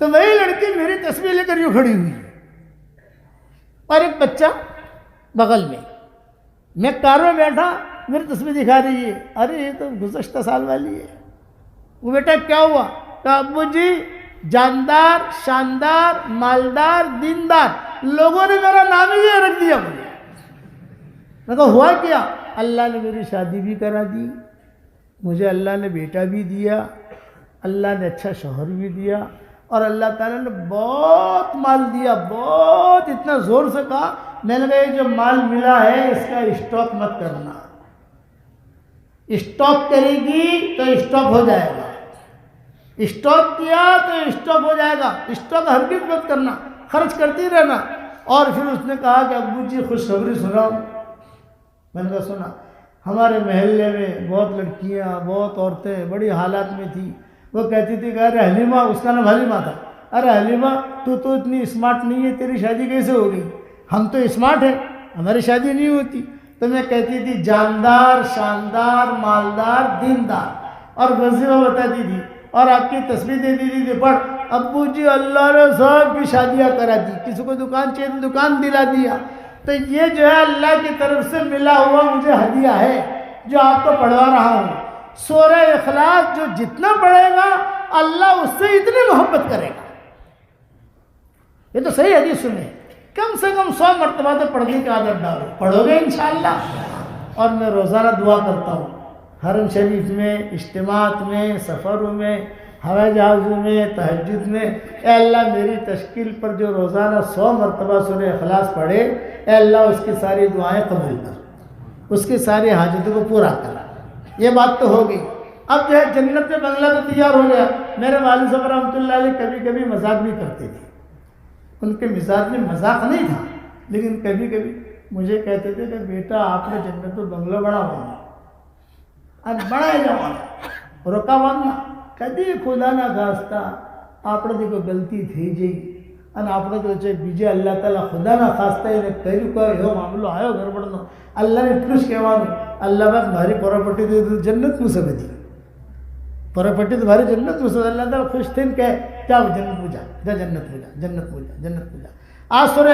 تو وہی لڑکی میری تسبیح لے کر یوں کھڑی ہوئی اور ایک بچہ بغل میں، میں کار میں بیٹھا، میری تسبیح دکھا رہی ہے، ارے یہ تو گزشتہ سال والی ہے۔ وہ بیٹا کیا ہوا؟ کہا ابو جی جاندار، شاندار، مالدار، دیندار، لوگوں نے میرا نام ہی یہ رکھ دیا مجھے۔ میں کہا ہوا کیا؟ اللہ نے میری شادی بھی کرا دی، مجھے اللہ نے بیٹا بھی دیا، اللہ نے اچھا شوہر بھی دیا، اور اللہ تعالیٰ نے بہت مال دیا، بہت، اتنا زور سے کہا۔ میں نے کہا یہ جو مال ملا ہے اس کا اسٹاک مت کرنا، اسٹاک کرے گی تو اسٹاک ہو جائے گا، اسٹاک کیا تو اسٹاک ہو جائے گا، اسٹاک ہرگز مت کرنا، خرچ کرتی رہنا۔ اور پھر اس نے کہا کہ ابو جی خوشخبری سناؤ۔ میں نے کہا سنا، ہمارے محلے میں بہت لڑکیاں، بہت عورتیں بڑی حالات میں تھی، وہ کہتی تھی کہ ارے حلیمہ، اس کا نام حلیمہ تھا، ارے حلیمہ تو اتنی اسمارٹ نہیں ہے، تیری شادی کیسے ہو گئی؟ ہم تو اسمارٹ ہیں، ہماری شادی نہیں ہوتی۔ تو میں کہتی تھی جاندار، شاندار، مالدار، دیندار، اور وظیفہ بتاتی تھی، اور آپ کی تسبیح دے دی تھی پڑھ۔ ابو جی اللہ نے سب کی شادیاں کرا دی، کسی کو دکان چاہیے دکان دلا دیا۔ تو یہ جو ہے اللہ کی طرف سے ملا ہوا مجھے ہدیہ ہے، جو آپ کو پڑھوا رہا ہوں۔ سورہ اخلاص جو جتنا پڑھے گا اللہ اس سے اتنی محبت کرے گا۔ یہ تو صحیح حدیث سنیں کم سے کم 100 مرتبہ تو پڑھنے کی عادت ڈالو. پڑھو گے انشاءاللہ. اور میں روزانہ دعا کرتا ہوں حرم شریف میں، اجتماعات میں، سفروں میں، ہوائی جہازوں میں، تہجد میں. اے اللہ میری تشکیل پر جو روزانہ 100 مرتبہ سورہ اخلاص پڑھے، اے اللہ اس کی ساری دعائیں قبول کر، اس کی ساری حاجتوں کو پورا کر. یہ بات تو ہو گئی. اب جو ہے جنت میں بنگلہ تو تیار ہو گیا. میرے والد صاحب رحمۃ اللہ علیہ کبھی کبھی مذاق بھی کرتے تھے. ان کے مزاج میں مذاق نہیں تھا، لیکن کبھی کبھی مجھے کہتے تھے کہ بیٹا آپ نے جنت میں بنگلہ بڑا ہونا اور بڑا جانا رکا ورنہ کدی خدا نہ خواستہ آپ کو غلطی تھی جی અને આપણે તો છે બીજે અલ્લાહ તાલા ખુદાના ખાસ્તા એને કર્યું કહે એવો મામલો આવ્યો ગરબડનો. અલ્લાહને એટલું જ કહેવાનું, અલ્લાહ બાદ મારી પ્રોપર્ટી તો જન્નતનું છે બધી પ્રોપર્ટી તો મારી જન્નતનું છે. અલ્લાહ તાલા ખુશ થઈને કહે જાઓ જન્નતમાં જા, જા જન્નતમાં જા, જન્નતમાં જા, જન્નતમાં જા. આ સૂરહ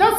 10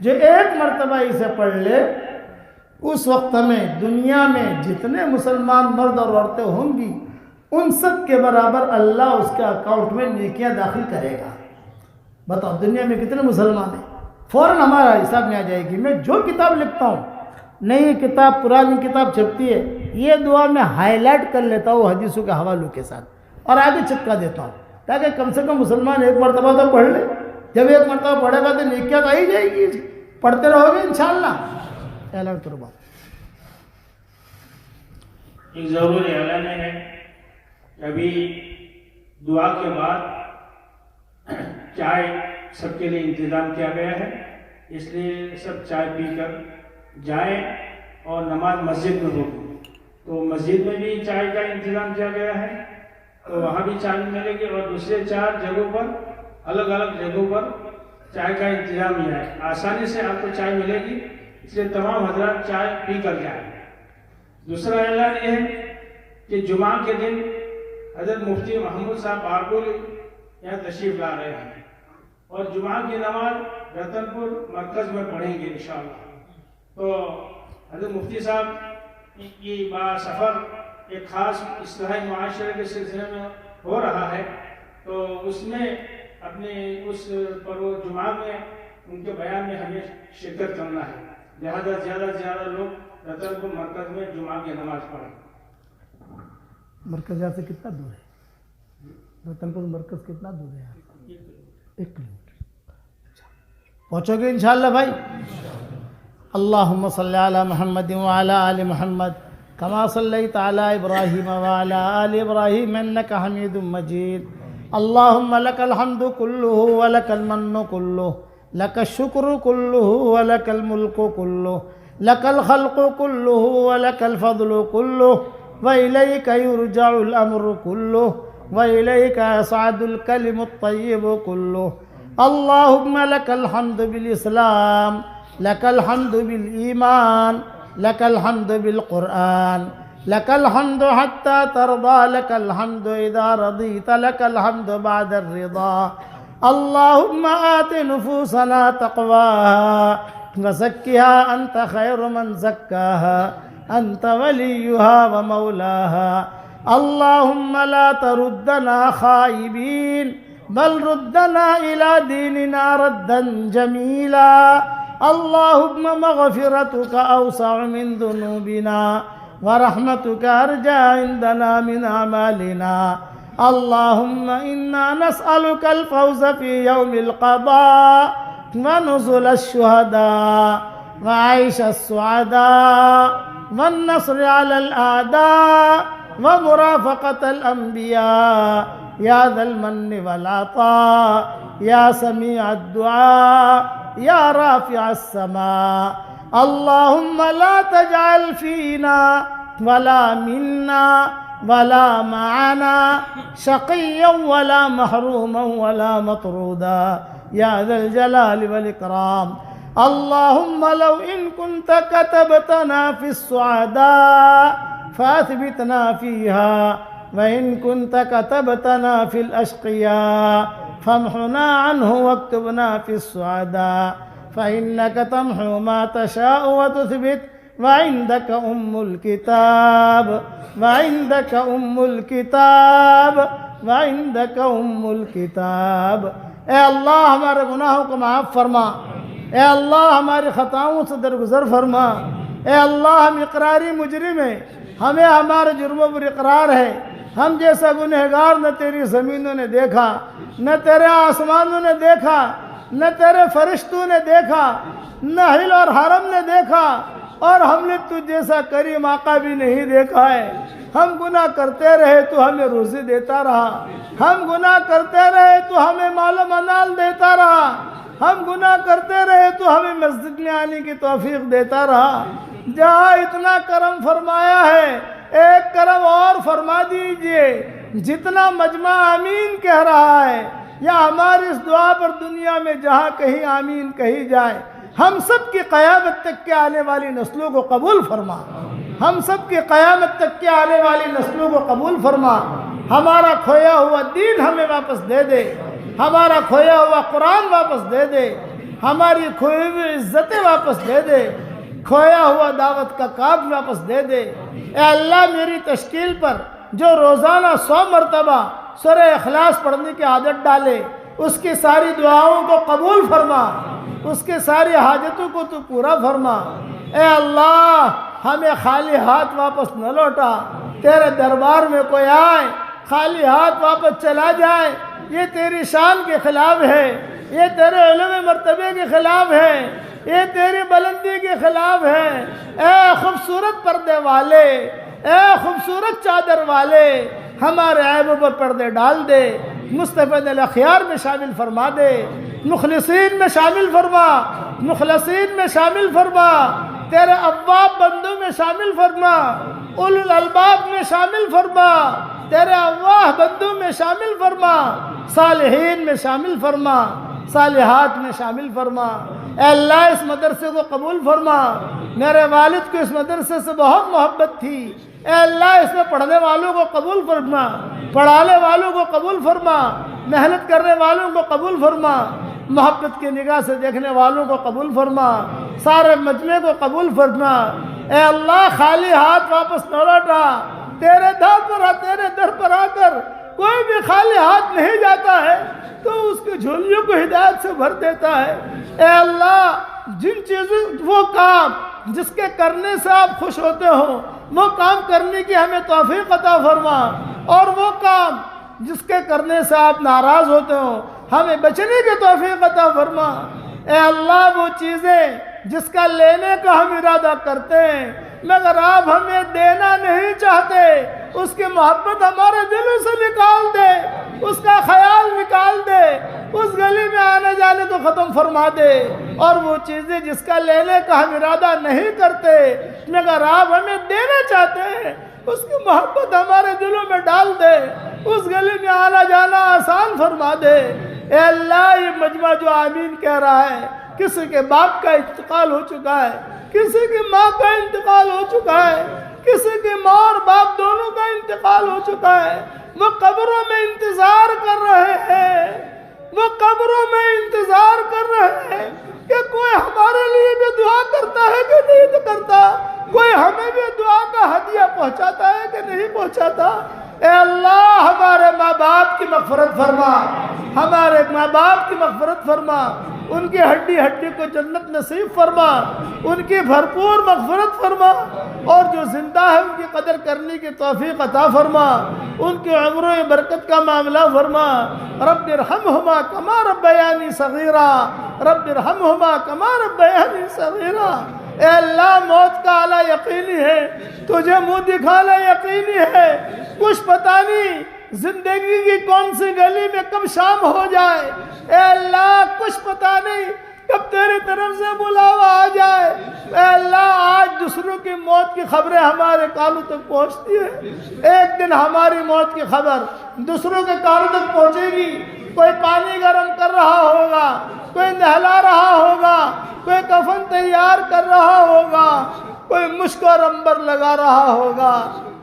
جو ایک مرتبہ اسے پڑھ لے اس وقت میں دنیا میں جتنے مسلمان مرد اور عورتیں ہوں گی ان سب کے برابر اللہ اس کے اکاؤنٹ میں نیکیاں داخل کرے گا۔ بتاؤ دنیا میں کتنے مسلمان ہیں؟ فوراً ہمارا حساب میں آ جائے گی۔ میں جو کتاب لکھتا ہوں، نئی کتاب پرانی کتاب چھپتی ہے، یہ دعا میں ہائی لائٹ کر لیتا ہوں حدیثوں کے حوالوں کے ساتھ اور آگے چپکا دیتا ہوں تاکہ کم سے کم مسلمان ایک مرتبہ تو پڑھ لے۔ جب ایک مرتبہ پڑھے گا تو نیکیاں تو آ ہی جائے گی، پڑھتے رہو گے انشاءاللہ۔ اعلان کرو بات۔ ایک ضروری اعلان ہے کہ ابھی دعا کے بعد چائے سب کے لیے انتظام کیا گیا ہے، اس لیے سب چائے پی کر جائیں اور نماز مسجد میں ہوگی، تو مسجد میں بھی چائے کا انتظام کیا گیا ہے، تو وہاں بھی چائے ملے گی، اور دوسرے 4 جگہوں پر الگ الگ جگہوں پر چائے کا انتظام ہی ہے، آسانی سے آپ کو چائے ملے گی، اس لیے تمام حضرات چائے پی کر جائیں۔ دوسرا اعلان یہ ہے کہ جمعہ کے دن حضرت مفتی محمود صاحب بارگول یہاں تشریف لا رہے ہیں اور جمعہ کی نماز رتن پور مرکز میں پڑھیں گے انشاءاللہ۔ تو حضرت مفتی صاحب کی سفر ایک خاص اصلاحی معاشرے کے سلسلے میں ہو رہا ہے، تو اس میں اپنے اس جمعہ میں ان کے بیان میں ہمیں شرکت کرنا ہے، لہذا زیادہ سے زیادہ لوگ رتن پور مرکز میں جمعہ کی نماز پڑھیں۔ مرکز یہاں سے کتنا دور ہے؟ رتن پور مرکز کتنا دور ہے؟ 1 کلومیٹر۔ پہنچو گے انشاءاللہ بھائی؟ اللہم صلی علی محمد وعلی آل محمد کما صلیت علی ابراہیم وعلی آل ابراہیم انک حمید مجید۔ اللہم لک الحمد کلہ ولک المن کلہ لک الشکر کلہ ولک الملک کلہ لک الخلق کلہ ولک الفضل کلہ وإلیک یرجع الامر کلہ وإلیک یصعد الکلم الطیب کلہ۔ اللہم لک الحمد بالاسلام لک الحمد بالایمان لک الحمد بالقرآن لک الحمد حتی ترضى لک الحمد اذا رضیت لک الحمد بعد الرضا۔ اللہم آت نفوسنا تقواها وزکها انت خیر من زکاها انت ولیها ومولاها۔ اللہم لا تردنا خائبین بل ردنا الى دیننا ردا جمیلا۔ اللہم مغفرتک اوسع من ذنوبنا ورحمتک ارجع عندنا من اعمالنا۔ اللہم انا نسألک الفوز فی یوم القضاء ونزل الشہداء وعيش السعداء والنصر على الأعداء ومرافقة الأنبياء يا ذا المن والعطاء يا سميع الدعاء يا رافع السماء۔ اللهم لا تجعل فينا ولا منا ولا معنا شقيا ولا محروما ولا مطرودا يا ذا الجلال والإكرام۔ اللهم لو إن كنت كتبتنا في السعداء فأثبتنا فيها، وإن كنت كتبتنا في الأشقياء فامحنا عنه واكتبنا في السعداء، فإنك تمحو ما تشاء وتثبت وعندك الكتاب وعندك الكتاب وعندك الكتاب۔ اے اللہ ہمارے گناہوں کو معاف فرما، اے اللہ ہماری خطاؤں سے درگزر فرما، اے اللہ ہم اقراری مجرم ہیں، ہمیں ہمارے جرموں پر اقرار ہے، ہم جیسا گنہگار نہ تیری زمینوں نے دیکھا، نہ تیرے آسمانوں نے دیکھا، نہ تیرے فرشتوں نے دیکھا، نہ ہل اور حرم نے دیکھا، اور ہم نے تجھ جیسا کریم آقا بھی نہیں دیکھا ہے۔ ہم گناہ کرتے رہے تو ہمیں روزی دیتا رہا، ہم گناہ کرتے رہے تو ہمیں مال و منال دیتا رہا، ہم گناہ کرتے رہے تو ہمیں مسجد میں آنے کی توفیق دیتا رہا۔ جہاں اتنا کرم فرمایا ہے ایک کرم اور فرما دیجئے، جتنا مجمع آمین کہہ رہا ہے یا ہماری اس دعا پر دنیا میں جہاں کہیں آمین کہی جائے، ہم سب کی قیامت تک کے آنے والی نسلوں کو قبول فرما، ہم سب کی قیامت تک کے آنے والی نسلوں کو قبول فرما۔ ہمارا کھویا ہوا دین ہمیں واپس دے دے، ہمارا کھویا ہوا قرآن واپس دے دے، ہماری کھوئی ہوئی عزتیں واپس دے دے، کھویا ہوا دعوت کا کام واپس دے دے۔ اے اللہ میری تشکیل پر جو روزانہ 100 مرتبہ سورہ اخلاص پڑھنے کی عادت ڈالے، اس کی ساری دعاؤں کو قبول فرما، اس کے ساری حاجتوں کو تو پورا فرما۔ اے اللہ ہمیں خالی ہاتھ واپس نہ لوٹا، تیرے دربار میں کوئی آئے خالی ہاتھ واپس چلا جائے، یہ تیری شان کے خلاف ہے، یہ تیرے علم مرتبے کے خلاف ہے، یہ تیری بلندی کے خلاف ہے۔ اے خوبصورت پردے والے، اے خوبصورت چادر والے، ہمارے عیبوں پر پردے ڈال دے، مصطفیٰ الاخیار میں شامل فرما دے، مخلصین میں شامل فرما، مخلصین میں شامل فرما، تیرے اواب بندوں میں شامل فرما، اولو الالباب میں شامل فرما، تیرے اواہ بندوں میں شامل فرما، صالحین میں شامل فرما، صالحات میں شامل فرما۔ اے اللہ اس مدرسے کو قبول فرما، میرے والد کو اس مدرسے سے بہت محبت تھی، اے اللہ اس میں پڑھنے والوں کو قبول فرما، پڑھانے والوں کو قبول فرما، محنت کرنے والوں کو قبول فرما، محبت کی نگاہ سے دیکھنے والوں کو قبول فرما، سارے مجمع کو قبول فرما۔ اے اللہ خالی ہاتھ واپس نہ لوٹا، تیرے در پر آ کر کوئی بھی خالی ہاتھ نہیں جاتا ہے تو اس کی جھولیوں کو ہدایت سے بھر دیتا ہے۔ اے اللہ جن چیزوں وہ کام جس کے کرنے سے آپ خوش ہوتے ہو وہ کام کرنے کی ہمیں توفیق عطا فرما، اور وہ کام جس کے کرنے سے آپ ناراض ہوتے ہو ہمیں بچنے کی توفیق عطا فرما۔ اے اللہ وہ چیزیں جس کا لینے کا ہم ارادہ کرتے ہیں مگر آپ ہمیں دینا نہیں چاہتے، اس کی محبت ہمارے دلوں سے نکال دے، اس کا خیال نکال دے، اس گلی میں آنے جانے کو ختم فرما دے، اور وہ چیزیں جس کا لینے کا ہم ارادہ نہیں کرتے مگر آپ ہمیں دینا چاہتے ہیں، اس کی محبت ہمارے دلوں میں ڈال دے، اس گلی میں آنا جانا آسان فرما دے۔ اے اللہ یہ مجمع جو آمین کہہ رہا ہے، کسی کے باپ کا انتقال ہو چکا ہے، کسی کی ماں کا انتقال ہو چکا ہے، کسی کی ماں اور باپ دونوں کا انتقال ہو چکا ہے، وہ قبروں میں انتظار کر رہے ہیں، وہ قبروں میں انتظار کر رہے ہیں کہ کوئی ہمارے لیے بھی دعا کرتا ہے کہ نہیں کرتا، کوئی ہمیں بھی دعا کا ہدیہ پہنچاتا ہے کہ نہیں پہنچاتا۔ اے اللہ ہمارے ماں باپ کی مغفرت فرما، ہمارے ماں باپ کی مغفرت فرما، ان کی ہڈی ہڈی کو جنت نصیب فرما، ان کی بھرپور مغفرت فرما، اور جو زندہ ہے ان کی قدر کرنے کی توفیق عطا فرما، ان کی عمروں میں برکت کا معاملہ فرما۔ رب ارحمہما کما ربیانی صغیرا، رب ارحمہما کما ربیانی صغیرا۔ اے اللہ موت کا آلہ یقینی ہے، تجھے منہ دکھانا یقینی ہے، کچھ پتہ نہیں زندگی کی کون سی گلی میں کب شام ہو جائے، اے اللہ کچھ پتہ نہیں کب تیری طرف سے بلاوا آ جائے۔ اے اللہ آج دوسروں کی موت کی خبریں ہمارے کانوں تک پہنچتی ہیں، ایک دن ہماری موت کی خبر دوسروں کے کانوں تک پہنچے گی، کوئی پانی گرم کر رہا ہوگا، کوئی نہلا رہا ہوگا، کوئی کفن تیار کر رہا ہوگا، کوئی مشک اور عنبر لگا رہا ہوگا،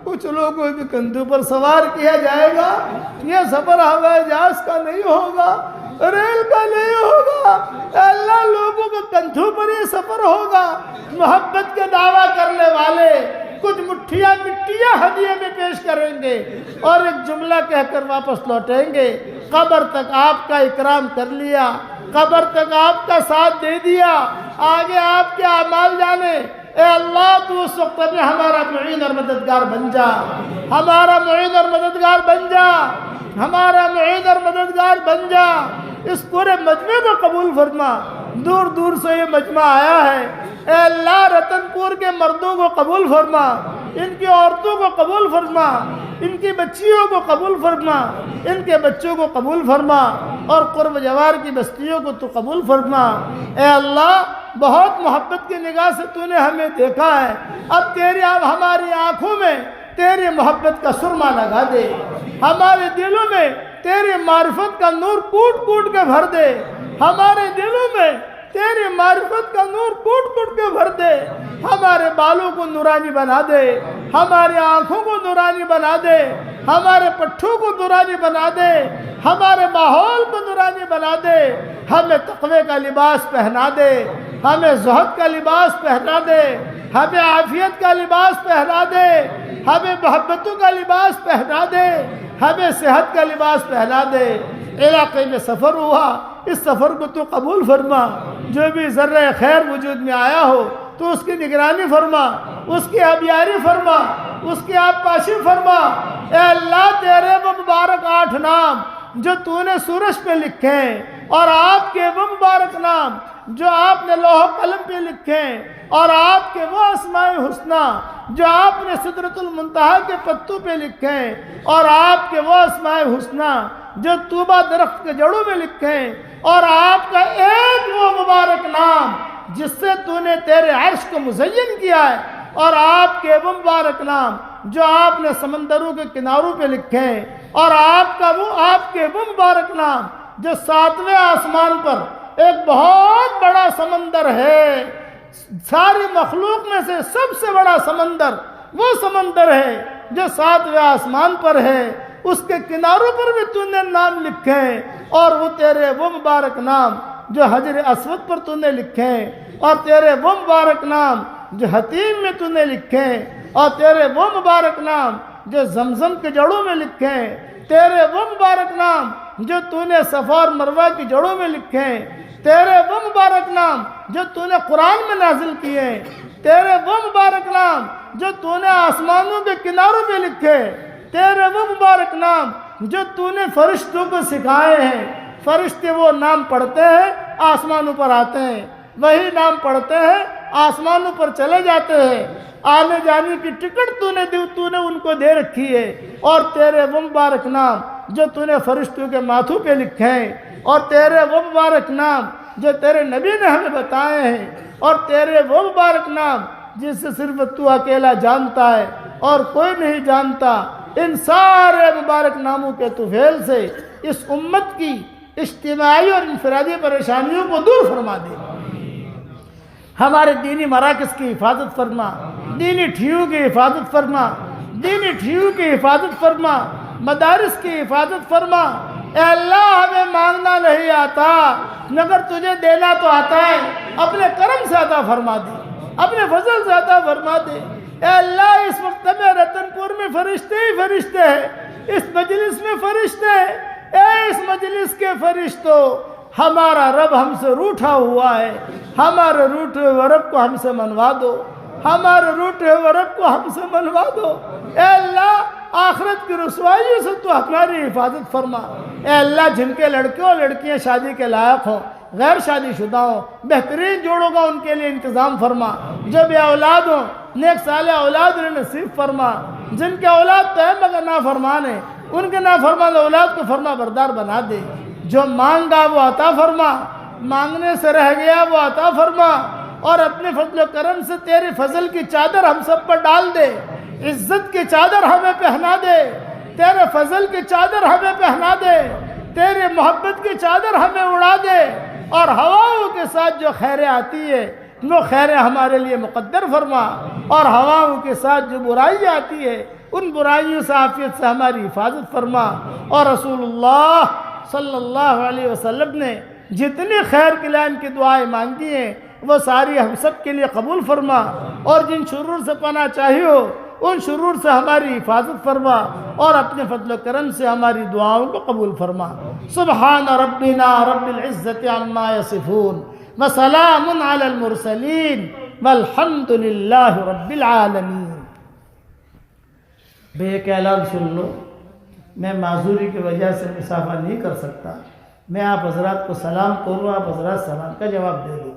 کچھ لوگوں کے کندھوں پر سوار کیا جائے گا۔ یہ سفر ہوائی جہاز کا نہیں ہوگا، ریل کا نہیں ہوگا، اے اللہ لوگوں کے کندھوں پر یہ سفر ہوگا۔ محبت کے دعویٰ کرنے والے کچھ مٹھیاں مٹیاں ہدیے میں پیش کریں گے اور ایک جملہ کہہ کر واپس لوٹیں گے، قبر تک آپ کا اکرام کر لیا، قبر تک آپ کا ساتھ دے دیا، آگے آپ کے اعمال جانے۔ اے اللہ تو اس وقت میں ہمارا معین اور مددگار بن جا، ہمارا معین اور مددگار بن جا، ہمارا معین اور مددگار بن جا۔ اس پورے مجمع کو قبول فرما، دور دور سے یہ مجمع آیا ہے، اے اللہ رتن پور کے مردوں کو قبول فرما، ان کی عورتوں کو قبول فرما، ان کی بچیوں کو قبول فرما، ان کے بچوں کو قبول فرما، اور قرب جوار کی بستیوں کو تو قبول فرما۔ اے اللہ بہت محبت کی نگاہ سے تو نے ہمیں دیکھا ہے، اب ہماری آنکھوں میں تیری محبت کا سرما لگا دے، ہمارے دلوں میں تیری معرفت کا نور کوٹ کوٹ کے بھر دے، ہمارے دلوں میں تیری معرفت کا نور کوٹ کوٹ کے بھر دے، ہمارے بالوں کو نورانی بنا دے، ہماری آنکھوں کو نورانی بنا دے، ہمارے پٹھوں کو نورانی بنا دے، ہمارے ماحول کو نورانی بنا دے، ہمیں تقوی کا لباس پہنا دے، ہمیں زہد کا لباس پہنا دے، ہمیں عافیت کا لباس پہنا دے، ہمیں محبتوں کا لباس پہنا دے، ہمیں صحت کا لباس پہنا دے۔ علاقے میں سفر ہوا، اس سفر کو تو قبول فرما، جو بھی ذرہ خیر وجود میں آیا ہو تو اس کی نگرانی فرما، اس کی آبیاری فرما، اس کی آب پاشی فرما۔ اے اللہ تیرے وہ مبارک 8 نام جو تو نے سورج پہ لکھے ہیں، اور آپ کے وہ مبارک نام جو آپ نے لوح قلم پہ لکھے ہیں، اور آپ کے وہ اسماء الحسنی جو آپ نے سدرۃ المنتہا کے پتوں پہ لکھے ہیں، اور آپ کے وہ اسماء الحسنی جو طوبہ درخت کے جڑوں میں لکھے ہیں، اور آپ کا ایک وہ مبارک نام جس سے تو نے تیرے عرش کو مزین کیا ہے، اور آپ کے وہ مبارک نام جو آپ نے سمندروں کے کناروں پہ لکھے ہیں، اور آپ کے وہ مبارک نام جو 7ویں آسمان پر ایک بہت بڑا سمندر ہے، ساری مخلوق میں سے سب سے بڑا سمندر وہ سمندر ہے جو 7ویں آسمان پر ہے، اس کے کناروں پر بھی تو نے نام لکھے ہیں، اور وہ تیرے وہ مبارک نام جو حجر اسود پر تو نے لکھے ہیں، اور تیرے وہ مبارک نام جو حتیم میں تو نے لکھے ہیں، اور تیرے وہ مبارک نام جو زمزم کے جڑوں میں لکھے ہیں، تیرے وہ مبارک نام جو تو نے صفا اور مروہ کی جڑوں میں لکھے ہیں، تیرے وہ مبارک نام جو تو نے قرآن میں نازل کیے ہیں، تیرے وہ مبارک نام جو تو نے آسمانوں کے کناروں پہ لکھے، تیرے وہ مبارک نام جو تو نے فرشتوں کو سکھائے ہیں۔ فرشتے وہ نام پڑھتے ہیں، آسمانوں پر آتے ہیں، وہی نام پڑھتے ہیں، آسمانوں پر چلے جاتے ہیں، آنے جانے کی ٹکٹ تو نے ان کو دے رکھی ہے، اور تیرے وہ مبارک نام جو تو نے فرشتوں کے ماتھوں پہ لکھے ہیں، اور تیرے وہ مبارک نام جو تیرے نبی نے ہمیں بتائے ہیں، اور تیرے وہ مبارک نام جس سے صرف تو اکیلا جانتا ہے اور کوئی نہیں جانتا۔ ان سارے مبارک ناموں کے طفیل سے اس امت کی اجتماعی اور انفرادی پریشانیوں کو دور فرما دے، ہمارے دینی مراکز کی حفاظت فرما، دینی ٹھیوں کی حفاظت فرما، دینی ٹھیوں کی حفاظت فرما، مدارس کی حفاظت فرما۔ اے اللہ ہمیں مانگنا نہیں آتا مگر تجھے دینا تو آتا ہے، اپنے کرم سے عطا فرما دے، اپنے فضل سے عطا فرما دے۔ اے اللہ اس وقت میں رتن پور میں فرشتے ہی فرشتے ہیں، اس مجلس میں فرشتے ہیں، اے اس مجلس کے فرشتوں، ہمارا رب ہم سے روٹھا ہوا ہے، ہمارے روٹھے ہوئے رب کو ہم سے منوا دو، ہمارے روٹھے ہوئے رب کو ہم سے منوا دو۔ اے اللہ آخرت کی رسوائیوں سے تو ہماری حفاظت فرما۔ اے اللہ جن کے لڑکے اور لڑکیاں شادی کے لائق ہوں، غیر شادی شدہ ہوں، بہترین جوڑوں کا ان کے لیے انتظام فرما، جو بے اولاد ہوں نیک صالح اولاد انہیں نصیب فرما، جن کے اولاد تو ہے مگر نافرمان ہیں ان کے نافرمان اولاد کو فرما بردار بنا دے، جو مانگا وہ عطا فرما، مانگنے سے رہ گیا وہ عطا فرما، اور اپنے فضل و کرم سے تیرے فضل کی چادر ہم سب پر ڈال دے، عزت کی چادر ہمیں پہنا دے، تیرے فضل کی چادر ہمیں پہنا دے، تیرے محبت کی چادر ہمیں اڑا دے، اور ہواؤں کے ساتھ جو خیریں آتی ہے وہ خیریں ہمارے لیے مقدر فرما، اور ہواؤں کے ساتھ جو برائی آتی ہے ان برائیوں سے عافیت سے ہماری حفاظت فرما۔ اور رسول اللہ صلی اللہ علیہ وسلم نے جتنی خیر کلام کی دعائیں مانگی ہیں وہ ساری ہم سب کے لیے قبول فرما، اور جن شرور سے پناہ چاہیے ہو ان شرور سے ہماری حفاظت فرما، اور اپنے فضل و کرم سے ہماری دعاؤں کو قبول فرما۔ سبحان ربنا رب العزت عما یصفون وسلام علی المرسلین والحمد للہ رب العالمین۔ بھئی ایک اعلان سن لو، میں معذوری کی وجہ سے مسافہ نہیں کر سکتا، میں آپ حضرات کو سلام کروں، آپ حضرات سلام کا جواب دے دو۔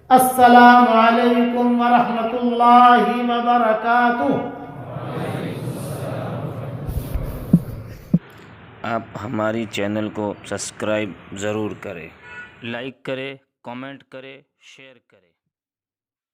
السلام علیکم ورحمۃ اللہ وبرکاتہ۔ آپ ہماری چینل کو سبسکرائب ضرور کریں، لائک کریں، کامنٹ کریں، شیئر کریں۔